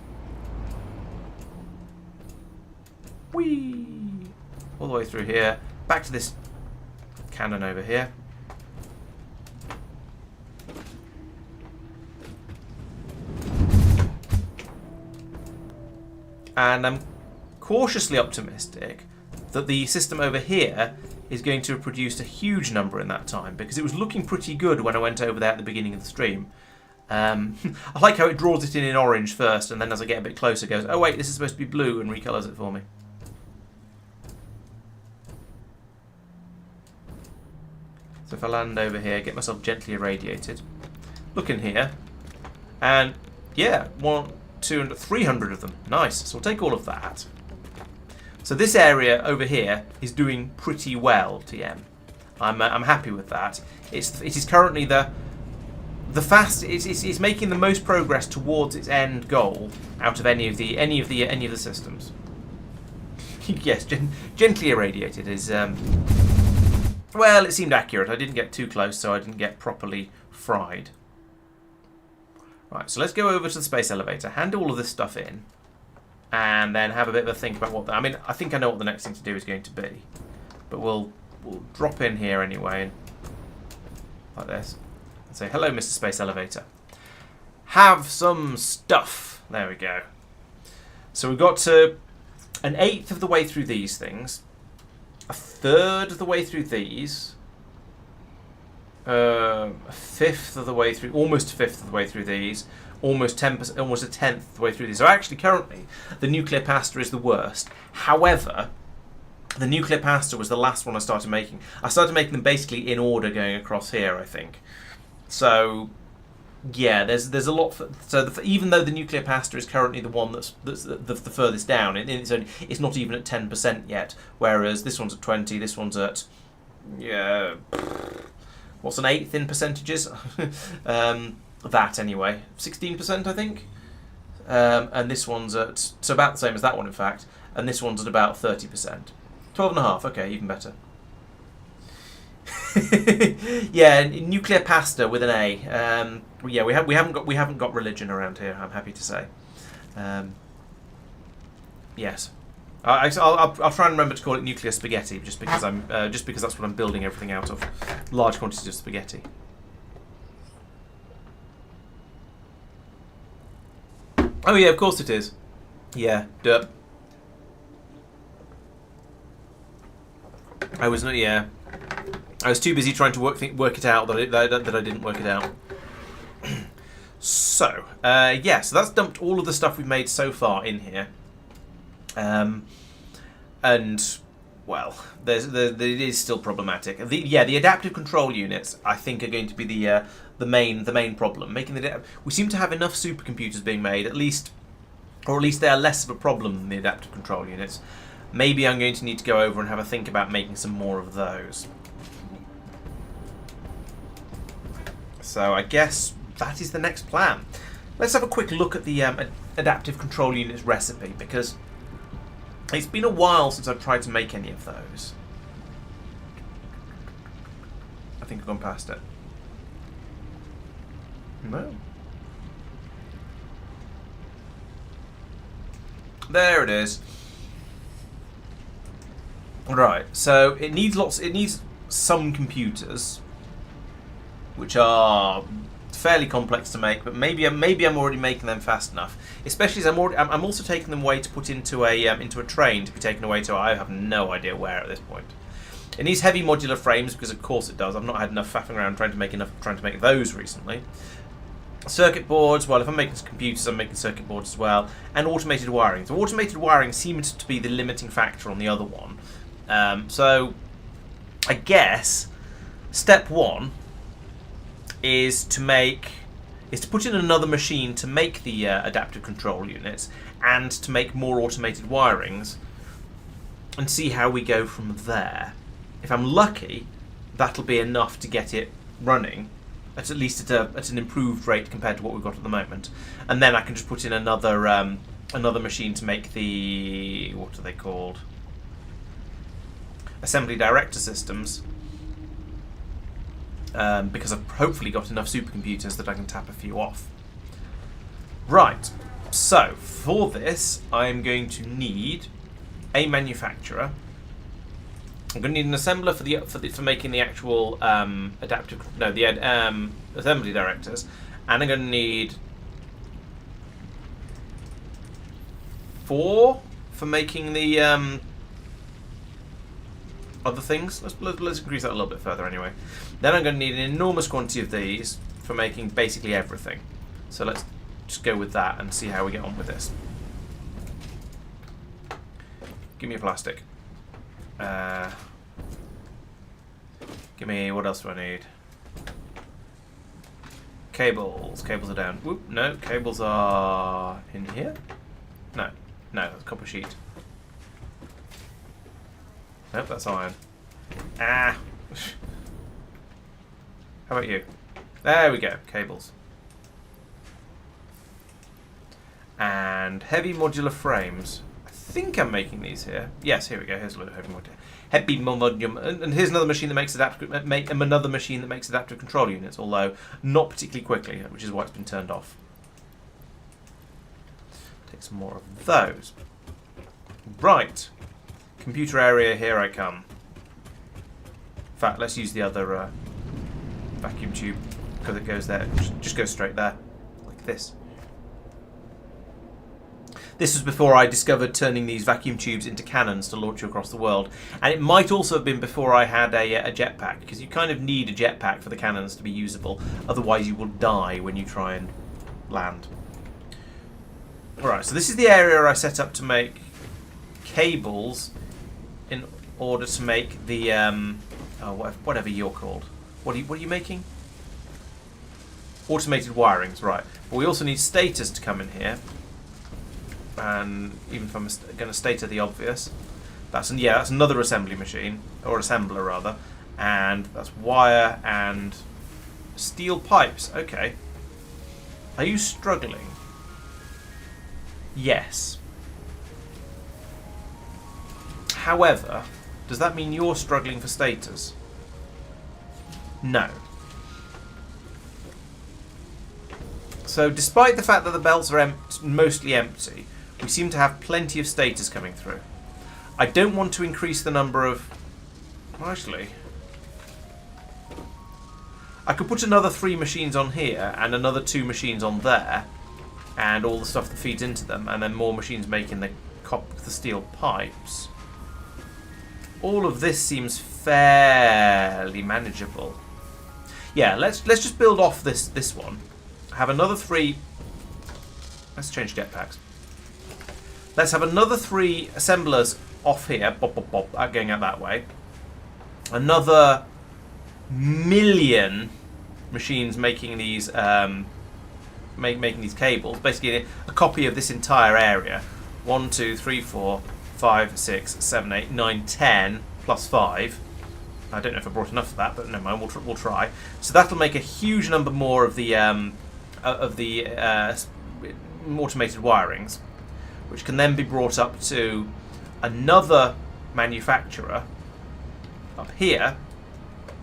Whee! All the way through here. Back to this cannon over here. And I'm cautiously optimistic that the system over here is going to have produced a huge number in that time, because it was looking pretty good when I went over there at the beginning of the stream. I like how it draws it in orange first, and then as I get a bit closer goes, oh wait, this is supposed to be blue, and recolours it for me. So if I land over here, get myself gently irradiated, look in here, and yeah, 1, 200, 300 of them. Nice. So we'll take all of that. So this area over here is doing pretty well, TM. I'm happy with that. It is currently the fast. It's making the most progress towards its end goal out of any of the systems. Yes, gently irradiated is. Well, it seemed accurate. I didn't get too close, so I didn't get properly fried. Right, so let's go over to the space elevator, hand all of this stuff in, and then have a bit of a think about what... I mean, I think I know what the next thing to do is going to be. But we'll drop in here anyway, and like this, and say, hello, Mr. Space Elevator. Have some stuff. There we go. So we've got to 1/8 of the way through these things, 1/3 of the way through these, 1/5 of the way through, almost 1/5 of the way through these, almost 10%, almost 1/10 of the way through these. So actually, currently, the nuclear pasta is the worst. However, the nuclear pasta was the last one I started making. I started making them basically in order going across here, I think. So, yeah, there's a lot. Even though the nuclear pasta is currently the one that's the furthest down, it's not even at 10% yet. Whereas this one's at 20, this one's at what's 1/8 in percentages? That anyway, 16% I think. And this one's at so about the same as that one in fact, and this one's at about 30%. 12.5. Okay, even better. Yeah, nuclear pasta with an A. Yeah, we haven't got religion around here. I'm happy to say. Yes, I'll try and remember to call it nuclear spaghetti, just because that's what I'm building everything out of, large quantities of spaghetti. Oh yeah, of course it is. Yeah, duh. I was too busy trying to work it out that I didn't work it out. So, yeah, so that's dumped all of the stuff we've made so far in here. And, well, it is still problematic. The adaptive control units, I think, are going to be the main problem. We seem to have enough supercomputers being made, at least they are less of a problem than the adaptive control units. Maybe I'm going to need to go over and have a think about making some more of those. So I guess that is the next plan. Let's have a quick look at the adaptive control units recipe, because it's been a while since I've tried to make any of those. I think I've gone past it. No. There it is. Right, so it needs some computers, which are fairly complex to make, but maybe I'm already making them fast enough. Especially as I'm also taking them away to put into a train to be taken away to I have no idea where at this point. It needs heavy modular frames because of course it does. I've not had enough faffing around trying to make those recently. Circuit boards, well, if I'm making computers, I'm making circuit boards as well, and automated wiring. So automated wiring seems to be the limiting factor on the other one. So I guess step one is to put in another machine to make the adaptive control units and to make more automated wirings and see how we go from there. If I'm lucky, that'll be enough to get it running at least at an improved rate compared to what we've got at the moment, and then I can just put in another machine to make the, what are they called, assembly director systems, because I've hopefully got enough supercomputers that I can tap a few off. Right, so for this I'm going to need a manufacturer. I'm going to need an assembler for making the actual assembly directors, and I'm going to need 4 for making the other things. Let's increase that a little bit further anyway. Then I'm going to need an enormous quantity of these for making basically everything. So let's just go with that and see how we get on with this. Give me a plastic. Give me, what else do I need? Cables. Cables are down. Whoop, no, cables are in here? No, that's copper sheet. Nope, that's iron. Ah! How about you? There we go, cables. And heavy modular frames. I think I'm making these here. Yes, here we go. Here's a load of heavy modular. Heavy modular, and here's another machine that makes another machine that makes adaptive control units, although not particularly quickly, which is why it's been turned off. Take some more of those. Right, computer area. Here I come. In fact, let's use the other vacuum tube because it goes there. Just goes straight there, like this. This was before I discovered turning these vacuum tubes into cannons to launch you across the world. And it might also have been before I had a jetpack, because you kind of need a jetpack for the cannons to be usable. Otherwise you will die when you try and land. Alright, so this is the area I set up to make cables in order to make the... whatever you're called. What are you making? Automated wirings, right. But we also need stators to come in here. And even if I'm going to stator the obvious, that's another assembly machine, or assembler rather, and that's wire and steel pipes. Okay. Are you struggling? Yes. However, does that mean you're struggling for stators? No. So despite the fact that the belts are mostly empty, we seem to have plenty of stators coming through. I don't want to increase the number of... Actually, I could put another 3 machines on here and another 2 machines on there, and all the stuff that feeds into them, and then more machines making the steel pipes. All of this seems fairly manageable. Yeah, let's just build off this one. Have another 3. Let's change jetpacks. Let's have another 3 assemblers off here, going out that way. Another 1,000,000 machines making these making these cables. Basically, a copy of this entire area. 1, 2, 3, 4, 5, 6, 7, 8, 9, 10 plus 5. I don't know if I brought enough for that, but never mind. We'll try. So that'll make a huge number more of the automated wirings, which can then be brought up to another manufacturer up here,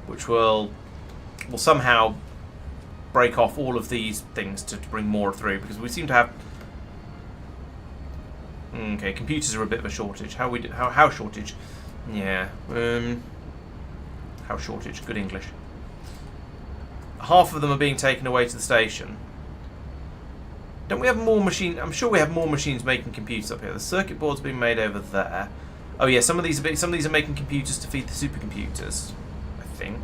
which will somehow break off all of these things to bring more through, because we seem to have... Okay, computers are a bit of a shortage. How shortage? Yeah. How shortage? Good English. Half of them are being taken away to the station. Don't we have more machines? I'm sure we have more machines making computers up here. The circuit board's being made over there. Oh yeah, some of these are making computers to feed the supercomputers, I think.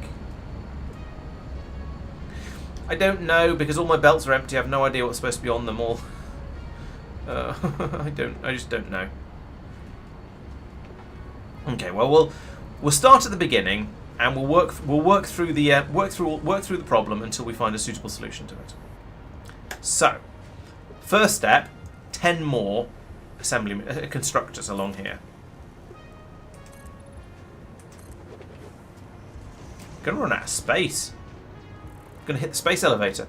I don't know, because all my belts are empty. I have no idea what's supposed to be on them all. I just don't know. Okay, well we'll start at the beginning, and we'll work through the problem until we find a suitable solution to it. So, first step: 10 more assembly constructors along here. Gonna run out of space. Gonna hit the space elevator.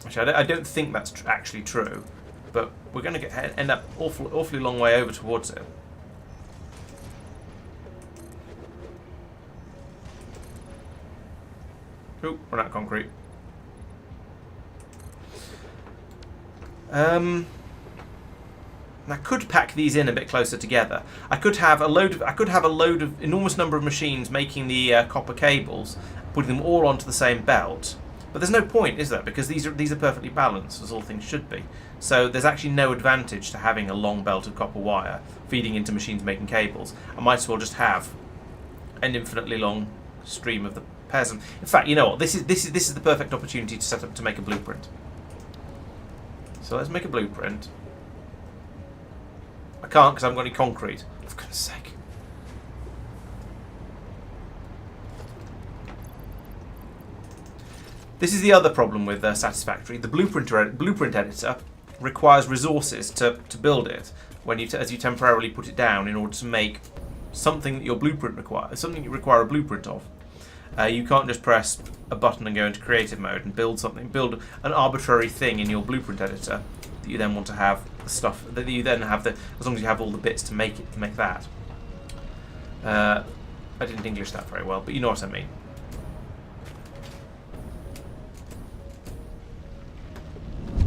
Actually, I don't think that's actually true, but we're going to end up awfully long way over towards it. Oop, run out of concrete. I could pack these in a bit closer together. I could have a load of enormous number of machines making the copper cables, putting them all onto the same belt. But there's no point, is there? Because these are perfectly balanced, as all things should be. So there's actually no advantage to having a long belt of copper wire feeding into machines making cables. I might as well just have an infinitely long stream of the pairs. In fact, you know what? This is the perfect opportunity to make a blueprint. So let's make a blueprint. I can't because I haven't got any concrete. For goodness sake. This is the other problem with Satisfactory. The blueprint editor requires resources to build it when as you temporarily put it down in order to make something that your blueprint requires, something you require a blueprint of. You can't just press a button and go into creative mode and build an arbitrary thing in your blueprint editor that you then want to have the stuff that you then have as long as you have all the bits to make that. I didn't English that very well, but you know what I mean.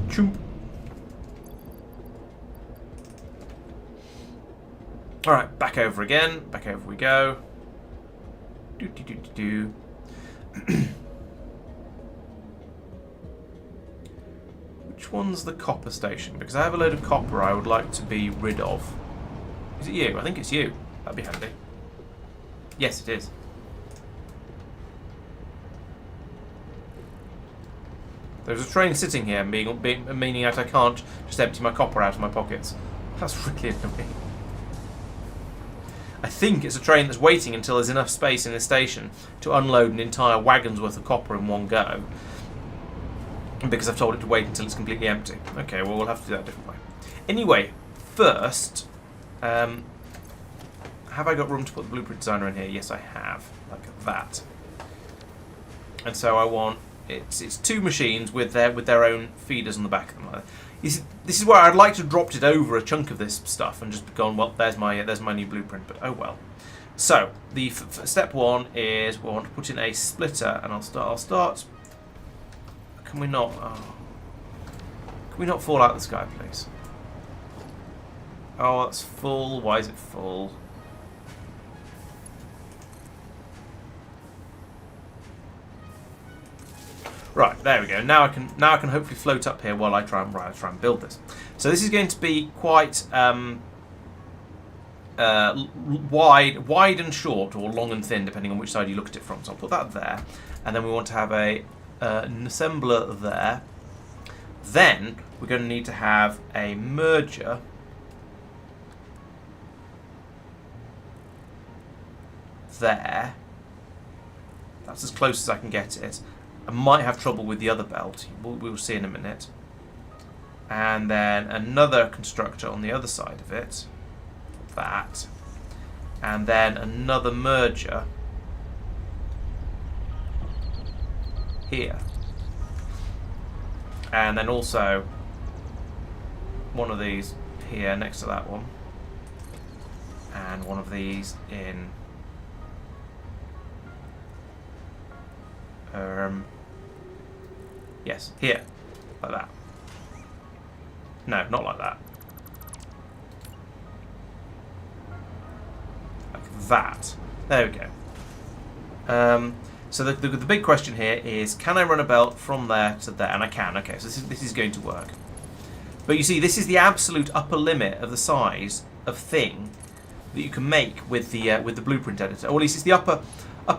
Choom. All right, back over again. Back over we go. Do. Which one's the copper station? Because I have a load of copper I would like to be rid of. Is it you? I think it's you. That'd be handy. Yes, it is. There's a train sitting here, meaning that I can't just empty my copper out of my pockets. That's really annoying. I think it's a train that's waiting until there's enough space in the station to unload an entire wagon's worth of copper in one go. Because I've told it to wait until it's completely empty. Okay, well, we'll have to do that a different way. Anyway, first, have I got room to put the blueprint designer in here? Yes, I have. Like that. And so I want... It's two machines with their own feeders on the back of them. This is where I'd like to have dropped it over a chunk of this stuff and just gone, well, there's my new blueprint, but oh well. So the step one is we want to put in a splitter, and I'll start. Can we not? Oh, can we not fall out of the sky, please? Oh, that's full. Why is it full? Right, there we go. Now I can hopefully float up here while I try and build this. So this is going to be quite wide and short, or long and thin, depending on which side you look at it from. So I'll put that there, and then we want to have an assembler there. Then we're going to need to have a merger there. That's as close as I can get it. I might have trouble with the other belt. We'll see in a minute. And then another constructor on the other side of it. That. And then another merger here. And then also one of these here next to that one. And one of these in... yes, here, like that. No, not like that. Like that. There we go. So the big question here is, can I run a belt from there to there? And I can. Okay, so this is going to work. But you see, this is the absolute upper limit of the size of thing that you can make with the blueprint editor. Or at least it's the upper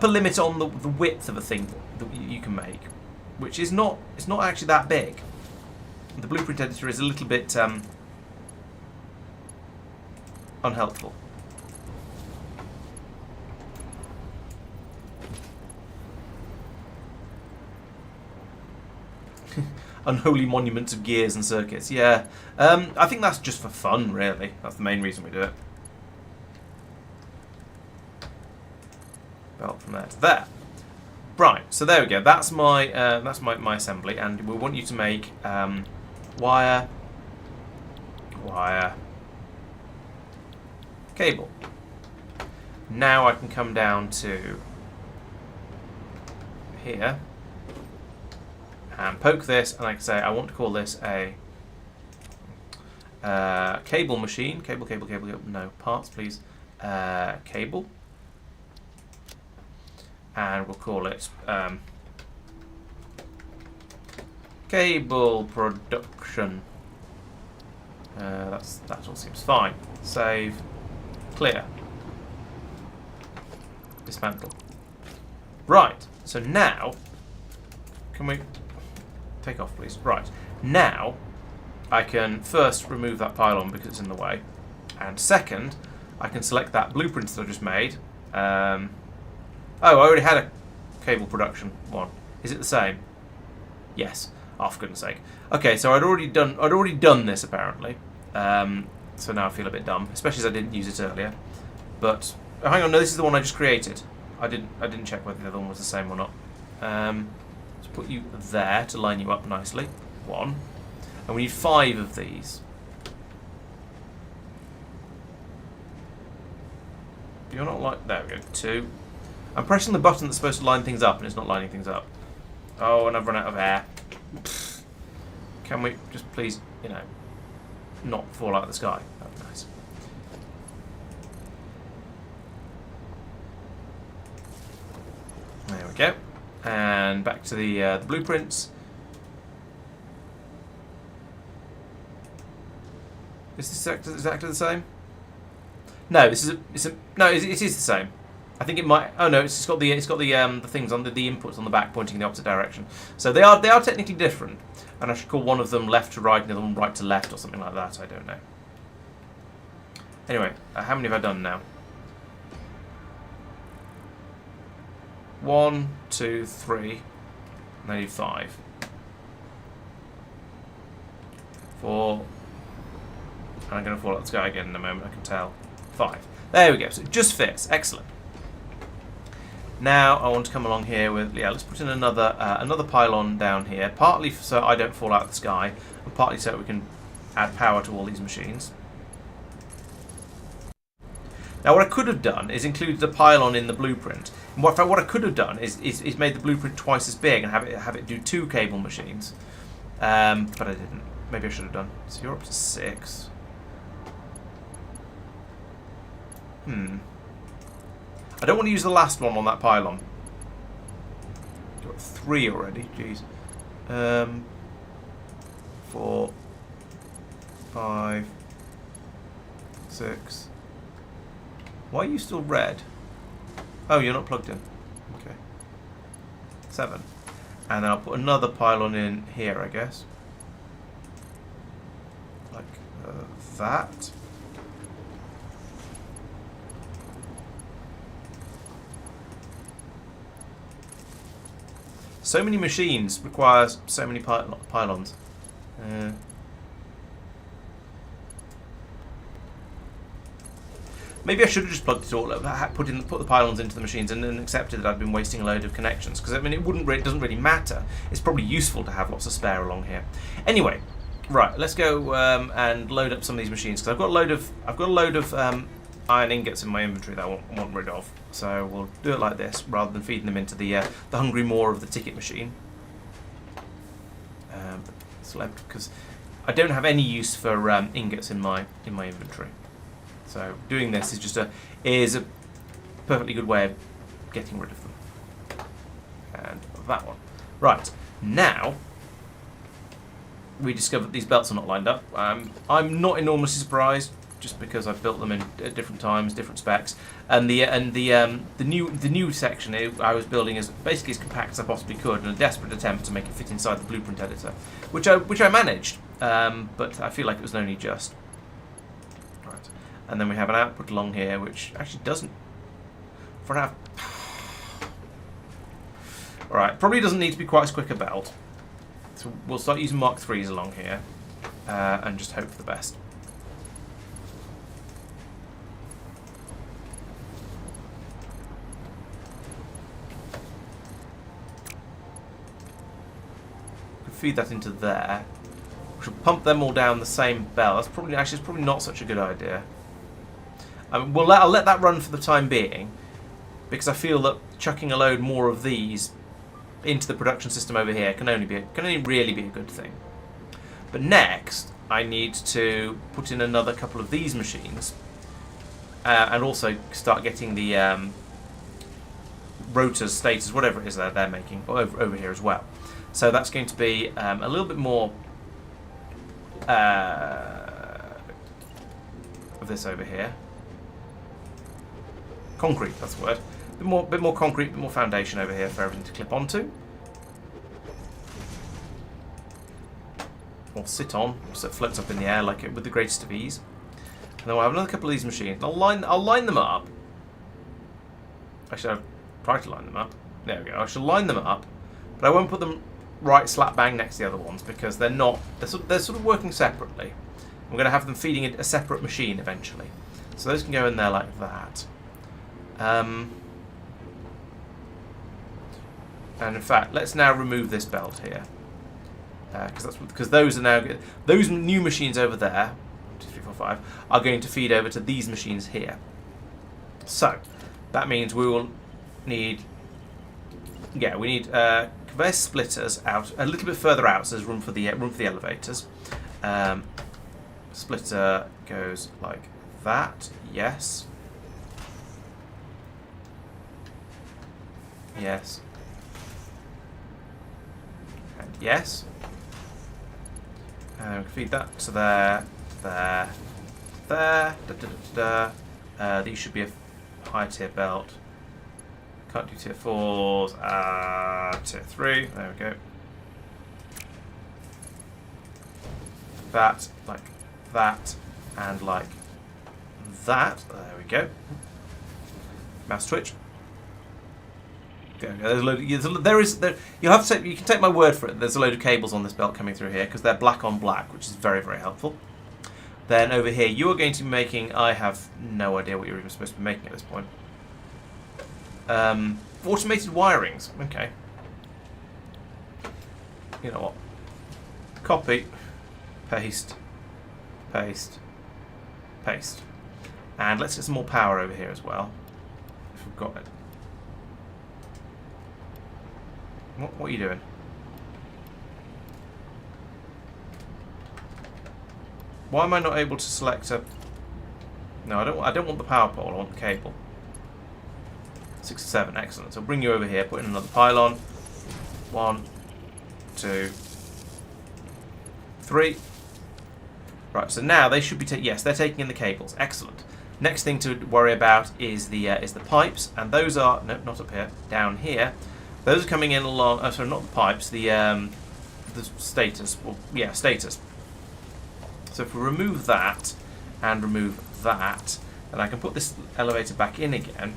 limit on the width of a thing that you can make, which is not actually that big. The blueprint editor is a little bit unhelpful. Unholy monuments of gears and circuits. Yeah, I think that's just for fun, really. That's the main reason we do it. Belt from there to there. Right, so there we go. That's my assembly, and we want you to make wire, cable. Now I can come down to here and poke this, and I can say I want to call this a cable machine. Cable. No, parts, please. Cable. And we'll call it cable production. That all seems fine. Save, clear, dismantle. Right. So now, can we take off, please? Right. Now, I can first remove that pylon because it's in the way, and second, I can select that blueprint that I just made. Oh, I already had a cable production one. Is it the same? Yes. Oh, for goodness sake. Okay, so I'd already done this apparently. So now I feel a bit dumb, especially as I didn't use it earlier. But oh, hang on, no, this is the one I just created. I didn't check whether the other one was the same or not. Let's put you there to line you up nicely. 1, and we need 5 of these. You're not like there we go. 2. I'm pressing the button that's supposed to line things up, and it's not lining things up. Oh, and I've run out of air. Can we just please, not fall out of the sky? That'd be nice. There we go. And back to the blueprints. Is this exactly the same? No, it is the same. I think it might. Oh no, it's got the things on the inputs on the back pointing in the opposite direction. So they are technically different, and I should call one of them left to right and the other one right to left or something like that. I don't know. Anyway, how many have I done now? 1, 2, 3, and I need 5. 4. And I'm going to fall out of the sky again in a moment. I can tell. 5. There we go. So it just fits. Excellent. Now I want to come along here with let's put in another pylon down here, partly so I don't fall out of the sky, and partly so we can add power to all these machines. Now what I could have done is included a pylon in the blueprint. And what I could have done is made the blueprint twice as big and have it do 2 cable machines, but I didn't. Maybe I should have done. So you're up to 6. I don't want to use the last one on that pylon. Got 3 already. Jeez. 4, 5, 6. Why are you still red? Oh, you're not plugged in. Okay. 7. And then I'll put another pylon in here, I guess. Like that. So many machines requires so many pylons. Maybe I should have just plugged it all up, put the pylons into the machines, and then accepted that I'd been wasting a load of connections. Because I mean, it doesn't really matter. It's probably useful to have lots of spare along here. Anyway, right, let's go and load up some of these machines because I've got a load of iron ingots in my inventory that I want rid of. So we'll do it like this rather than feeding them into the hungry maw of the ticket machine. Select because I don't have any use for ingots in my inventory. So doing this is a perfectly good way of getting rid of them. And that one. Right, now we discovered that these belts are not lined up. I'm not enormously surprised, just because I've built them at different times, different specs, and the new section I was building is basically as compact as I possibly could in a desperate attempt to make it fit inside the blueprint editor, which I managed, but I feel like it was only just. Right, and then we have an output along here, which actually doesn't. For an all right, probably doesn't need to be quite as quick a belt, so we'll start using Mark IIIs along here, and just hope for the best. Feed that into there. We should pump them all down the same bell. That's probably not such a good idea. I'll let that run for the time being, because I feel that chucking a load more of these into the production system over here can only really be a good thing. But next, I need to put in another couple of these machines, and also start getting the rotors, stators, whatever it is that they're making over here as well. So that's going to be a little bit more of this over here. Concrete, that's the word. Bit more concrete, bit more foundation over here for everything to clip onto. Or sit on, so it floats up in the air like it with the greatest of ease. And then we'll have another couple of these machines. I'll line them up. Actually, I'll try to line them up. There we go. I shall line them up, but I won't put them right slap bang next to the other ones because they're not. They're sort of working separately. I'm going to have them feeding a separate machine eventually. So those can go in there like that. And in fact, let's now remove this belt here. Because those are now those new machines over there, 1, 2, 3, 4, 5, are going to feed over to these machines here. So that means we will need, we need conveyor splitters out a little bit further out, so there's room for the elevators. Splitter goes like that. Yes. Yes. And yes. Feed that to there, there, there. These should be a high tier belt. Can't do tier 4s. Tier 3. There we go. That, like that, and like that. There we go. Mouse twitch. There we go. There's a load. You can take my word for it. There's a load of cables on this belt coming through here because they're black on black, which is very, very helpful. Then over here, you are going to be making. I have no idea what you're even supposed to be making at this point. Automated wirings. Okay. You know what? Copy, paste, paste, paste, and let's get some more power over here as well. If we've got it. What are you doing? Why am I not able to select a? No, I don't want the power pole. I want the cable. 6 to 7, excellent. So I'll bring you over here. Put in another pylon. 1, 2, 3. Right. So now they should be yes, they're taking in the cables. Excellent. Next thing to worry about is the pipes, and those are no, not up here. Down here. Those are coming in along. Oh, sorry, not the pipes. The status. Well, yeah, status. So if we remove that and remove that, then I can put this elevator back in again.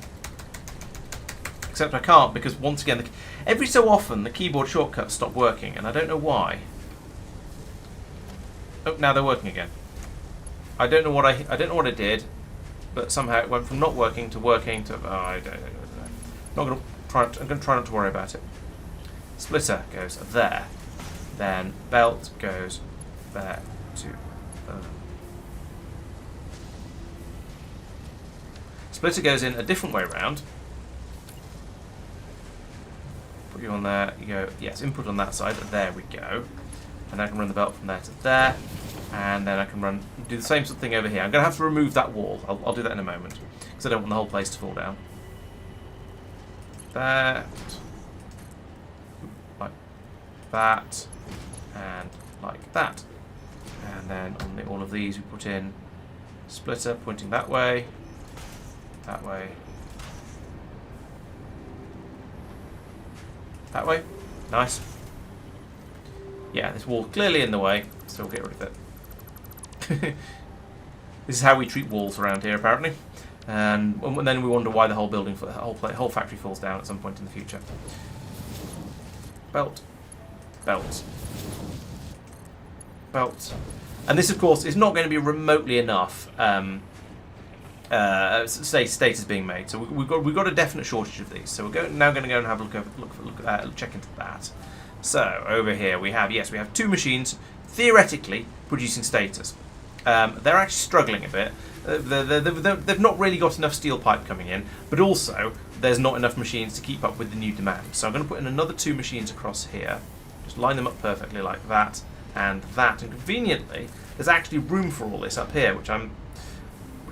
Except I can't because once again, every so often the keyboard shortcuts stop working, and I don't know why. Oh, now they're working again. I don't know what I don't know what I did, but somehow it went from not working to working to. Oh, I don't know. Not gonna. I'm going to try not to worry about it. Splitter goes there. Then belt goes there to. Splitter goes in a different way around. Put you on there. You go. Yes, input on that side. There we go. And I can run the belt from there to there. And then I can do the same sort of thing over here. I'm going to have to remove that wall. I'll do that in a moment because I don't want the whole place to fall down. That, like that, and like that, and then on all of these we put in splitter pointing that way, that way, that way. Nice. Yeah, this wall's clearly in the way, so we'll get rid of it. This is how we treat walls around here, apparently. And then we wonder why the whole building, the whole factory falls down at some point in the future. Belt, belt, belt, and this, of course, is not going to be remotely enough. Status being made, so we've got a definite shortage of these. So we're now going to go and have a check into that. So over here we have we have 2 machines theoretically producing status. They're actually struggling a bit. They've not really got enough steel pipe coming in, but also there's not enough machines to keep up with the new demand. So I'm going to put in another 2 machines across here, just line them up perfectly like that and that, and conveniently there's actually room for all this up here, which I'm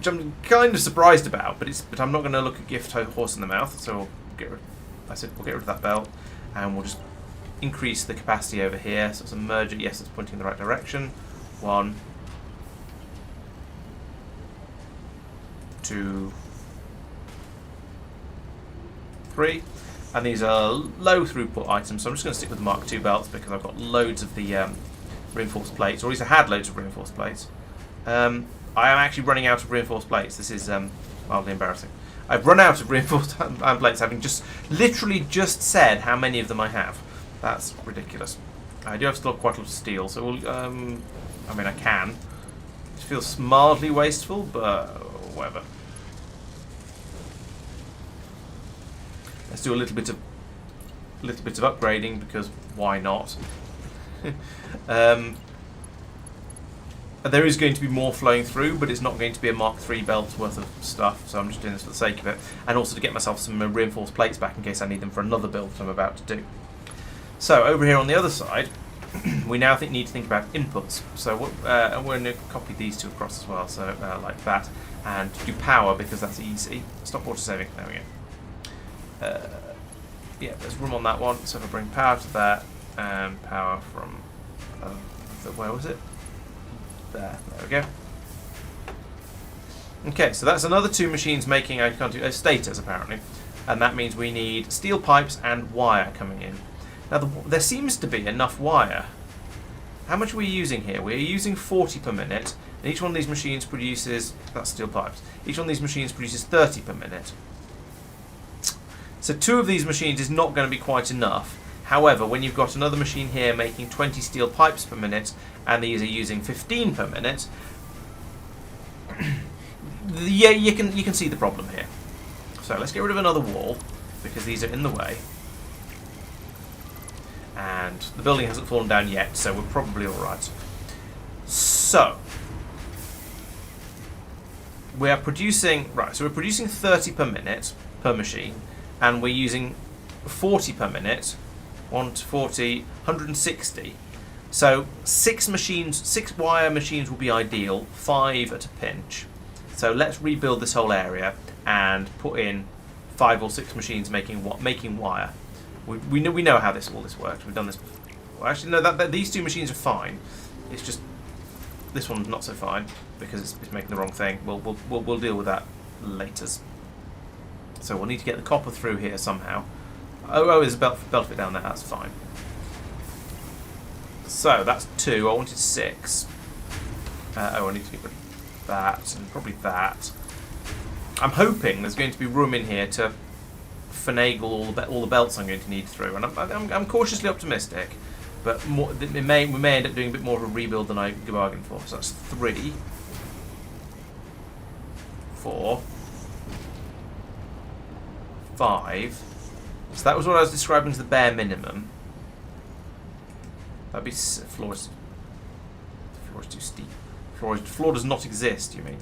kind of surprised about. But I'm not going to look a gift horse in the mouth. So we'll get rid of that belt, and we'll just increase the capacity over here. So it's a merger. Yes, it's pointing in the right direction. 1, 2, 3, and these are low throughput items, so I'm just going to stick with the Mark II belts because I've got loads of the reinforced plates, or at least I had loads of reinforced plates. I am actually running out of reinforced plates. This is mildly embarrassing. I've run out of reinforced plates, having literally just said how many of them I have. That's ridiculous. I do have still quite a lot of steel, so we'll, I mean, I can. It feels mildly wasteful, but whatever. Let's do a little bit of upgrading, because why not? There is going to be more flowing through, but it's not going to be a Mark III belt worth of stuff, so I'm just doing this for the sake of it. And also to get myself some reinforced plates back in case I need them for another build that I'm about to do. So over here on the other side, we now need to think about inputs. So we're going to copy these two across as well, so like that. And do power, because that's easy. Stop water saving. There we go. Yeah, there's room on that one, so if I bring power to that, and power from, where was it? There we go. Okay, so that's another two machines making, I can't do, stators apparently, and that means we need steel pipes and wire coming in. Now there seems to be enough wire. How much are we using here? We're using 40 per minute, and each one of these machines produces, that's steel pipes, each one of these machines produces 30 per minute. So two of these machines is not going to be quite enough. However, when you've got another machine here making 20 steel pipes per minute, and these are using 15 per minute, yeah, you can see the problem here. So let's get rid of another wall, because these are in the way. And the building hasn't fallen down yet, so we're probably alright. So we are producing, right, so we're producing 30 per minute per machine, and we're using 40 per minute. 1 to 40, 160. So 6 wire machines will be ideal, 5 at a pinch. So let's rebuild this whole area and put in 5 or 6 machines making wire. We know how all this works. We've done this before. Well, actually, no. These two machines are fine. It's just this one's not so fine because it's making the wrong thing. We'll deal with that later. So we'll need to get the copper through here somehow. Oh, there's a belt fit down there. That's fine. So that's 2. I wanted 6. I need to get rid of that and probably that. I'm hoping there's going to be room in here to finagle all the belts I'm going to need through, and I'm cautiously optimistic. But we may end up doing a bit more of a rebuild than I bargained for. So that's 3, 4, 5. So that was what I was describing as the bare minimum. That'd be floor is too steep. Floor does not exist, you mean?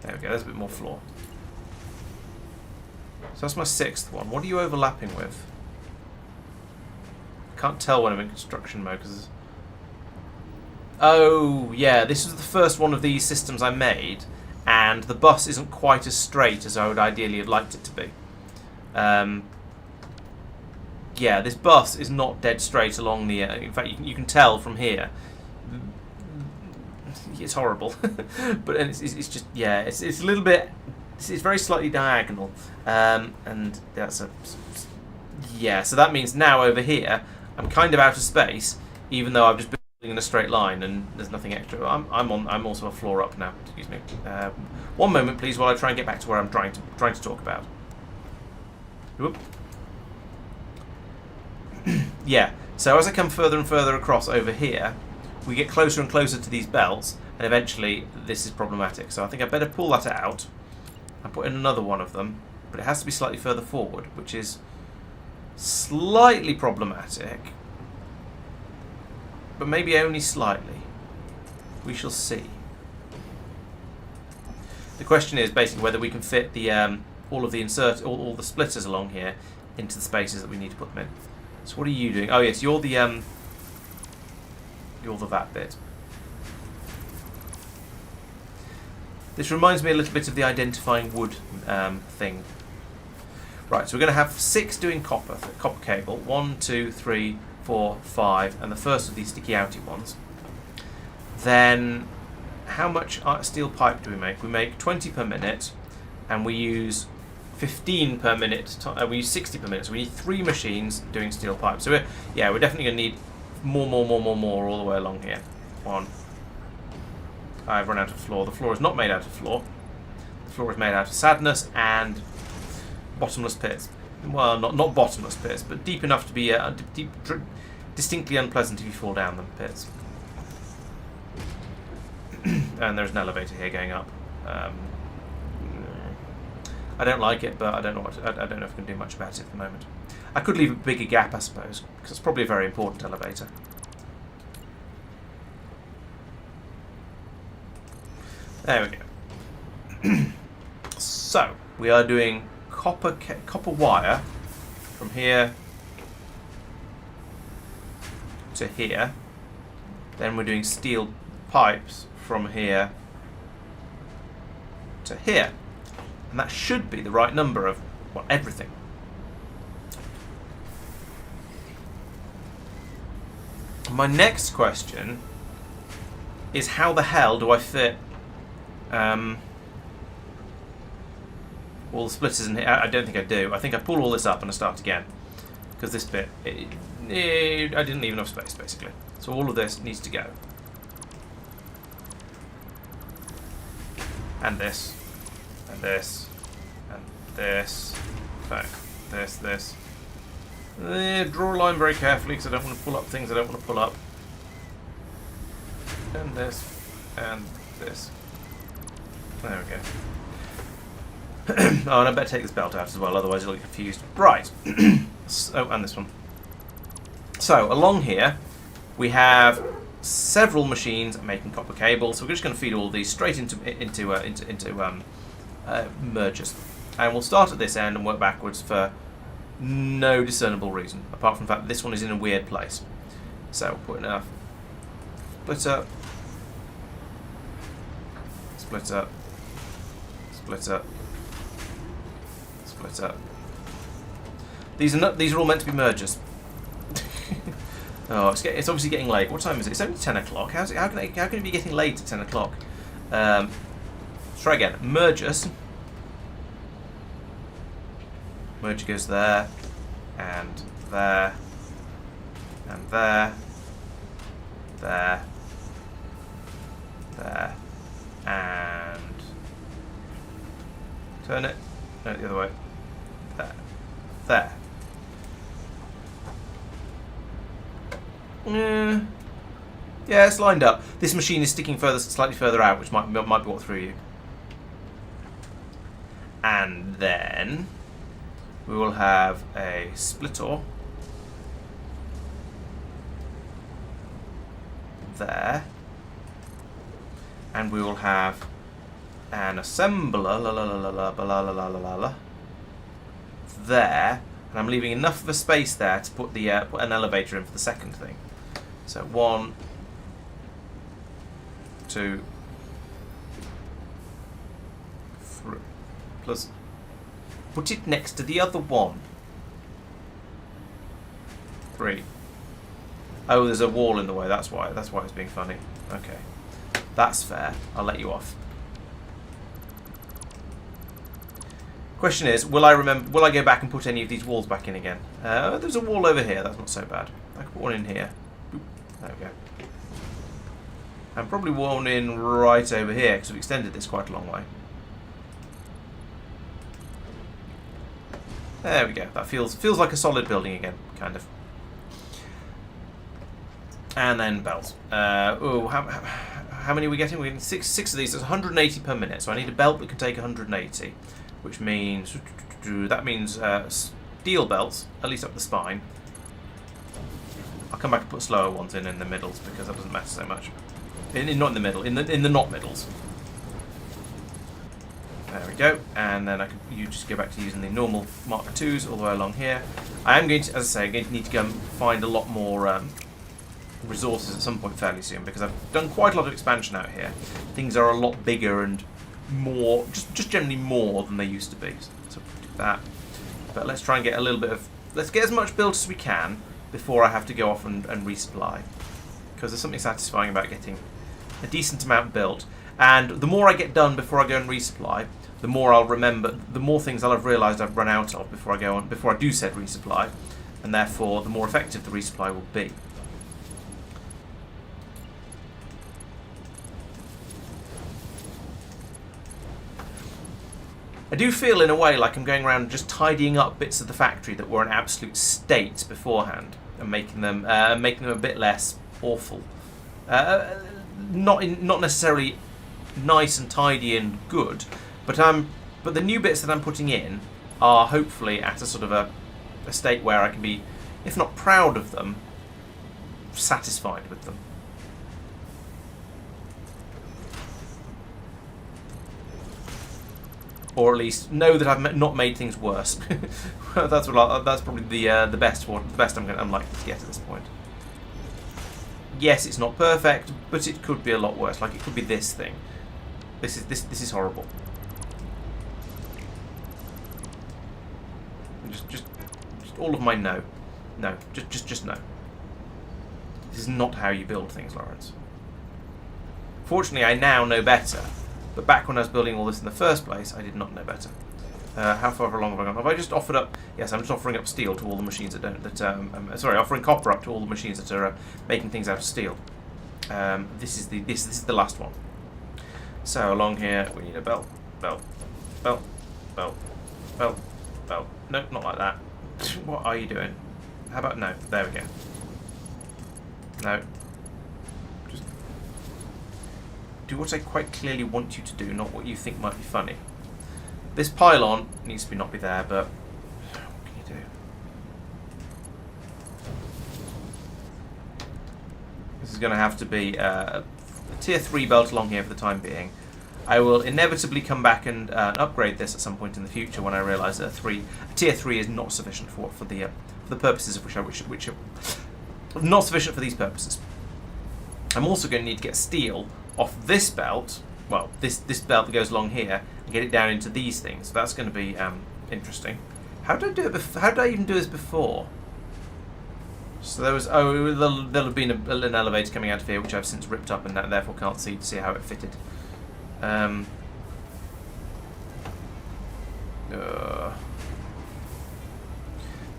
There we go, there's a bit more floor. So that's my 6th one. What are you overlapping with? I can't tell when I'm in construction mode because... Oh, yeah, this was the first one of these systems I made, and the bus isn't quite as straight as I would ideally have liked it to be. Yeah, this bus is not dead straight along the... in fact, you can tell from here. It's horrible. But it's just... Yeah, it's a little bit... It's very slightly diagonal. And that's a... Yeah, so that means now over here, I'm kind of out of space, even though I've just been in a straight line and there's nothing extra. I'm also a floor up now. Excuse me. One moment, please, while I try and get back to where I'm trying to talk about. Whoop. Yeah. So as I come further and further across over here, we get closer and closer to these belts, and eventually this is problematic. So I think I better pull that out and put in another one of them, but it has to be slightly further forward, which is slightly problematic. But maybe only slightly. We shall see. The question is basically whether we can fit the all the splitters along here into the spaces that we need to put them in. So what are you doing? Oh yes, you're the that bit. This reminds me a little bit of the identifying wood thing. Right, so we're going to have 6 doing copper cable. 1, 2, 3, 4, 5, and the first of these sticky outy ones. Then, how much steel pipe do we make? We make 20 per minute, and we use 15 per minute. We use 60 per minute. So we need 3 machines doing steel pipe. So we're definitely going to need more all the way along here. 1, I've run out of floor. The floor is not made out of floor. The floor is made out of sadness and bottomless pits. Well, not bottomless pits, but deep enough to be distinctly unpleasant if you fall down them pits. And there's an elevator here going up. I don't like it, but I don't know I don't know if I can do much about it at the moment. I could leave a bigger gap, I suppose, because it's probably a very important elevator. There we go. So we are doing copper wire from here to here. Then we're doing steel pipes from here to here. And that should be the right number of, well, everything. My next question is how the hell do I fit all the splitters in here? I don't think I do. I think I pull all this up and I start again. Because this bit, I didn't leave enough space, basically. So all of this needs to go. And this. And this. And this. Back. This. Draw a line very carefully because I don't want to pull up things I don't want to pull up. And this. And this. There we go. Oh, and I better take this belt out as well, otherwise you'll get confused. Right. Oh, and this one. So, along here, we have several machines making copper cables. So we're just going to feed all of these straight into mergers. And we'll start at this end and work backwards for no discernible reason, apart from the fact that this one is in a weird place. So, we'll put in a splitter, splitter, splitter, splitter. These are all meant to be mergers. Oh, it's obviously getting late. What time is it? It's only 10 o'clock. How can it be getting late at 10 o'clock? Let's try again. Mergers. Merger goes there, and there, and there, there, there, and turn it. No, the other way. There. There. Yeah, it's lined up. This machine is sticking slightly further out, which might be what threw you. And then we will have a splitter there, and we will have an assembler there, and I'm leaving enough of a space there to put an elevator in for the second thing. So 1, 2, 3, plus. Put it next to the other one. 3. Oh, there's a wall in the way. That's why it's being funny. Okay, that's fair. I'll let you off. Question is, will I go back and put any of these walls back in again? There's a wall over here. That's not so bad. I can put one in here. Boop. There we go. And probably one in right over here because we've extended this quite a long way. There we go. That feels like a solid building again, kind of. And then bells. How many are we getting? We're getting six of these. There's 180 per minute. So I need a belt that can take 180, which means steel belts, at least up the spine. I'll come back and put slower ones in the middles because that doesn't matter so much. Not in the middle, in the not middles. There we go, and then you just go back to using the normal Mark IIs all the way along here. I am going to, as I say, I'm going to need to go and find a lot more resources at some point fairly soon because I've done quite a lot of expansion out here. Things are a lot bigger and more, just generally more than they used to be. So do that. But let's try and get a little bit of, let's get as much built as we can before I have to go off and resupply. Because there's something satisfying about getting a decent amount built. And the more I get done before I go and resupply, the more I'll remember, the more things I'll have realised I've run out of before I do said resupply, and therefore the more effective the resupply will be. I do feel in a way like I'm going around just tidying up bits of the factory that were an absolute state beforehand and making them a bit less awful. Not necessarily nice and tidy and good, but the new bits that I'm putting in are hopefully at a sort of a state where I can be, if not proud of them, satisfied with them. Or at least know that I've not made things worse. That's probably the best I'm likely to get at this point. Yes, it's not perfect, but it could be a lot worse. Like it could be this thing. This is horrible. Just all of my no, just no. This is not how you build things, Laurence. Fortunately, I now know better. But back when I was building all this in the first place, I did not know better. How far along have I gone? Have I just offered up? Yes, I'm just offering up steel to all the machines that don't. Sorry, offering copper up to all the machines that are making things out of steel. This is the last one. So along here we need a belt. No, not like that. What are you doing? How about no? There we go. No. Do what I quite clearly want you to do, not what you think might be funny. This pylon needs to not be there, but what can you do? This is going to have to be a tier 3 belt along here for the time being. I will inevitably come back and upgrade this at some point in the future when I realise that a tier 3 is not sufficient for the purposes of which not sufficient for these purposes. I'm also going to need to get steel off this belt, well, this belt that goes along here, and get it down into these things. So that's going to be interesting. How did I do it? How did I even do this before? So there was there'll have been an elevator coming out of here, which I've since ripped up and therefore can't see to see how it fitted.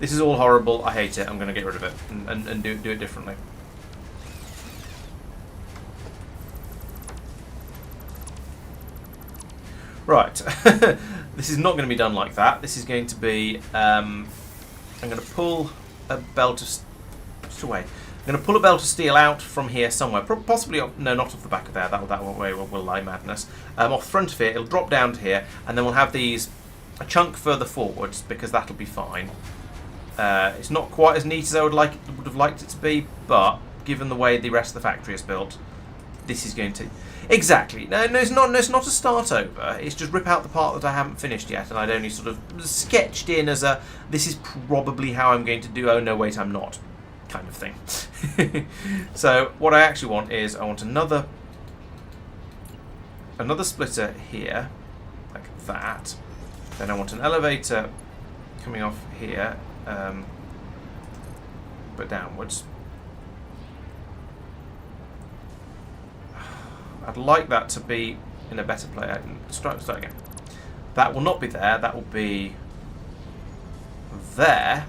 This is all horrible. I hate it. I'm going to get rid of it and do it differently. Right, this is not going to be done like that. This is going to be, I'm going to pull a belt of, put it away. I'm going to pull a belt of steel out from here somewhere, possibly, no, not off the back of there, that way will lie madness. Off the front of it, it'll drop down to here, and then we'll have these a chunk further forwards, because that'll be fine. It's not quite as neat as I would have liked it to be, but given the way the rest of the factory is built, this is going to... Exactly. No, it's not a start over. It's just rip out the part that I haven't finished yet, and I'd only sort of sketched in as a, this is probably how I'm going to do, oh no, wait, I'm not, kind of thing. So what I actually want is, I want another splitter here, like that. Then I want an elevator coming off here, but downwards. I'd like that to be in a better place. Start again. That will not be there. That will be there.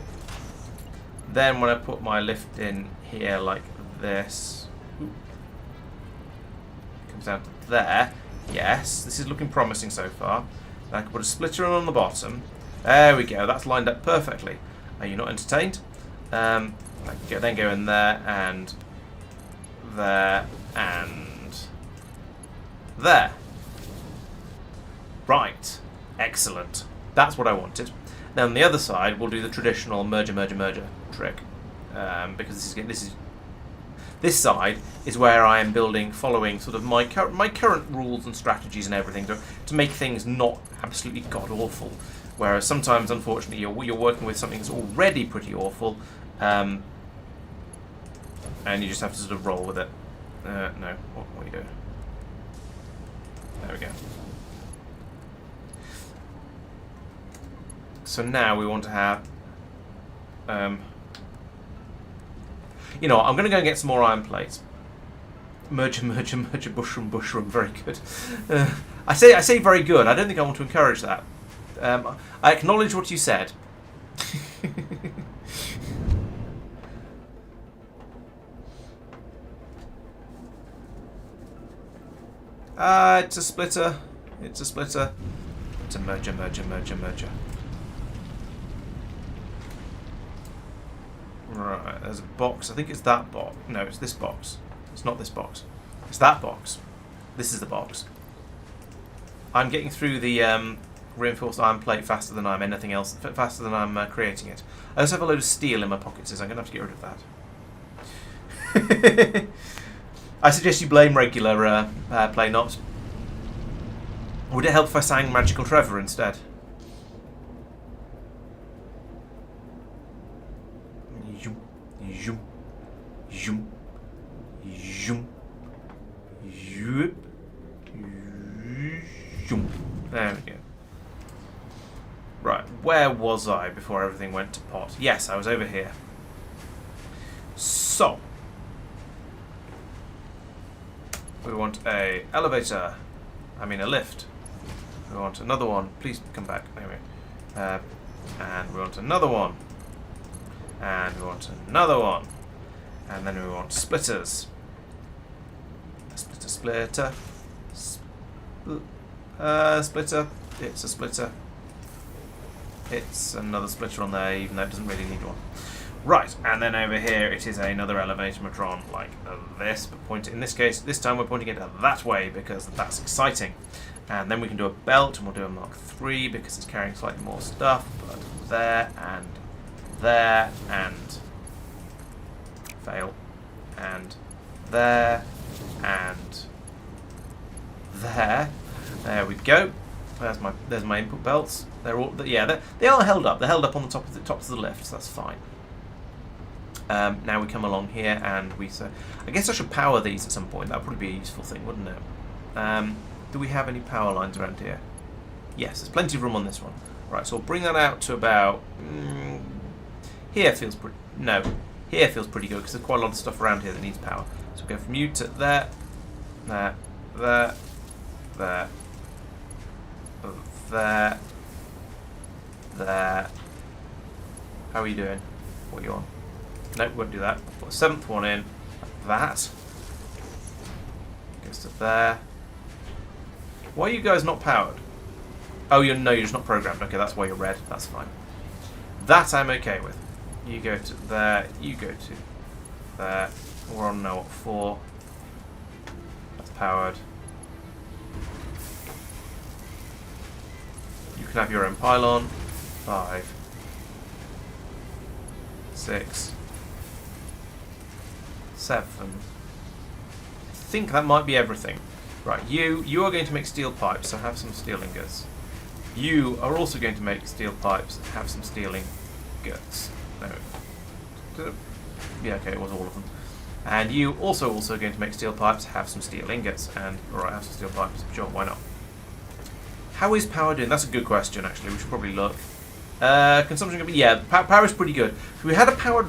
Then when I put my lift in here like this, it comes down to there. Yes, this is looking promising so far. Then I can put a splitter in on the bottom. There we go. That's lined up perfectly. Are you not entertained? I can then go in there and there and there. Right. Excellent. That's what I wanted. Now on the other side, we'll do the traditional merger trick, because this side is where I am building, following sort of my current rules and strategies and everything to make things not absolutely god awful. Whereas sometimes, unfortunately, you're working with something that's already pretty awful, and you just have to sort of roll with it. No, what are you doing? There we go. So now we want to have, you know, I'm going to go and get some more iron plates. Merger, bushroom. Very good. I say very good. I don't think I want to encourage that. I acknowledge what you said. It's a splitter. It's a splitter. To merger. Right, there's a box. I think it's that box. No, it's this box. It's not this box. It's that box. This is the box. I'm getting through the reinforced iron plate faster than I'm anything else. Faster than I'm creating it. I also have a load of steel in my pockets, so I'm going to have to get rid of that. I suggest you blame regular play knobs. Would it help if I sang Magical Trevor instead? Zoom, zoom, zoom, zoom, zoom. There we go. Right, where was I before everything went to pot? Yes, I was over here. So, we want a elevator. I mean a lift. We want another one. Please come back. Anyway, and we want another one. And we want another one. And then we want splitters. Splitter. Splitter. It's a splitter. It's another splitter on there, even though it doesn't really need one. Right, and then over here it is another elevator matron like this, but point it, in this case, this time we're pointing it that way because that's exciting. And then we can do a belt, and we'll do a Mark III because it's carrying slightly more stuff, but there and there and fail and there and there. There we go. There's my input belts. They're all they are held up. They're held up on the tops of the lift, so that's fine. Now we come along here and we say, I guess I should power these at some point. That would probably be a useful thing, wouldn't it? Do we have any power lines around here? Yes, there's plenty of room on this one. Right, so we'll bring that out to about here feels pretty. No, here feels pretty good because there's quite a lot of stuff around here that needs power. So we'll go from you to there, there, there, there, there, there. How are you doing? What are you on? Nope, won't do that. Put a seventh one in. That goes to there. Why are you guys not powered? Oh, you're just not programmed. Okay, that's why you're red. That's fine. That I'm okay with. You go to there. You go to there. We're on now at 4. That's powered. You can have your own pylon. 5, 6, 7. I think that might be everything. Right, you are going to make steel pipes, so have some steel ingots. You are also going to make steel pipes, have some steel ingots. No. Yeah, okay, it was all of them. And you also going to make steel pipes, have some steel ingots, and alright, have some steel pipes. Sure, why not? How is power doing? That's a good question, actually. We should probably look. Consumption, yeah, power is pretty good. We had a power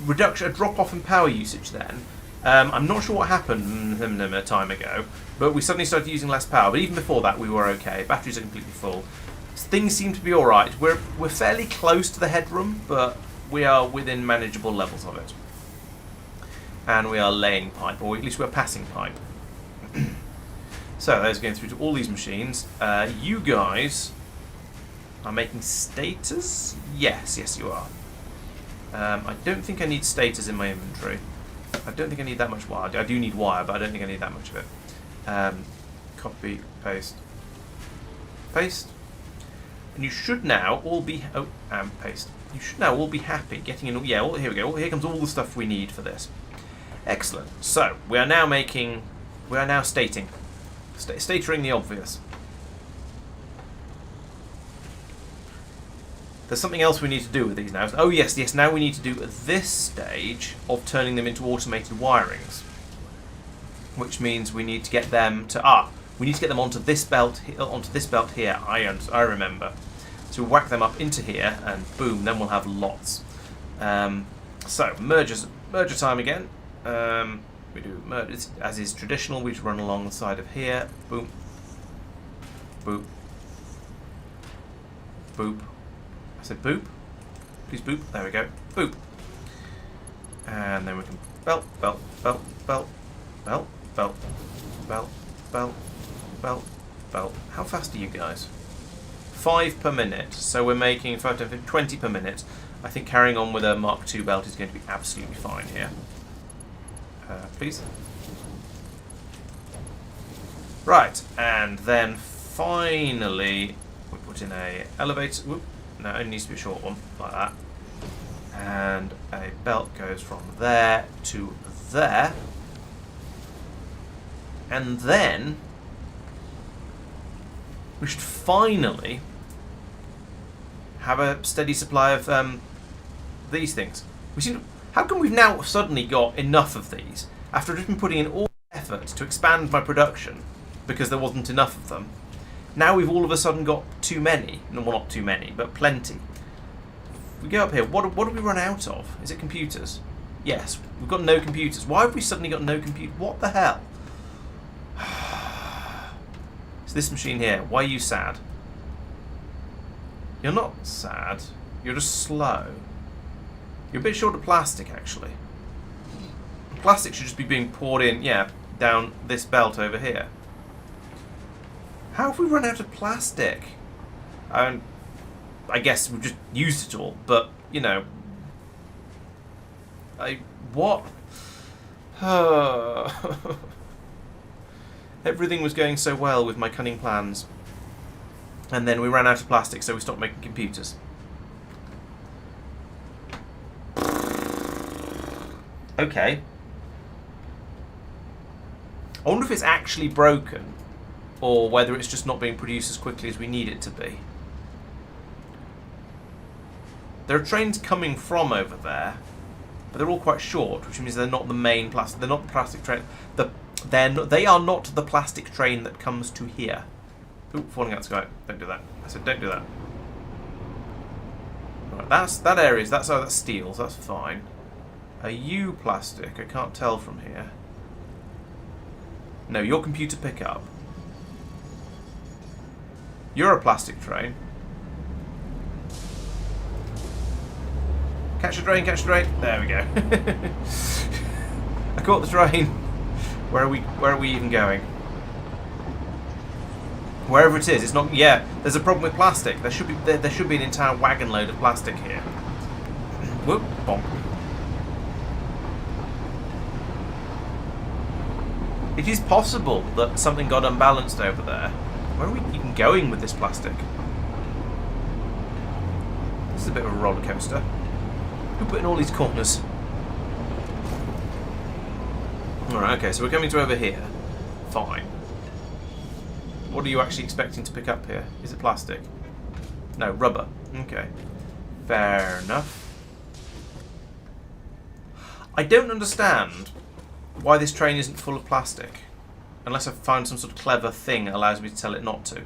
reduction, a drop off in power usage then. I'm not sure what happened a time ago, but we suddenly started using less power. But even before that, we were okay. Batteries are completely full. Things seem to be all right. We're fairly close to the headroom, but we are within manageable levels of it. And we are laying pipe, or at least we're passing pipe. So those are going through to all these machines. You guys are making status? Yes, you are. I don't think I need status in my inventory. I don't think I need that much wire. I do need wire, but I don't think I need that much of it. Copy, paste, paste. And you should now all be... Oh, and paste. You should now all be happy getting in... Yeah, here we go. Here comes all the stuff we need for this. Excellent. So, we are now making... We are now stating. Statoring the obvious. There's something else we need to do with these now. Oh, yes, now we need to do this stage of turning them into automated wirings. Which means we need to get them to... we need to get them onto this belt here. I remember. So we whack them up into here, and boom, then we'll have lots. So, merger time again. We do merge, as is traditional, we just run along the side of here. Boom. Boop. Boop. I said boop. Please boop. There we go. Boop. And then we can belt, belt, belt, belt, belt, belt, belt, belt, belt, belt. How fast are you guys? 5 per minute. So we're making 5, 10, 15, 20 per minute. I think carrying on with a Mark II belt is going to be absolutely fine here. Please. Right, and then finally we put in a elevator. Whoop, no, it only needs to be a short one, like that. And a belt goes from there to there. And then we should finally have a steady supply of these things. How come we've now suddenly got enough of these after just been putting in all the effort to expand my production because there wasn't enough of them? Now we've all of a sudden got too many. No, well, not too many, but plenty. If we go up here, what do we run out of? Is it computers? Yes, we've got no computers. Why have we suddenly got no computers? What the hell? It's this machine here. Why are you sad? You're not sad. You're just slow. You're a bit short of plastic, actually. Plastic should just be being poured in, yeah, down this belt over here. How have we run out of plastic? I guess we've just used it all, but, you know... What? Everything was going so well with my cunning plans. And then we ran out of plastic, so we stopped making computers. Okay. I wonder if it's actually broken, or whether it's just not being produced as quickly as we need it to be. There are trains coming from over there, but they're all quite short, which means they're not the main plastic. They're not the plastic train. They are not the plastic train that comes to here. Ooh, falling out the sky. Don't do that. I said don't do that. Right, that's steel, so that's fine. Are you plastic? I can't tell from here. No, you're computer pickup. You're a plastic train. Catch the train, catch the train. There we go. I caught the train. Where are we even going? Wherever it is, it's not. Yeah, there's a problem with plastic. There should be an entire wagon load of plastic here. Whoop, bonk. It is possible that something got unbalanced over there. Where are we even going with this plastic? This is a bit of a roller coaster. Who put in all these corners? Alright, okay, so we're coming to over here. Fine. What are you actually expecting to pick up here? Is it plastic? No, rubber. Okay. Fair enough. I don't understand why this train isn't full of plastic. Unless I've found some sort of clever thing that allows me to tell it not to.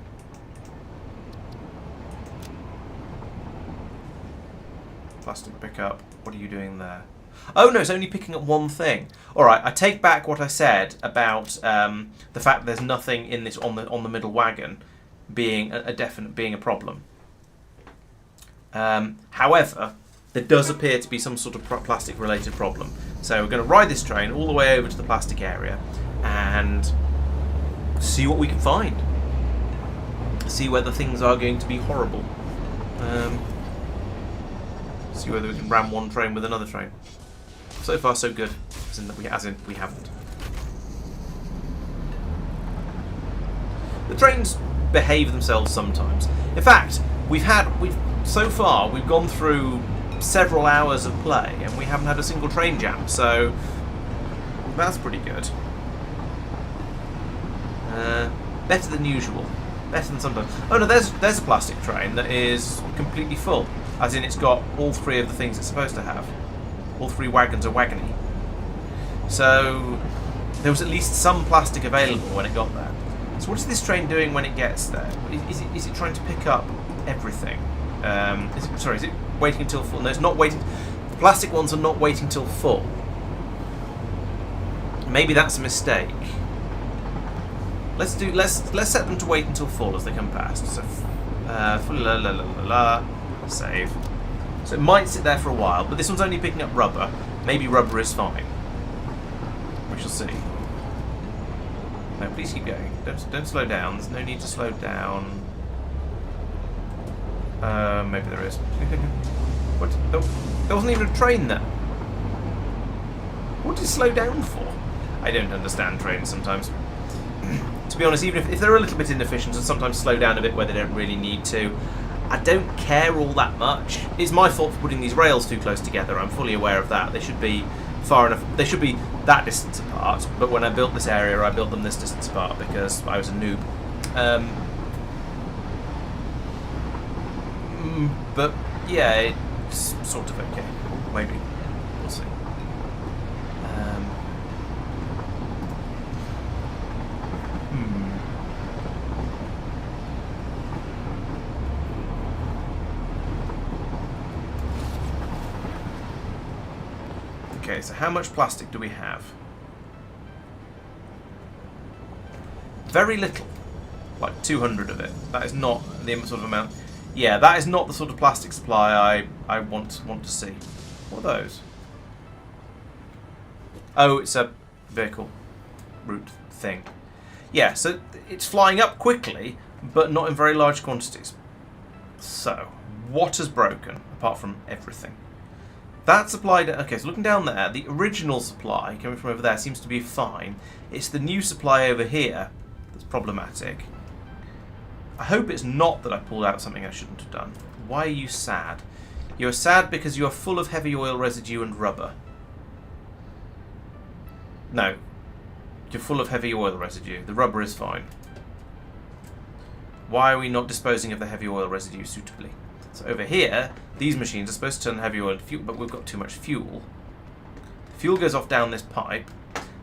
Plastic pickup. What are you doing there? Oh no, it's only picking up one thing. Alright, I take back what I said about the fact that there's nothing in this on the middle wagon being being a problem. However, there does appear to be some sort of plastic related problem. So we're going to ride this train all the way over to the plastic area and see what we can find. See whether things are going to be horrible. See whether we can ram one train with another train. So far, so good. As in we haven't. The trains behave themselves sometimes. In fact, so far we've gone through several hours of play and we haven't had a single train jam. So that's pretty good. Better than usual. Better than sometimes. Oh no, there's a plastic train that is completely full. As in, it's got all three of the things it's supposed to have. All three wagons are wagony. So there was at least some plastic available when it got there. So what is this train doing when it gets there? Is it trying to pick up everything? Is it waiting until full? No, it's not waiting. The plastic ones are not waiting till full. Maybe that's a mistake. Let's set them to wait until full as they come past. So save. So it might sit there for a while, but this one's only picking up rubber. Maybe rubber is fine. We shall see. No, please keep going. Don't slow down. There's no need to slow down. Maybe there is. What? There wasn't even a train there. What did it slow down for? I don't understand trains sometimes. To be honest, even if they're a little bit inefficient and sometimes slow down a bit where they don't really need to, I don't care all that much. It's my fault for putting these rails too close together. I'm fully aware of that. They should be far enough. They should be that distance apart. But when I built this area, I built them this distance apart because I was a noob. But yeah, it's sort of okay. Maybe. We'll see. Okay, so how much plastic do we have? Very little. Like 200 of it. That is not the sort of amount. Yeah, that is not the sort of plastic supply I want to see. What are those? Oh, it's a vehicle route thing. Yeah, so it's flying up quickly, but not in very large quantities. So, what has broken, apart from everything? That supply... Okay, so looking down there, the original supply coming from over there seems to be fine. It's the new supply over here that's problematic. I hope it's not that I pulled out something I shouldn't have done. Why are you sad? You're sad because you are full of heavy oil residue and rubber. No. You're full of heavy oil residue. The rubber is fine. Why are we not disposing of the heavy oil residue suitably? So over here, these machines are supposed to turn heavy oil into fuel, but we've got too much fuel. The fuel goes off down this pipe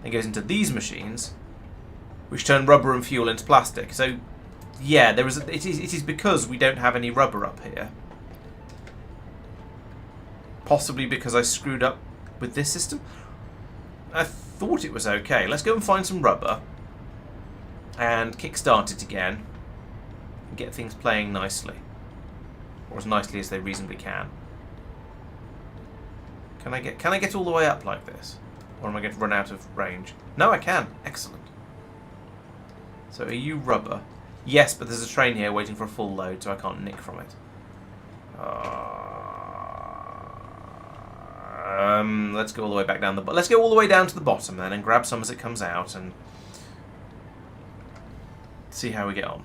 and goes into these machines, which turn rubber and fuel into plastic. So, yeah, it is because we don't have any rubber up here. Possibly because I screwed up with this system. I thought it was okay. Let's go and find some rubber and kickstart it again and get things playing nicely. Or as nicely as they reasonably can. Can I get all the way up like this? Or am I going to run out of range? No, I can. Excellent. So are you rubber? Yes, but there's a train here waiting for a full load, so I can't nick from it. Let's go all the way back down the... Let's go all the way down to the bottom then and grab some as it comes out and see how we get on.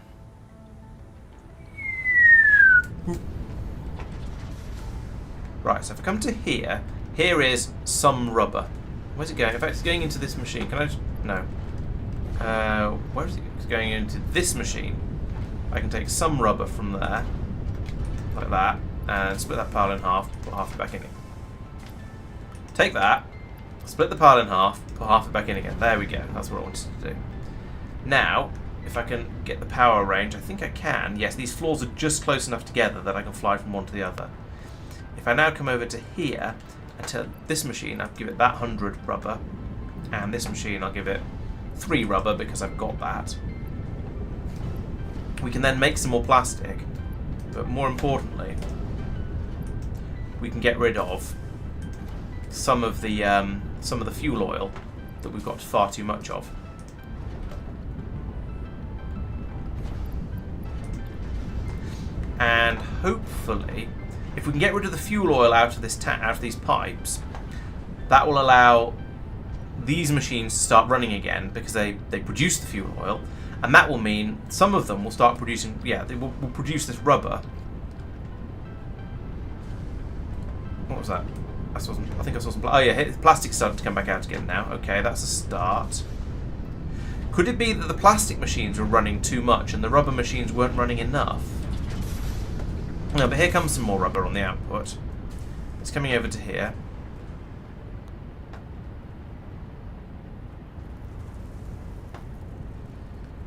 Right, so if I come to here, here is some rubber. Where's it going? In fact, it's going into this machine. Can I just... No. Where is it? It's going into this machine. I can take some rubber from there, like that, and split that pile in half, put half it back in it. Take that, split the pile in half, put half it back in again. There we go. That's what I wanted to do. Now, if I can get the power range, I think I can. Yes, these floors are just close enough together that I can fly from one to the other. If I now come over to here and tell this machine, I'll give it that 100 rubber, and this machine I'll give it 3 rubber because I've got that. We can then make some more plastic, but more importantly, we can get rid of some of the fuel oil that we've got far too much of. And hopefully, if we can get rid of the fuel oil out of these pipes, that will allow these machines to start running again because they produce the fuel oil, and that will mean some of them will start producing. Yeah, they will produce this rubber. What was that? I think I saw some. Oh yeah, plastic's starting to come back out again now. Okay, that's a start. Could it be that the plastic machines were running too much and the rubber machines weren't running enough? No, but here comes some more rubber on the output. It's coming over to here.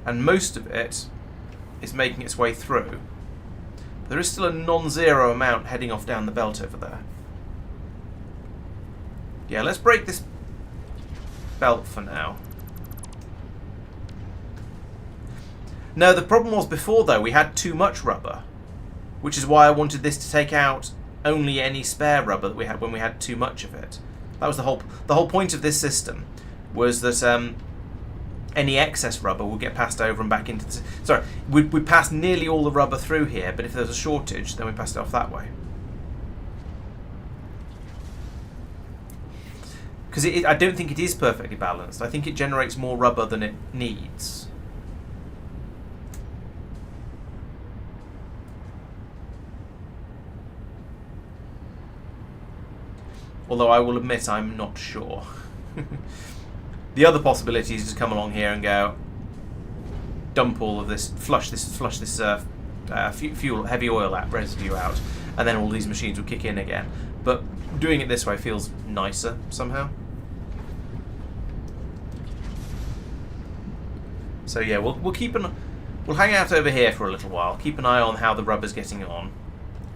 And most of it is making its way through. But there is still a non-zero amount heading off down the belt over there. Yeah, let's break this belt for now. No, the problem was before, though, we had too much rubber. Which is why I wanted this to take out only any spare rubber that we had when we had too much of it. That was the whole point of this system, was that any excess rubber will get passed over and back into the... Sorry, we pass nearly all the rubber through here, but if there's a shortage, then we pass it off that way. Because I don't think it is perfectly balanced. I think it generates more rubber than it needs. Although I will admit I'm not sure. The other possibility is to come along here and go dump all of this, flush this fuel, heavy oil residue out, and then all these machines will kick in again. But doing it this way feels nicer somehow. So yeah, we'll hang out over here for a little while, keep an eye on how the rubber's getting on,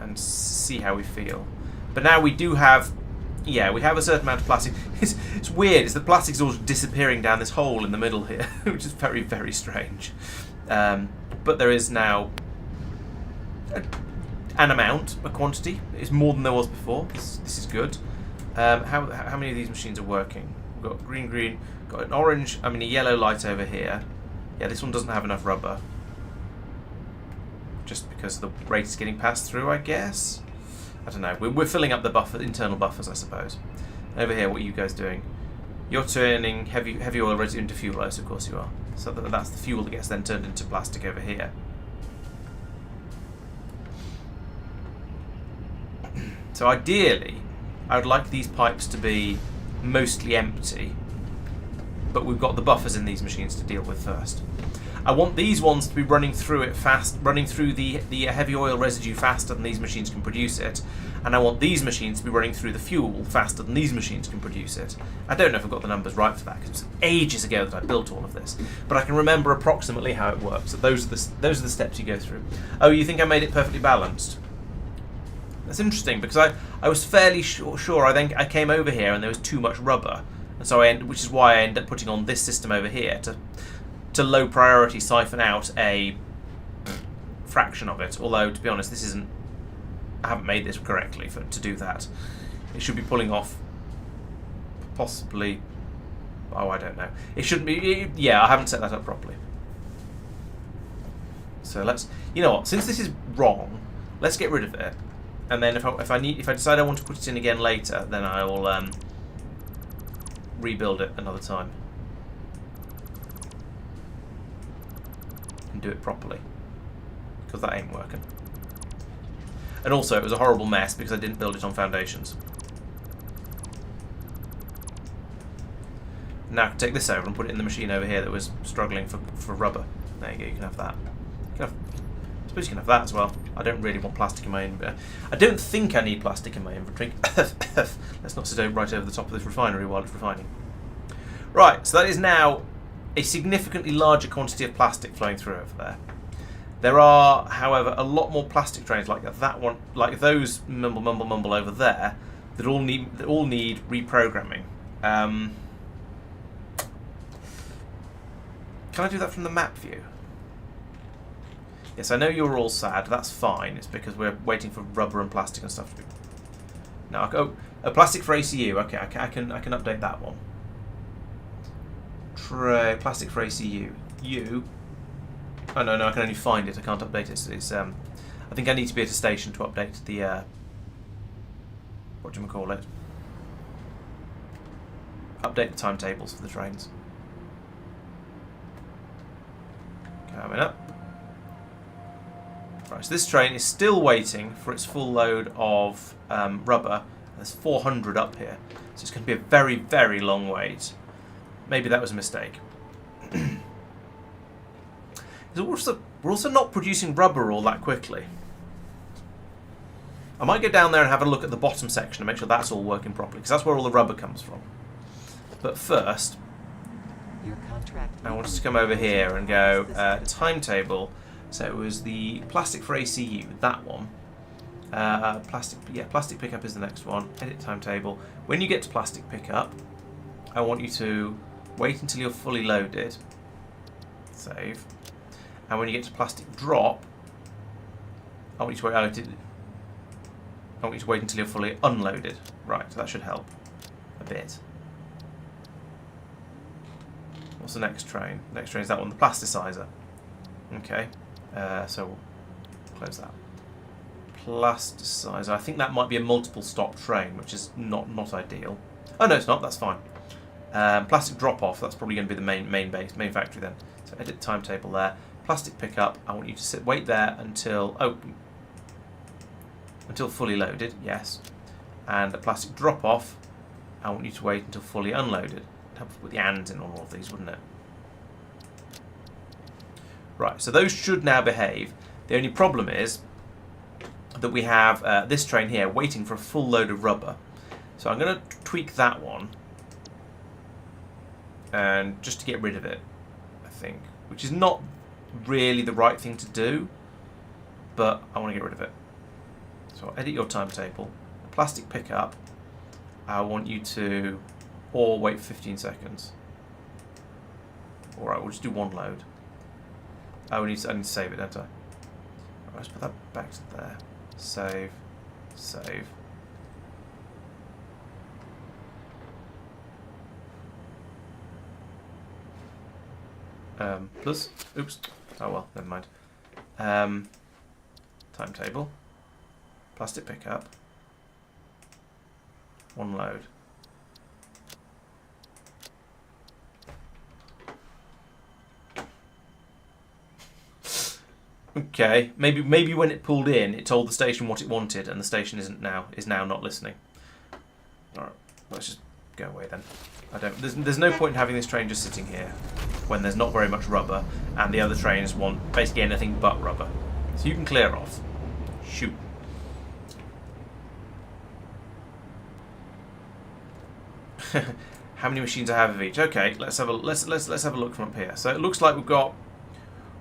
and see how we feel. But now we do have. Yeah, we have a certain amount of plastic. It's weird. It's the plastic's all disappearing down this hole in the middle here, which is very, very strange. But there is now an amount, a quantity. It's more than there was before. This is good. How many of these machines are working? We've got green, got an orange, a yellow light over here. Yeah, this one doesn't have enough rubber. Just because the rate is getting passed through, I guess. I don't know. We're filling up the internal buffers, I suppose. Over here, what are you guys doing? You're turning heavy oil residue into fuel, of course you are. So that's the fuel that gets then turned into plastic over here. So ideally, I would like these pipes to be mostly empty, but we've got the buffers in these machines to deal with first. I want these ones to be running through it fast, running through the heavy oil residue faster than these machines can produce it, and I want these machines to be running through the fuel faster than these machines can produce it. I don't know if I've got the numbers right for that because it was ages ago that I built all of this, but I can remember approximately how it works. So those are the steps you go through. Oh, you think I made it perfectly balanced? That's interesting because I was fairly sure. I came over here and there was too much rubber, and so which is why I ended up putting on this system over here to low priority siphon out a fraction of it. Although, to be honest, I haven't made this correctly to do that. It should be pulling off possibly, oh, I don't know. It shouldn't be, yeah, I haven't set that up properly. So you know what, since this is wrong, let's get rid of it. And then if I decide I want to put it in again later, then I will rebuild it another time. Do it properly, because that ain't working. And also it was a horrible mess because I didn't build it on foundations. Now I can take this over and put it in the machine over here that was struggling for rubber. There you go, you can have that. I suppose you can have that as well. I don't really want plastic in my inventory. I don't think I need plastic in my inventory. Let's not sit right over the top of this refinery while it's refining. Right, so that is now a significantly larger quantity of plastic flowing through over there. There are, however, a lot more plastic trains like that one, like those mumble over there, that all need reprogramming. Can I do that from the map view? Yes, I know you're all sad. That's fine. It's because we're waiting for rubber and plastic and stuff to be. No, oh, a plastic for ACU. Okay, I can update that one. Plastic for ACU. Oh no, I can only find it. I can't update it. It's I think I need to be at a station to update the whatchamacallit. Update the timetables for the trains. Coming up. Right, so this train is still waiting for its full load of rubber. There's 400 up here, so it's going to be a very, very long wait. Maybe that was a mistake. We're also not producing rubber all that quickly. I might go down there and have a look at the bottom section and make sure that's all working properly, because that's where all the rubber comes from. But first, I want us to come over here and go timetable. So it was the plastic for ACU, that one. Plastic pickup is the next one. Edit timetable. When you get to plastic pickup, I want you to wait until you're fully loaded. Save. And when you get to plastic drop, I want you to wait until you're fully unloaded. Right, so that should help a bit. What's the next train? Next train is that one, the plasticizer. Okay, so we'll close that. Plasticizer. I think that might be a multiple stop train, which is not ideal. Oh no, it's not. That's fine. Plastic drop off. That's probably going to be the main factory then. So edit timetable there. Plastic pickup. I want you to wait there until fully loaded. Yes. And the plastic drop off. I want you to wait until fully unloaded. Help put the ands in on all of these, wouldn't it? Right. So those should now behave. The only problem is that we have this train here waiting for a full load of rubber. So I'm going to tweak that one, and just to get rid of it, I think, which is not really the right thing to do, but I want to get rid of it. So I'll edit your timetable. Plastic pickup, I want you to or wait 15 seconds. Alright, we'll just do one load. I need to save it, don't I? Right, let's put that back to there. Save. Save. Plus, oops, oh well, never mind. Timetable, plastic pickup, one load. Okay, maybe when it pulled in, it told the station what it wanted, and the station is now not listening. All right, let's just go away then. There's no point in having this train just sitting here when there's not very much rubber, and the other trains want basically anything but rubber. So you can clear off. Shoot. How many machines I have of each? Okay, let's have a look from up here. So it looks like we've got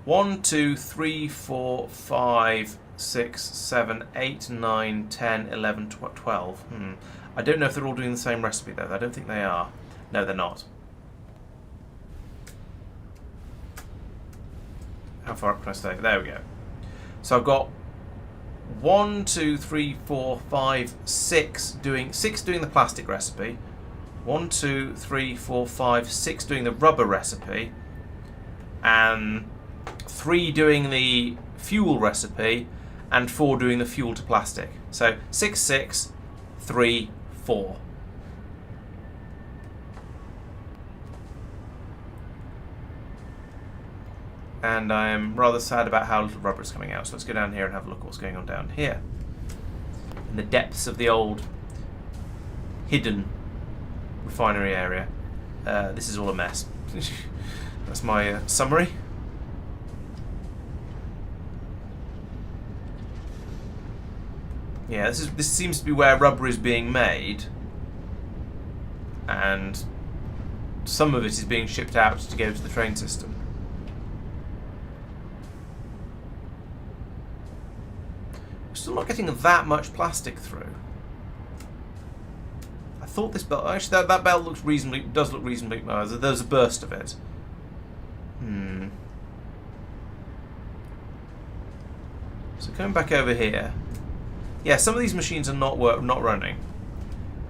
1, 2, 3, 4, 5, 6, 7, 8, 9, 10, 11, 12. I don't know if they're all doing the same recipe though. I don't think they are. No, they're not. How far up can I stay? There we go. So I've got 1, 2, 3, 4, 5, 6 doing the plastic recipe. 1, 2, 3, 4, 5, 6 doing the rubber recipe, and 3 doing the fuel recipe, and 4 doing the fuel to plastic. So 6, 6, 3, 4. And I'm rather sad about how little rubber is coming out. So let's go down here and have a look at what's going on down here. In the depths of the old hidden refinery area. This is all a mess. That's my summary. Yeah, this seems to be where rubber is being made, and some of it is being shipped out to go to the train system. We're still not getting that much plastic through. I thought this belt, actually that belt looks does look reasonably. There's a burst of it. So coming back over here. Yeah, some of these machines are not running.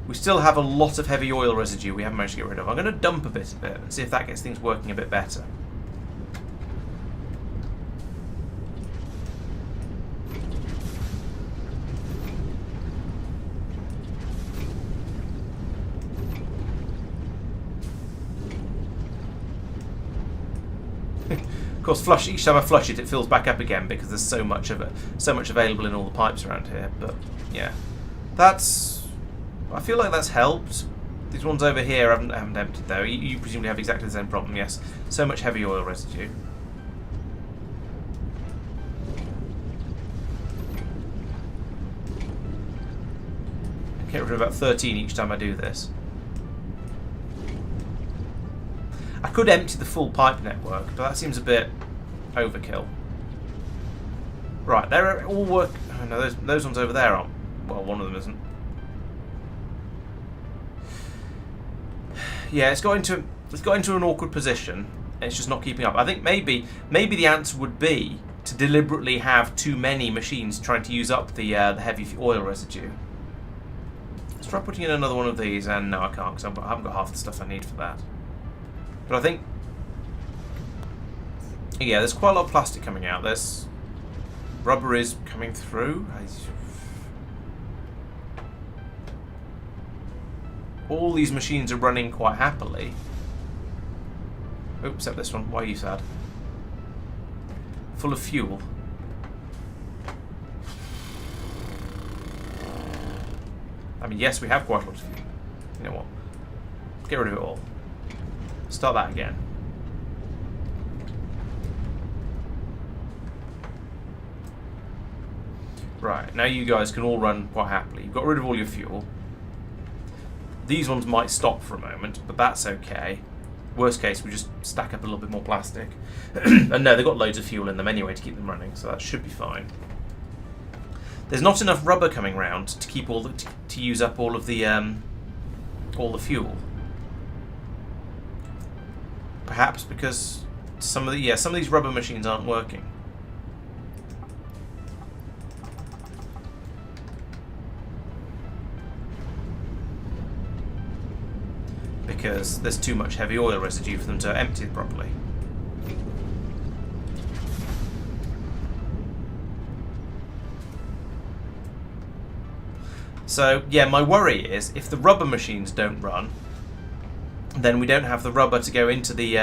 We still have a lot of heavy oil residue we haven't managed to get rid of. I'm going to dump a bit of it and see if that gets things working a bit better. Of course, each time I flush it, it fills back up again because there's so much available in all the pipes around here. But yeah, I feel like that's helped. These ones over here haven't emptied though. You presumably have exactly the same problem. Yes, so much heavy oil residue. I get rid of about 13 each time I do this. I could empty the full pipe network, but that seems a bit overkill. Right, they're all work. Oh, no, those ones over there aren't. Well, one of them isn't. Yeah, it's got into an awkward position, and it's just not keeping up. I think maybe the answer would be to deliberately have too many machines trying to use up the heavy oil residue. Let's try putting in another one of these, and no, I can't because I haven't got half the stuff I need for that. But I think Yeah, there's quite a lot of plastic coming out. There's rubber is coming through. All these machines are running quite happily. Oops, except this one. Why are you sad? Full of fuel. I mean, yes, we have quite a lot of fuel. You know what? Get rid of it all. Start that again. Right, now you guys can all run quite happily. You've got rid of all your fuel. These ones might stop for a moment, but that's okay. Worst case, we just stack up a little bit more plastic. And no, they've got loads of fuel in them anyway to keep them running, so that should be fine. There's not enough rubber coming round to keep all the, to use up all of the fuel. Perhaps because some of these rubber machines aren't working. Because there's too much heavy oil residue for them to empty it properly. So yeah, my worry is if the rubber machines don't run, then we don't have the rubber to go into the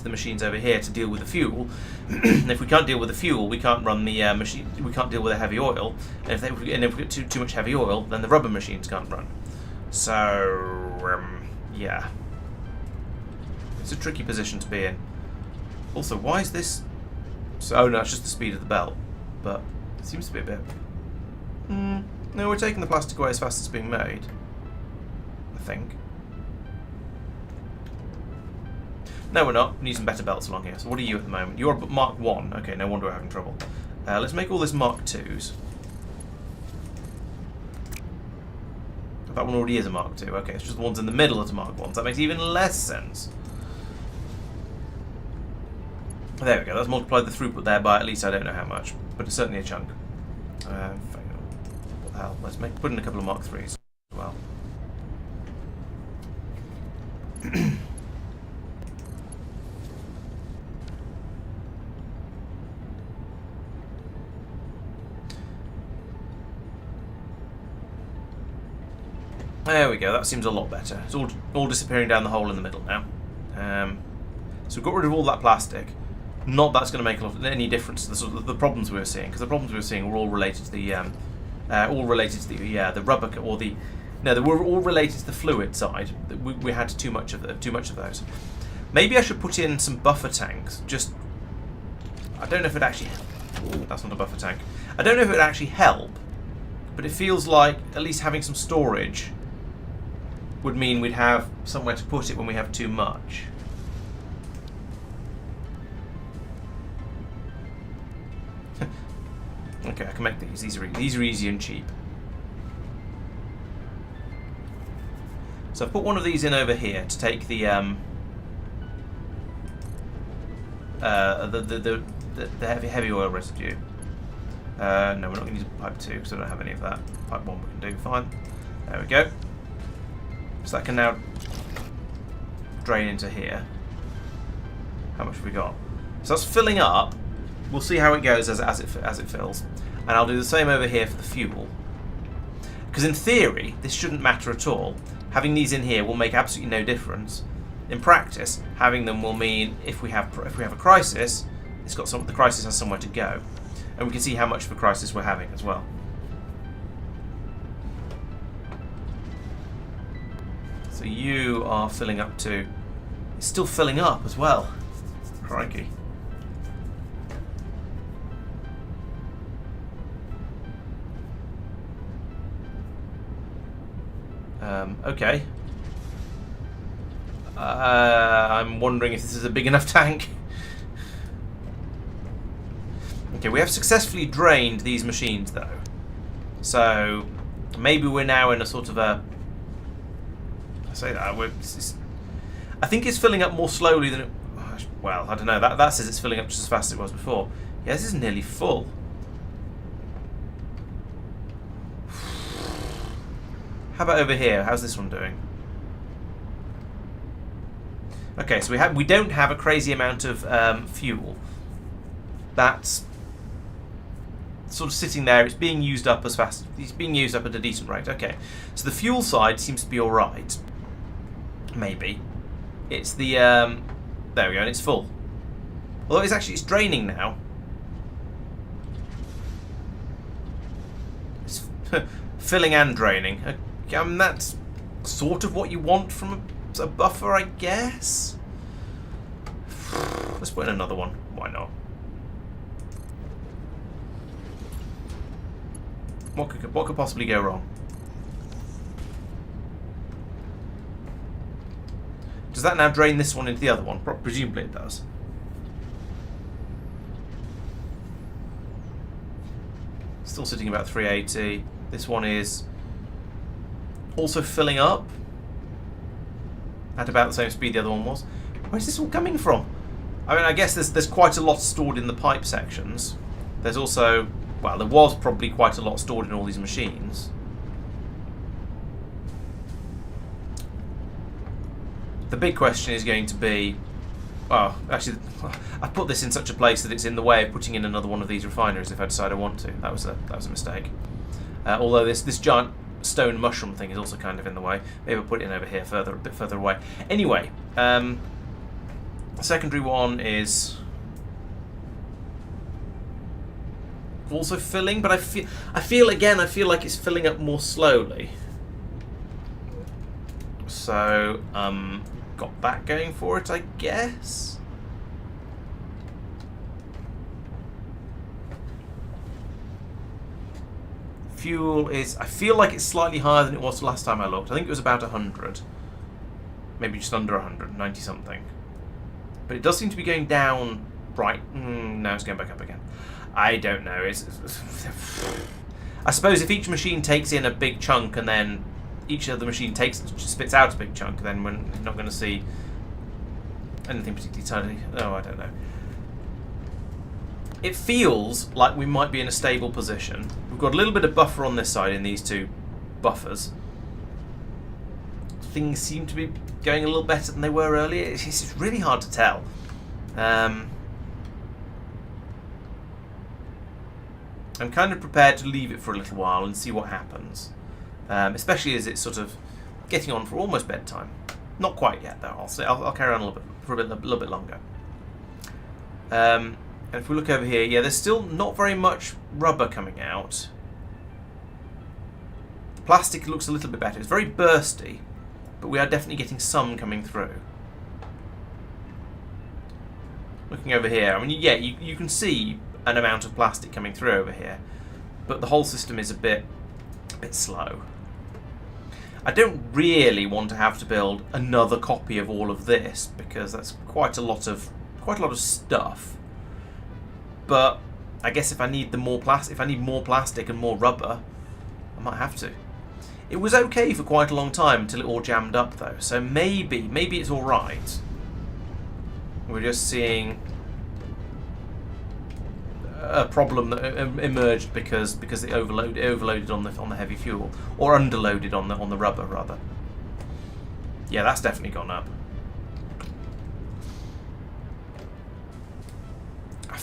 machines over here to deal with the fuel. And if we can't deal with the fuel, we can't run the machine. We can't deal with the heavy oil. And if we get too much heavy oil, then the rubber machines can't run. So yeah, it's a tricky position to be in. Also, why is this? So, oh no, it's just the speed of the belt, but it seems to be a bit. No, we're taking the plastic away as fast as it's being made, I think. No, we're not. We need some better belts along here. So what are you at the moment? You're Mark 1. Okay, no wonder we're having trouble. Let's make all this Mark 2s. That one already is a Mark 2. Okay, it's just the ones in the middle that's a Mark 1. So that makes even less sense. There we go. That's multiplied the throughput there by at least I don't know how much, but it's certainly a chunk. What the hell? Let's put in a couple of Mark 3s as well. There we go, that seems a lot better. It's all disappearing down the hole in the middle now. So we've got rid of all that plastic. Not that's going to make any difference to the problems we were seeing, because the problems we were seeing were all related to the rubber, or the no, they were all related to the fluid side. We had too much of those. Maybe I should put in some buffer tanks. Just, I don't know if it actually. That's not a buffer tank. I don't know if it would actually help, but it feels like at least having some storage would mean we'd have somewhere to put it when we have too much. Okay, I can make these. These are easy and cheap. So I've put one of these in over here to take the heavy oil residue. No, we're not going to use pipe 2 because I don't have any of that. Pipe 1 we can do fine. There we go. So that can now drain into here. How much have we got? So that's filling up. We'll see how it goes as it fills. And I'll do the same over here for the fuel. Because in theory, this shouldn't matter at all. Having these in here will make absolutely no difference. In practice, having them will mean if we have a crisis, the crisis has somewhere to go. And we can see how much of a crisis we're having as well. So you are filling up to... It's still filling up as well. Crikey. Okay. I'm wondering if this is a big enough tank. Okay, we have successfully drained these machines though. So maybe we're now in a sort of a... I say that, I think it's filling up more slowly than it... Well, I don't know. That says it's filling up just as fast as it was before. Yeah, this is nearly full. How about over here? How's this one doing? Okay, so we don't have a crazy amount of fuel. That's sort of sitting there. It's being used up as fast. It's being used up at a decent rate. Okay, so the fuel side seems to be all right. Maybe it's the there we go, and it's full. Although it's draining now. It's filling and draining. That's sort of what you want from a buffer, I guess. Let's put in another one. Why not? What could possibly go wrong? Does that now drain this one into the other one? Presumably it does. Still sitting about 380. This one is also filling up at about the same speed the other one was. Where's this all coming from? I mean, I guess there's quite a lot stored in the pipe sections. There's also, well, there was probably quite a lot stored in all these machines. The big question is going to be, well, actually, I've put this in such a place that it's in the way of putting in another one of these refineries if I decide I want to. That was a mistake. Although this giant stone mushroom thing is also kind of in the way. Maybe I'll put it in over here, a bit further away. Anyway, the secondary one is also filling, but I feel like it's filling up more slowly. So, got that going for it, I guess. Fuel is, I feel like it's slightly higher than it was last time I looked. I think it was about 100. Maybe just under 100, 90 something. But it does seem to be going down, right. No, it's going back up again. I don't know. I suppose if each machine takes in a big chunk and then each other machine spits out a big chunk, then we're not going to see anything particularly tiny. Oh, I don't know. It feels like we might be in a stable position. We've got a little bit of buffer on this side in these two buffers. Things seem to be going a little better than they were earlier. It's really hard to tell. I'm kind of prepared to leave it for a little while and see what happens. Especially as it's sort of getting on for almost bedtime. Not quite yet, though. I'll carry on a little bit longer. And if we look over here, yeah, there's still not very much rubber coming out. The plastic looks a little bit better. It's very bursty, but we are definitely getting some coming through. Looking over here, I mean, yeah, you can see an amount of plastic coming through over here, but the whole system is a bit slow. I don't really want to have to build another copy of all of this because that's quite a lot of stuff. But I guess if I need more plastic and more rubber, I might have to. It was okay for quite a long time until it all jammed up, though. So maybe it's all right. We're just seeing a problem that emerged because it overloaded on the heavy fuel, or underloaded on the rubber rather. Yeah, that's definitely gone up.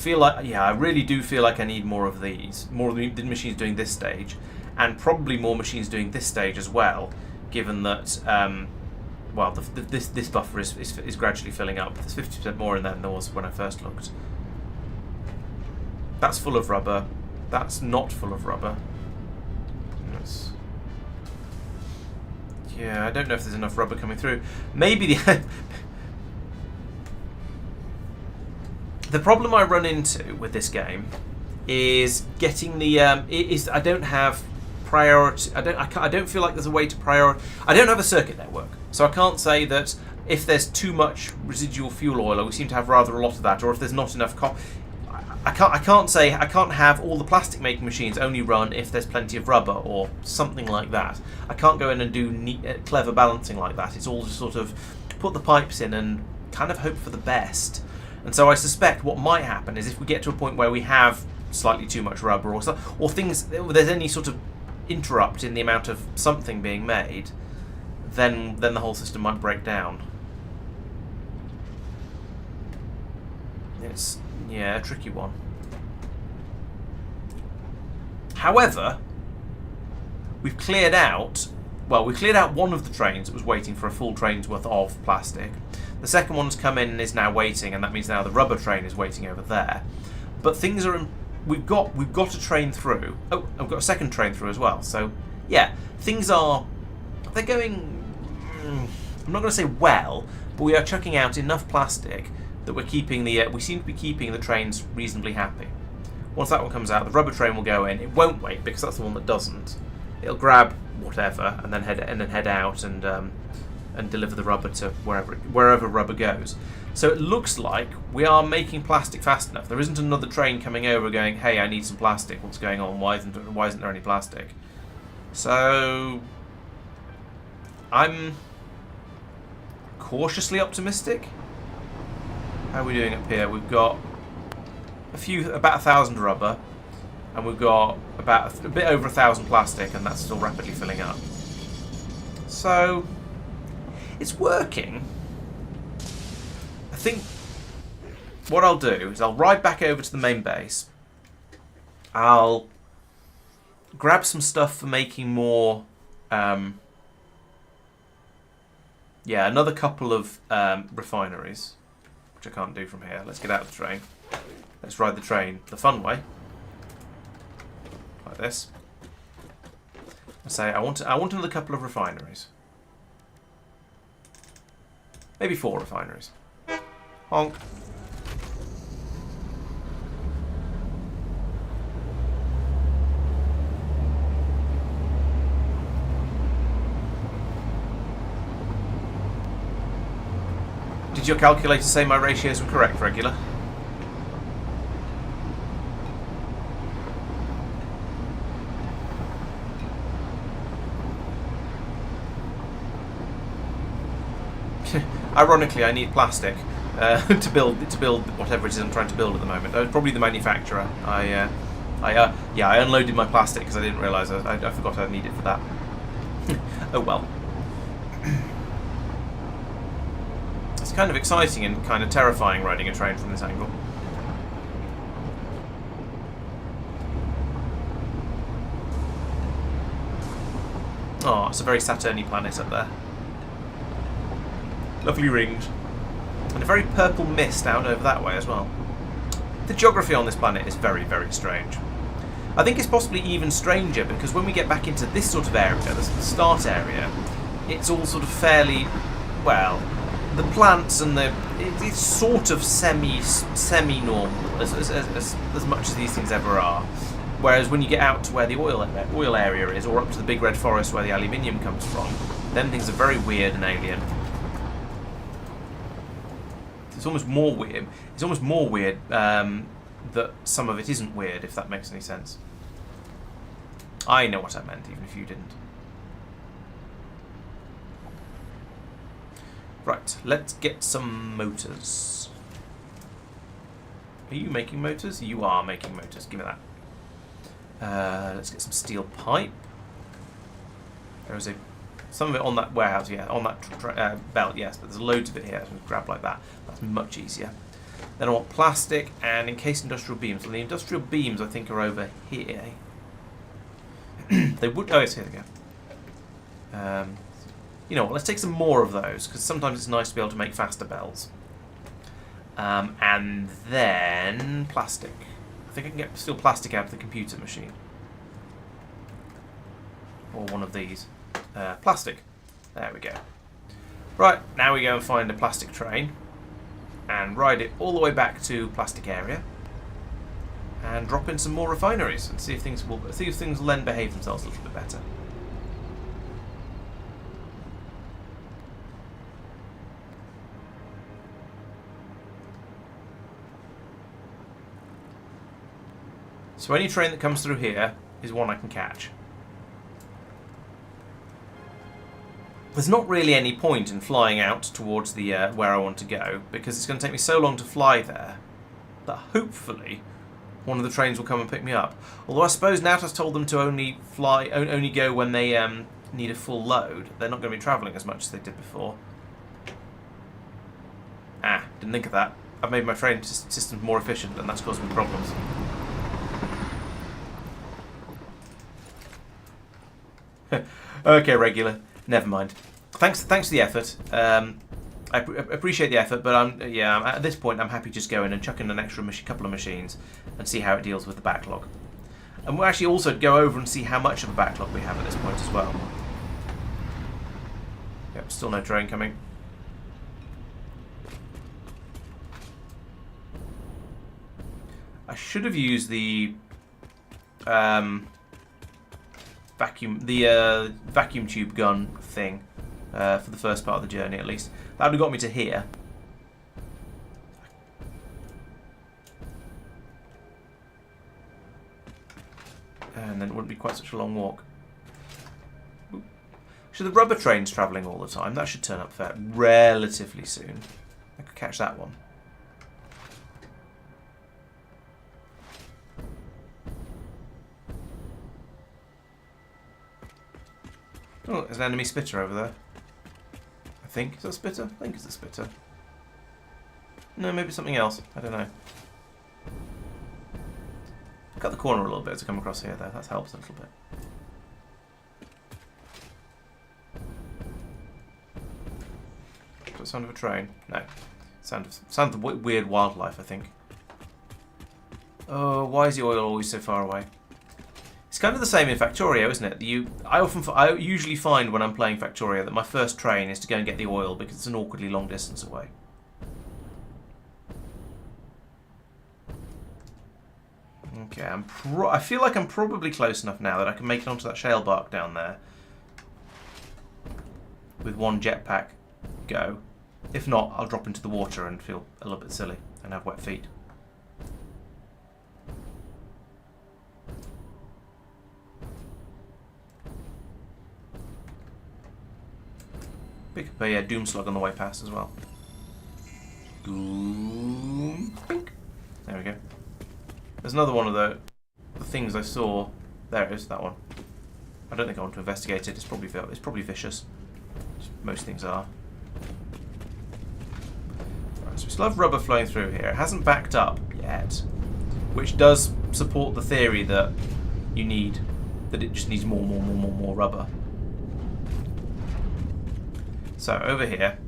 I really do feel like I need more of these, more of the machines doing this stage, and probably more machines doing this stage as well, given that well, this buffer is gradually filling up. There's 50% more in there than there was when I first looked. That's full of rubber. That's not full of rubber. Yeah, I don't know if there's enough rubber coming through. Maybe the problem I run into with this game is getting the I don't have priority. I don't feel like there's a way to prioritize. I don't have a circuit network, so I can't say that if there's too much residual fuel oil, or we seem to have rather a lot of that, or if there's not enough I can't have all the plastic making machines only run if there's plenty of rubber or something like that. I can't go in and do clever balancing like that. It's all just sort of put the pipes in and kind of hope for the best. And so I suspect what might happen is if we get to a point where we have slightly too much rubber or there's any sort of interrupt in the amount of something being made, then the whole system might break down. It's a tricky one. However, we've cleared out... Well, we cleared out one of the trains that was waiting for a full train's worth of plastic. The second one's come in and is now waiting, and that means now the rubber train is waiting over there. But things are... We've got a train through. Oh, I've got a second train through as well. So, yeah, things are... They're going... I'm not going to say well, but we are chucking out enough plastic that we're keeping the... we seem to be keeping the trains reasonably happy. Once that one comes out, the rubber train will go in. It won't wait, because that's the one that doesn't. It'll grab whatever and then head out and deliver the rubber to wherever rubber goes. So it looks like we are making plastic fast enough. There isn't another train coming over going, "Hey, I need some plastic. What's going on? Why isn't there any plastic?" So I'm cautiously optimistic. How are we doing up here? We've got about 1,000 rubber, and we've got about a bit over 1,000 plastic, and that's still rapidly filling up. So it's working. I think what I'll do is I'll ride back over to the main base. I'll grab some stuff for making more. Another couple of refineries, which I can't do from here. Let's get out of the train. Let's ride the train the fun way. Like this. I say I want another couple of refineries. Maybe 4 refineries. Honk. Did your calculator say my ratios were correct, regular? Ironically, I need plastic to build whatever it is I'm trying to build at the moment. Probably the manufacturer. I unloaded my plastic because I didn't realise I forgot I needed it for that. Oh well. It's kind of exciting and kind of terrifying riding a train from this angle. Oh, it's a very Saturny planet up there. Lovely rings. And a very purple mist out over that way as well. The geography on this planet is very, very strange. I think it's possibly even stranger because when we get back into this sort of area, the start area, it's all sort of fairly, well, the plants and it's sort of semi-normal as much as these things ever are. Whereas when you get out to where the oil area is, or up to the big red forest where the aluminium comes from, then things are very weird and alien. It's almost more weird. It's almost more weird that some of it isn't weird, if that makes any sense. I know what I meant, even if you didn't. Right, let's get some motors. Are you making motors? You are making motors. Give me that. Let's get some steel pipe. There is some of it on that warehouse, yeah, on that belt, yes, but there's loads of it here. So we grab like that. That's much easier. Then I want plastic and encased industrial beams. Well, the industrial beams, I think, are over here. They would. Oh, yes, here they go. You know what? Let's take some more of those because sometimes it's nice to be able to make faster bells. And then plastic. I think I can get still plastic out of the computer machine. Or one of these. Plastic. There we go. Right, now we go and find a plastic train and ride it all the way back to plastic area and drop in some more refineries and see if things will then behave themselves a little bit better. So any train that comes through here is one I can catch. There's not really any point in flying out towards the where I want to go because it's going to take me so long to fly there that hopefully one of the trains will come and pick me up. Although I suppose NATO's told them to only go when they need a full load. They're not going to be travelling as much as they did before. Didn't think of that. I've made my train systems more efficient and that's causing me problems. Okay, regular. Never mind. Thanks for the effort. I appreciate the effort, but at this point I'm happy just go in and chuck in an extra couple of machines and see how it deals with the backlog. And we'll actually also go over and see how much of a backlog we have at this point as well. Yep, still no train coming. I should have used the vacuum tube gun thing for the first part of the journey, at least. That would have got me to here. And then it wouldn't be quite such a long walk. So the rubber train's travelling all the time. That should turn up relatively soon. I could catch that one. Oh, there's an enemy spitter over there. I think. Is that a spitter? I think it's a spitter. No, maybe something else. I don't know. Cut the corner a little bit to come across here, though. That helps a little bit. Is that the sound of a train? No. Sound of weird wildlife, I think. Oh, why is the oil always so far away? It's kind of the same in Factorio, isn't it? I usually find when I'm playing Factorio that my first train is to go and get the oil because it's an awkwardly long distance away. Okay, I feel like I'm probably close enough now that I can make it onto that shale bark down there with one jetpack go. If not, I'll drop into the water and feel a little bit silly and have wet feet. Pick up a doom slug on the way past as well. Doom. Pink. There we go. There's another one of the things I saw. There it is, that one. I don't think I want to investigate it. It's probably vicious. Most things are. Right, so we still have rubber flowing through here. It hasn't backed up yet, which does support the theory that it just needs more rubber. So over here,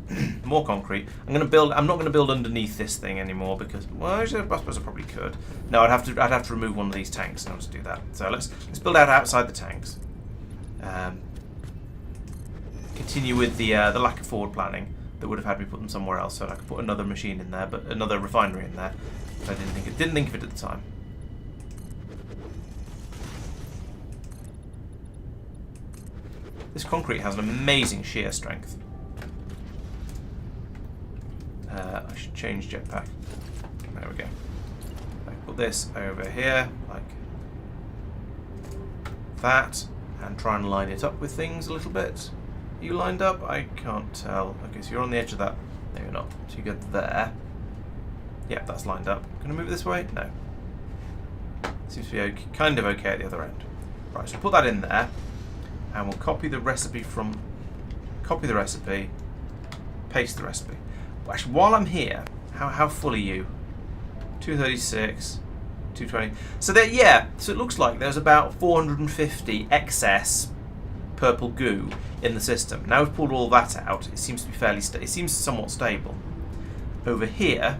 more concrete. I'm not going to build underneath this thing anymore because, well, I suppose I probably could. No, I'd have to remove one of these tanks in order to do that. So let's build out outside the tanks. Continue with the lack of forward planning that would have had me put them somewhere else, so I could put another machine in there, but another refinery in there. But I didn't think of it at the time. This concrete has an amazing shear strength. I should change jetpack. There we go. I put this over here, like that, and try and line it up with things a little bit. Are you lined up? I can't tell. Okay, so you're on the edge of that. No, you're not. So you go there. Yep, that's lined up. Can I move it this way? No. Seems to be okay, kind of okay at the other end. Right, so put that in there, and we'll copy the recipe, paste the recipe. Actually, while I'm here, how full are you? 236, 220. So there, yeah. So it looks like there's about 450 excess purple goo in the system. Now we've pulled all that out. It seems to be it seems somewhat stable. Over here,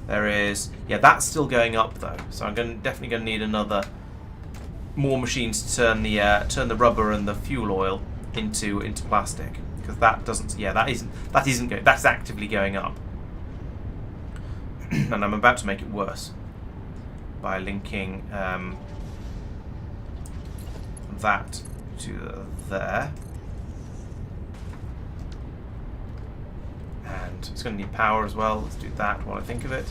there is, yeah, that's still going up though. So I'm definitely going to need more machines to turn the rubber and the fuel oil into plastic. Because that doesn't, yeah, that isn't going, that's actively going up. And I'm about to make it worse by linking that to there. And it's going to need power as well. Let's do that while I think of it.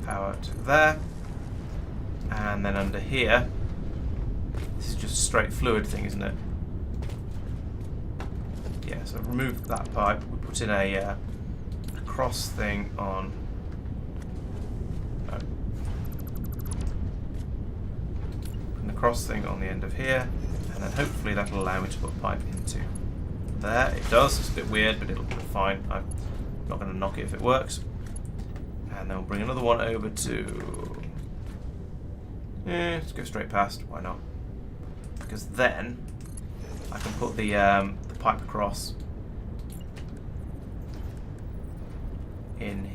Power to there. And then under here, this is just a straight fluid thing, isn't it? Yeah, so remove that pipe. We put in a cross thing on. No. Put a cross thing on the end of here, and then hopefully that'll allow me to put a pipe into there. It does. It's a bit weird, but it'll be fine. I'm not going to knock it if it works. And then we'll bring another one over to. Let's go straight past. Why not? because then I can put the pipe across in.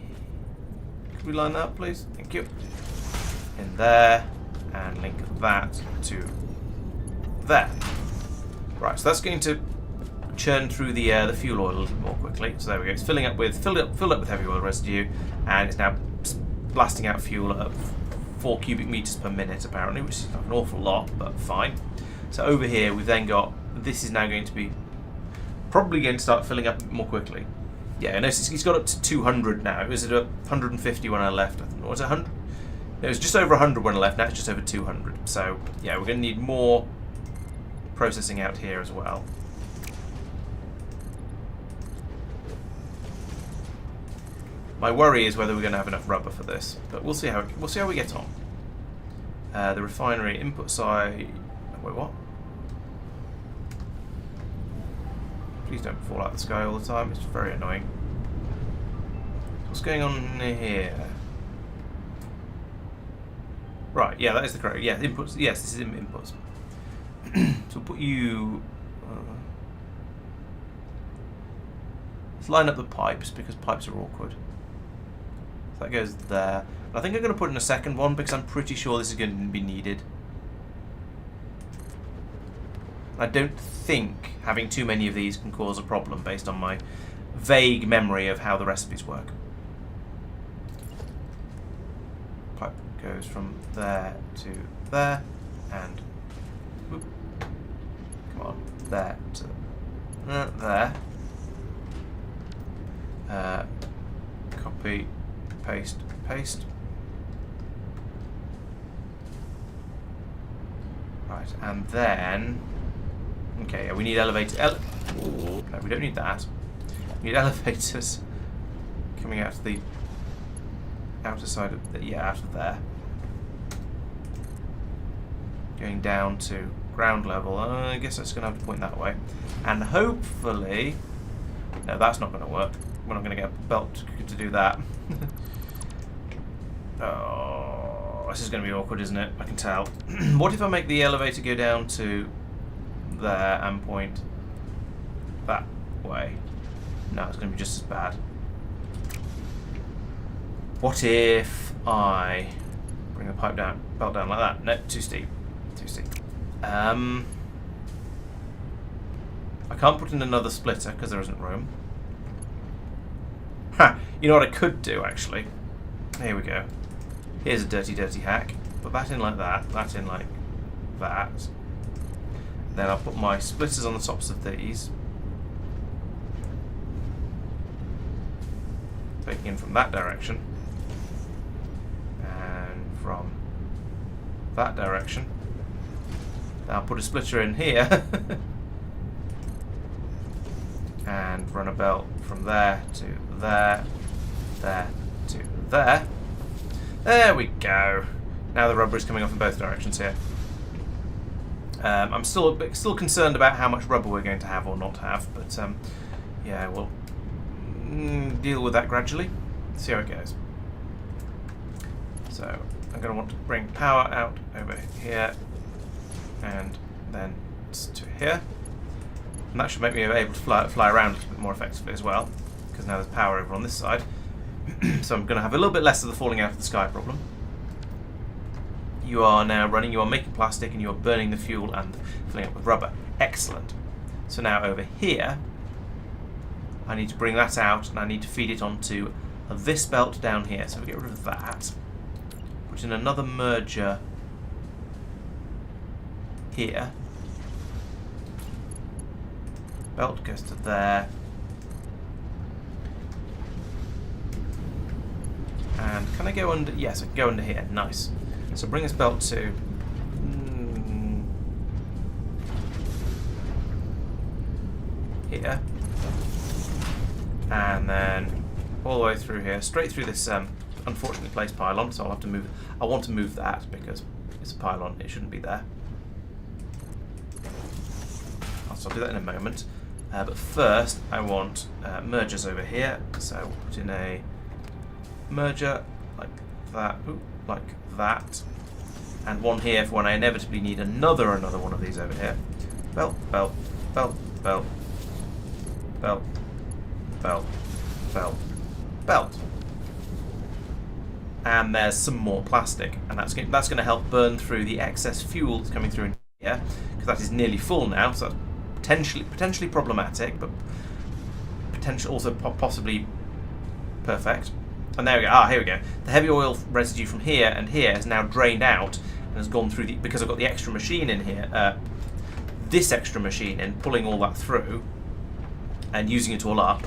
Could we line that up, please? Thank you. In there, and link that to there. Right, so that's going to churn through the fuel oil a little more quickly. So there we go. It's filled up with heavy oil residue, and it's now blasting out fuel at 4 cubic meters per minute apparently, which is not an awful lot, but fine. So over here we've then got, this is now going to be probably going to start filling up more quickly. Yeah, notice it's got up to 200 now. It was at 150 when I left. Or was it 100? It was just over 100 when I left. Now it's just over 200. So yeah, we're going to need more processing out here as well. My worry is whether we're going to have enough rubber for this, but we'll see how we get on. The refinery input side. Wait, what? Please don't fall out of the sky all the time. It's very annoying. What's going on here? Right. Yeah, that is the correct. Yeah, inputs. Yes, this is inputs. So we'll put you. Let's line up the pipes because pipes are awkward. So that goes there. But I think I'm going to put in a second one because I'm pretty sure this is going to be needed. I don't think having too many of these can cause a problem based on my vague memory of how the recipes work. Pipe goes from there to there, and whoop, come on, there to there. Copy, paste, paste. Right, and then. Okay, yeah, we need elevators. No, we don't need that. We need elevators coming out of the outer side of the, yeah, out of there. Going down to ground level. I guess that's going to have to point that way. And hopefully, no, that's not going to work. We're not going to get a belt to do that. Oh, this is going to be awkward, isn't it? I can tell. What if I make the elevator go down to there and point that way? No, it's going to be just as bad. What if I bring the pipe down, belt down like that? No, too steep. Too steep. I can't put in another splitter because there isn't room. Ha! You know what I could do actually? Here we go. Here's a dirty, dirty hack. Put that in like that. That in like that. Then I'll put my splitters on the tops of these. Taking in from that direction. And from that direction. Then I'll put a splitter in here. And run a belt from there to there. There to there. There we go. Now the rubber is coming off in both directions here. I'm still concerned about how much rubber we're going to have or not have, but yeah, we'll deal with that gradually. See how it goes. So I'm going to want to bring power out over here, and then to here, and that should make me able to fly around a little bit more effectively as well, because now there's power over on this side. So I'm going to have a little bit less of the falling out of the sky problem. You are now running, you are making plastic, and you are burning the fuel and filling up with rubber. Excellent. So now over here, I need to bring that out, and I need to feed it onto this belt down here. So we get rid of that. Put in another merger here. Belt goes to there. And can I go under? Yes, I can go under here. Nice. So bring this belt to here, and then all the way through here, straight through this unfortunately placed pylon. So I'll have to move. I want to move that because it's a pylon. It shouldn't be there. So I'll do that in a moment. But first, I want mergers over here. So we'll put in a merger like that. Ooh, like that. And one here for when I inevitably need another one of these over here. Belt, belt, belt, belt, belt, belt, belt, belt. And there's some more plastic, and that's going to help burn through the excess fuel that's coming through in here, because that is nearly full now, so that's potentially problematic, but also possibly perfect. And there we go. Here we go. The heavy oil residue from here and here has now drained out and has gone through because I've got the extra machine in here. This extra machine in, pulling all that through and using it all up.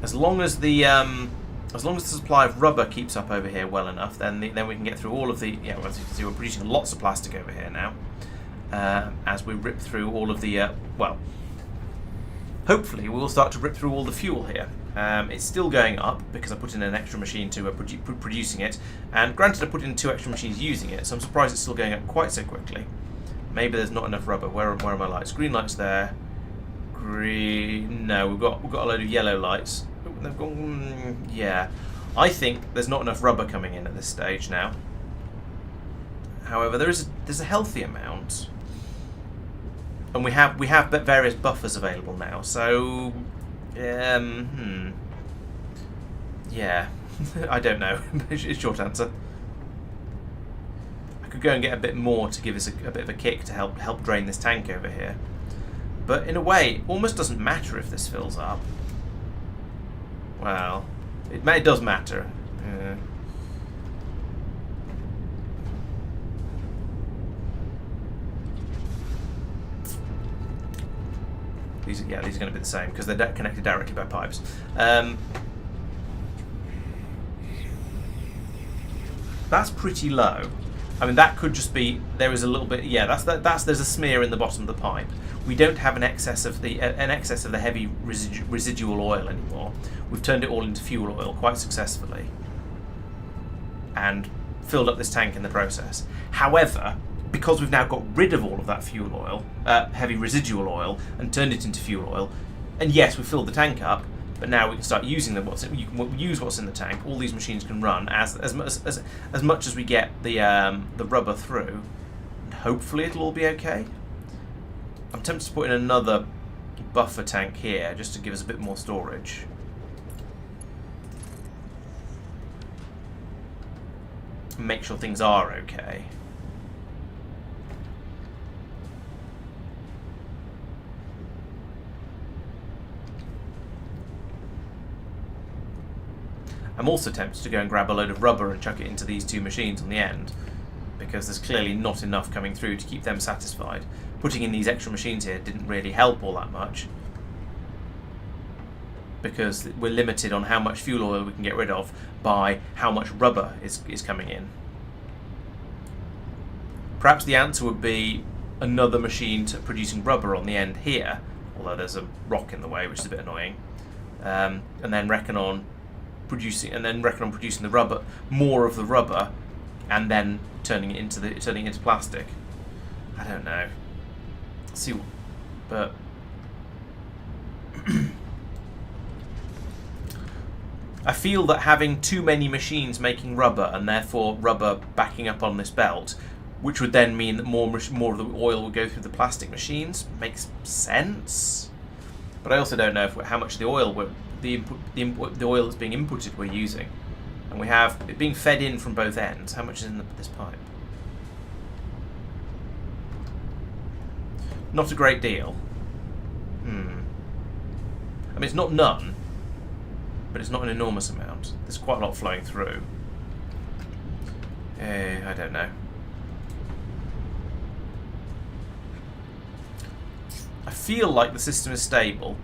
As long as the supply of rubber keeps up over here well enough, then we can get through all of the. Yeah, well, as you can see, we're producing lots of plastic over here now. As we rip through all of the well. Hopefully we'll start to rip through all the fuel here. It's still going up because I put in an extra machine to producing it, and granted I put in 2 extra machines using it, so I'm surprised it's still going up quite so quickly. Maybe there's not enough rubber. Where are my lights? Green lights there. Green. No, we've got a load of yellow lights. Oh, they've gone. Yeah, I think there's not enough rubber coming in at this stage now. However, there's a healthy amount. And we have various buffers available now, so yeah, I don't know. It's short answer. I could go and get a bit more to give us a bit of a kick to help drain this tank over here, but in a way, it almost doesn't matter if this fills up. Well, it does matter. These are going to be the same because they're connected directly by pipes. That's pretty low. I mean, that could just be there is a little bit. Yeah, there's a smear in the bottom of the pipe. We don't have an excess of the heavy residual oil anymore. We've turned it all into fuel oil quite successfully, and filled up this tank in the process. However, because we've now got rid of all of that fuel oil, heavy residual oil, and turned it into fuel oil, and yes, we filled the tank up, but now we can start using you can use what's in the tank. All these machines can run as much as we get the rubber through, and hopefully it'll all be okay. I'm tempted to put in another buffer tank here just to give us a bit more storage. And make sure things are okay. I'm also tempted to go and grab a load of rubber and chuck it into these 2 machines on the end, because there's clearly not enough coming through to keep them satisfied. Putting in these extra machines here didn't really help all that much, because we're limited on how much fuel oil we can get rid of by how much rubber is coming in. Perhaps the answer would be another machine producing rubber on the end here, although there's a rock in the way, which is a bit annoying, and then reckon on producing the rubber, more of the rubber, and then turning it into plastic. I don't know. See, but I feel that having too many machines making rubber, and therefore rubber backing up on this belt, which would then mean that more of the oil would go through the plastic machines, makes sense. But I also don't know how much of the oil the oil that's being inputted we're using, and we have it being fed in from both ends. How much is in this pipe? Not a great deal. I mean, it's not none, but it's not an enormous amount. There's quite a lot flowing through. I don't know. I feel like the system is stable,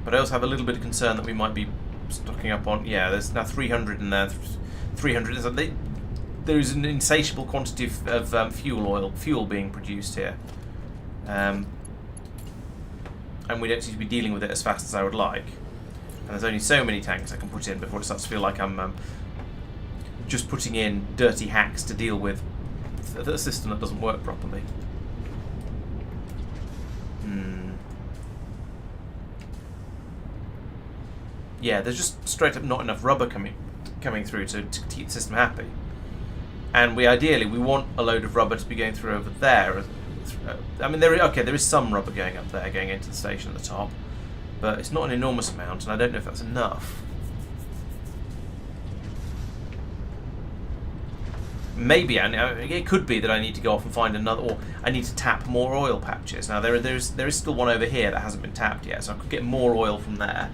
but I also have a little bit of concern that we might be stocking up on. Yeah, there's now 300 in there. 300. There is an insatiable quantity of fuel being produced here, and we don't seem to be dealing with it as fast as I would like. And there's only so many tanks I can put in before it starts to feel like I'm just putting in dirty hacks to deal with a system that doesn't work properly. Yeah, there's just straight up not enough rubber coming through to keep the system happy. and ideally we want a load of rubber to be going through over there. I mean, there is some rubber going up there, going into the station at the top, but it's not an enormous amount, and I don't know if that's enough. Maybe it could be that I need to go off and find another, or I need to tap more oil patches. Now there is still one over here that hasn't been tapped yet, so I could get more oil from there.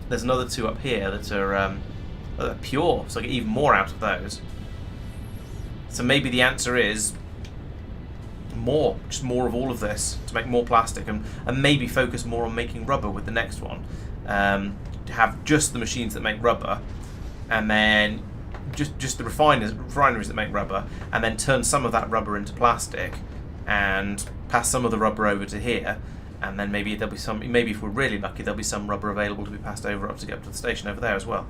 There's another two up here that are pure, so I get even more out of those. So maybe the answer is just more of all of this to make more plastic, and maybe focus more on making rubber with the next one. To have just the machines that make rubber, and then just the refineries that make rubber, and then turn some of that rubber into plastic, and pass some of the rubber over to here, and then maybe there'll be some. Maybe if we're really lucky, there'll be some rubber available to be passed over up to get up to the station over there as well.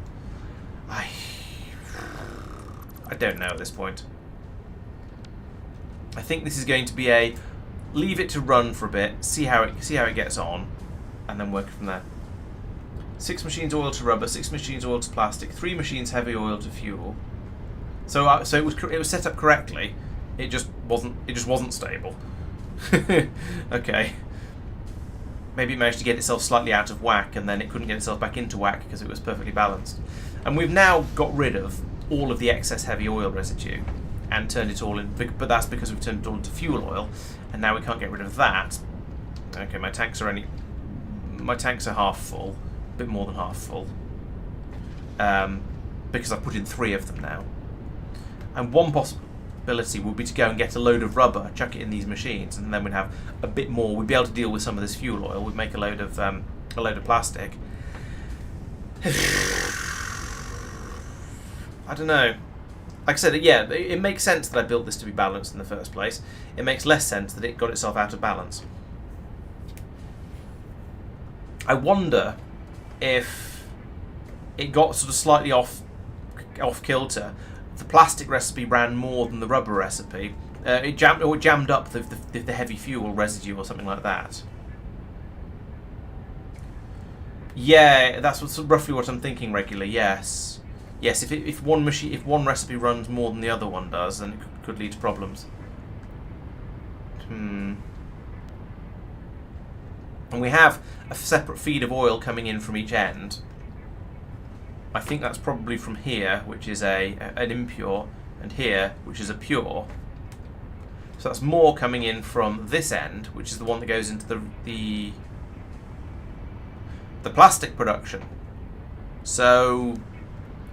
I don't know at this point. I think this is going to be a leave it to run for a bit, see how it gets on, and then work from there. 6 machines oil to rubber, 6 machines oil to plastic, 3 machines heavy oil to fuel. So it was set up correctly. It just wasn't stable. Okay. Maybe it managed to get itself slightly out of whack, and then it couldn't get itself back into whack because it was perfectly balanced. And we've now got rid of all of the excess heavy oil residue and turned it all in, but that's because we've turned it all into fuel oil, and now we can't get rid of that. Okay, my tanks are half full, a bit more than half full, because I've put in 3 of them now. And one possibility would be to go and get a load of rubber, chuck it in these machines, and then we'd have a bit more. We'd be able to deal with some of this fuel oil. We'd make a load of plastic. I don't know. Like I said, yeah, it makes sense that I built this to be balanced in the first place. It makes less sense that it got itself out of balance. I wonder if it got sort of slightly off kilter. The plastic recipe ran more than the rubber recipe. It jammed up the heavy fuel residue or something like that. Yeah, that's roughly what I'm thinking regularly. Yes. Yes, if one recipe runs more than the other one does, then it could lead to problems. And we have a separate feed of oil coming in from each end. I think that's probably from here, which is an impure, and here, which is a pure. So that's more coming in from this end, which is the one that goes into the plastic production. So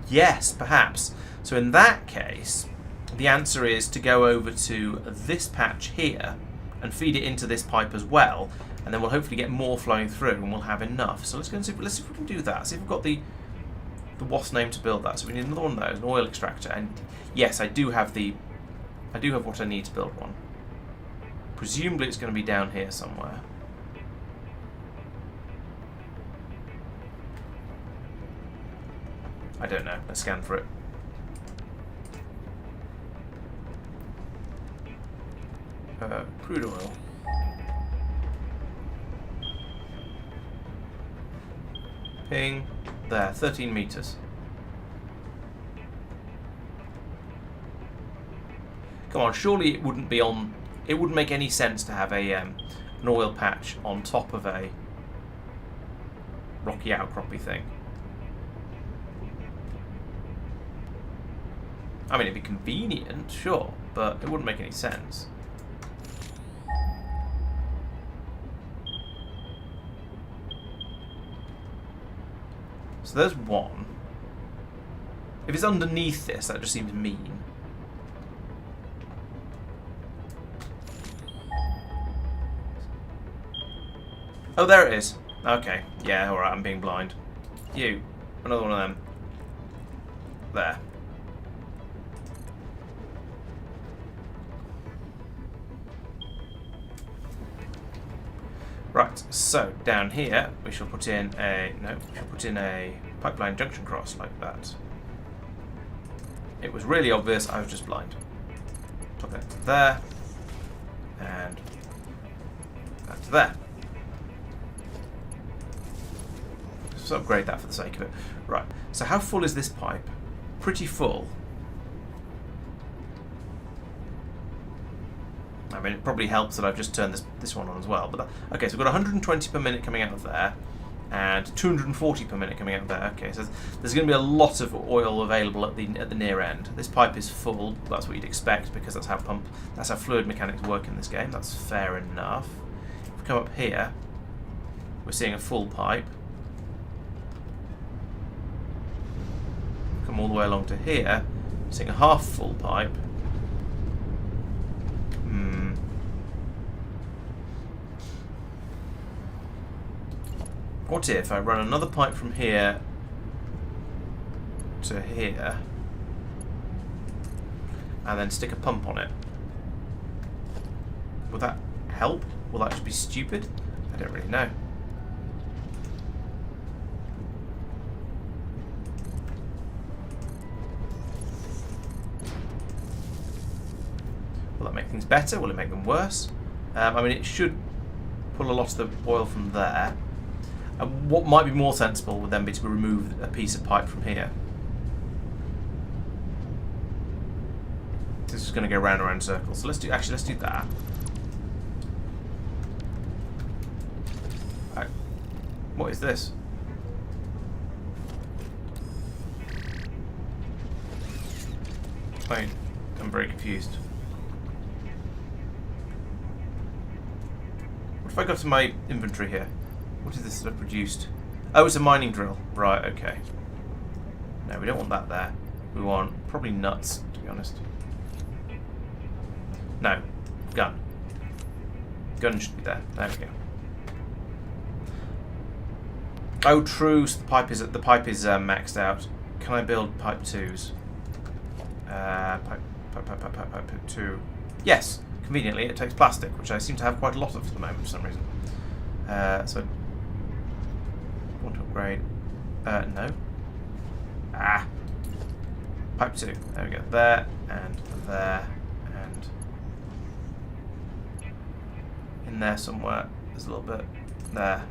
yes, perhaps. So in that case, the answer is to go over to this patch here and feed it into this pipe as well, and then we'll hopefully get more flowing through, and we'll have enough. So let's see if we can do that. See if we've got the WASP name to build that. So we need another one of those, an oil extractor, and yes, I do have what I need to build one. Presumably it's going to be down here somewhere. I don't know. Let's scan for it. Crude oil. Ping. There, 13 meters. Come on, surely it wouldn't be on. It wouldn't make any sense to have an oil patch on top of a rocky outcroppy thing. I mean, it'd be convenient, sure, but it wouldn't make any sense. So there's one. If it's underneath this, that just seems mean. Oh, there it is. Okay. Yeah, alright, I'm being blind. You. Another one of them. There. Right, so down here we shall put in a pipeline junction cross like that. It was really obvious, I was just blind. Put that to there, and that to there. Let's upgrade that for the sake of it. Right, so how full is this pipe? Pretty full. mean, it probably helps that I've just turned this one on as well. But okay, so we've got 120 per minute coming out of there, and 240 per minute coming out of there. Okay, so there's going to be a lot of oil available at the near end. This pipe is full. That's what you'd expect, because that's how fluid mechanics work in this game. That's fair enough. If we come up here, we're seeing a full pipe. Come all the way along to here, seeing a half full pipe. What if I run another pipe from here to here and then stick a pump on it? Will that help? Will that just be stupid? I don't really know. Will that make things better? Will it make them worse? I mean, it should pull a lot of the oil from there. What might be more sensible would then be to remove a piece of pipe from here. This is going to go round and round in circles. So let's do that. Right. What is this? Wait, I'm very confused. What if I go to my inventory here? What is this that I've produced? Oh, it's a mining drill. Right, okay. No, we don't want that there. We want probably nuts, to be honest. No. Gun. Gun should be there. There we go. Oh, true. So the pipe is maxed out. Can I build pipe 2s? Pipe 2. Yes. Conveniently, it takes plastic, which I seem to have quite a lot of at the moment for some reason. So want to upgrade? No. Pipe 2. There we go. There and there and in there somewhere. There's a little bit there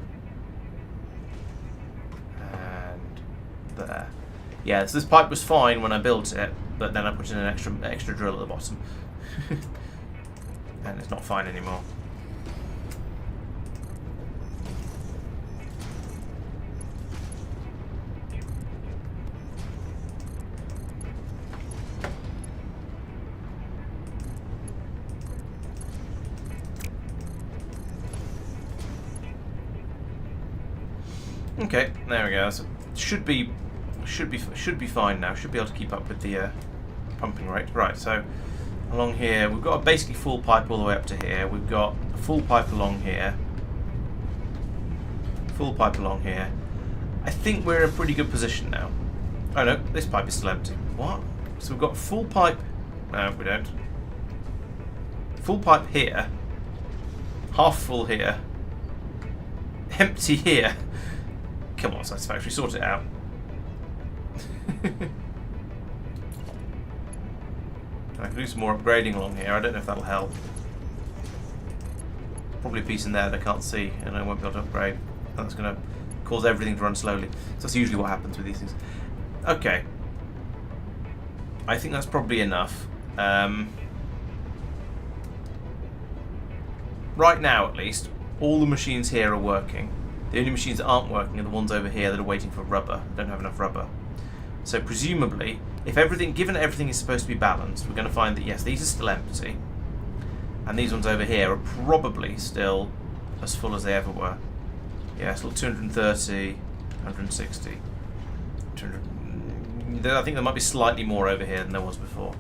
and there. Yeah. So this pipe was fine when I built it, but then I put in an extra drill at the bottom, and it's not fine anymore. Okay, there we go. So should be fine now. Should be able to keep up with the pumping rate. Right. So along here, we've got a basically full pipe all the way up to here. We've got a full pipe along here. Full pipe along here. I think we're in a pretty good position now. Oh no, this pipe is still empty. What? So we've got full pipe. No, we don't. Full pipe here. Half full here. Empty here. Come on, Satisfactory, sort it out. I can do some more upgrading along here. I don't know if that'll help. Probably a piece in there that I can't see, and I won't be able to upgrade. That's going to cause everything to run slowly. So that's usually what happens with these things. Okay. I think that's probably enough. Right now, at least, all the machines here are working. The only machines that aren't working are the ones over here that are waiting for rubber. They don't have enough rubber. So presumably, given everything is supposed to be balanced, we're going to find that yes, these are still empty, and these ones over here are probably still as full as they ever were. Yeah, still 230, 160, 200. I think there might be slightly more over here than there was before.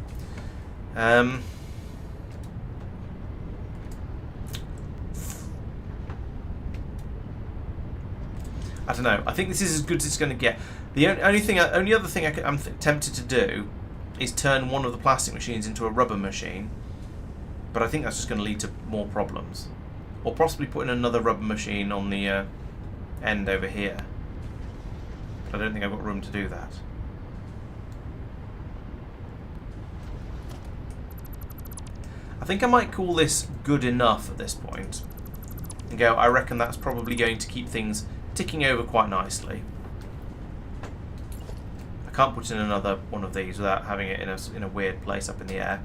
I don't know. I think this is as good as it's going to get. The only other thing I'm tempted to do is turn one of the plastic machines into a rubber machine, but I think that's just going to lead to more problems. Or possibly putting another rubber machine on the end over here. But I don't think I've got room to do that. I think I might call this good enough at this point. And go, I reckon that's probably going to keep things ticking over quite nicely. I can't put in another one of these without having it in a weird place up in the air,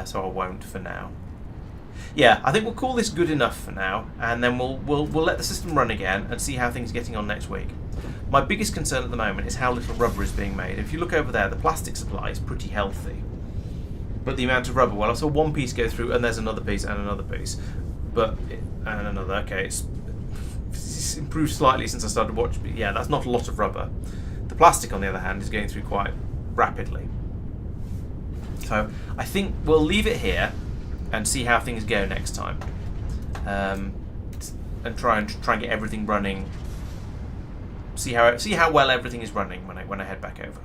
so I won't for now. Yeah, I think we'll call this good enough for now, and then we'll let the system run again and see how things are getting on next week. My biggest concern at the moment is how little rubber is being made. If you look over there, the plastic supply is pretty healthy, but the amount of rubber, well, I saw one piece go through, and there's another piece and another piece, and another. Okay, it's improved slightly since I started watching, but yeah, that's not a lot of rubber. The plastic, on the other hand, is going through quite rapidly. So I think we'll leave it here and see how things go next time, and try and get everything running. See how well everything is running when I head back over.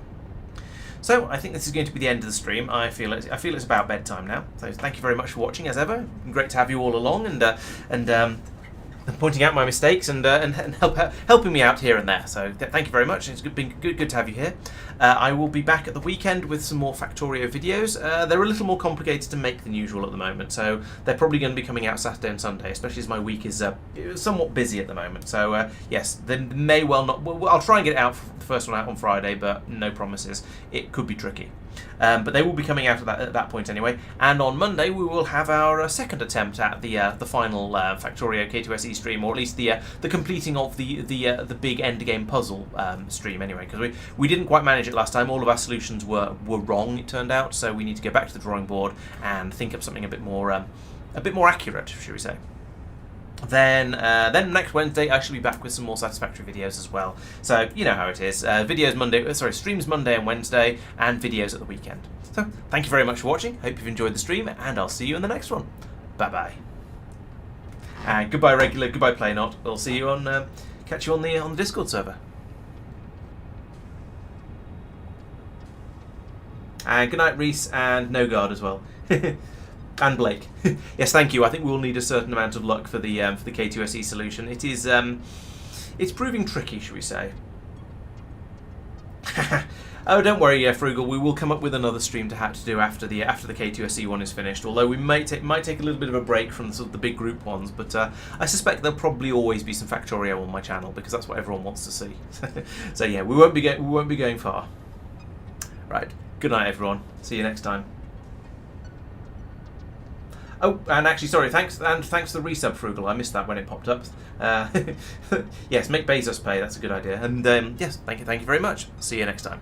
So I think this is going to be the end of the stream. I feel it's about bedtime now. So thank you very much for watching, as ever. Great to have you all along and pointing out my mistakes and helping me out here and there. So thank you very much. It's been good to have you here. I will be back at the weekend with some more Factorio videos. They're a little more complicated to make than usual at the moment, so they're probably going to be coming out Saturday and Sunday, especially as my week is somewhat busy at the moment. So yes, they may well not. Well, I'll try and get it out, the first one out on Friday, but no promises. It could be tricky. But they will be coming out at that point anyway. And on Monday we will have our second attempt at the final Factorio K2SE stream, or at least the completing of the big end game puzzle stream anyway, because we didn't quite manage it last time. All of our solutions were wrong, it turned out. So we need to go back to the drawing board and think up something a bit more accurate, should we say. Then next Wednesday I shall be back with some more Satisfactory videos as well. So you know how it is. Streams Monday and Wednesday, and videos at the weekend. So thank you very much for watching. Hope you've enjoyed the stream, and I'll see you in the next one. Bye bye. And goodbye regular, goodbye play not. We'll see you on catch you on the Discord server. And good night, Reese, and No Guard as well. And Blake. Yes, thank you. I think we'll need a certain amount of luck for the K2SE solution. It is it's proving tricky, shall we say? Oh, don't worry, Frugal. We will come up with another stream to do after the K2SE one is finished. Although we might take a little bit of a break from the big group ones, but I suspect there'll probably always be some Factorio on my channel because that's what everyone wants to see. So yeah, we won't be going far. Right. Good night, everyone. See you next time. Oh, and actually, sorry, thanks for the resub, Frugal. I missed that when it popped up. Yes, make Bezos pay. That's a good idea. And yes, thank you very much. See you next time.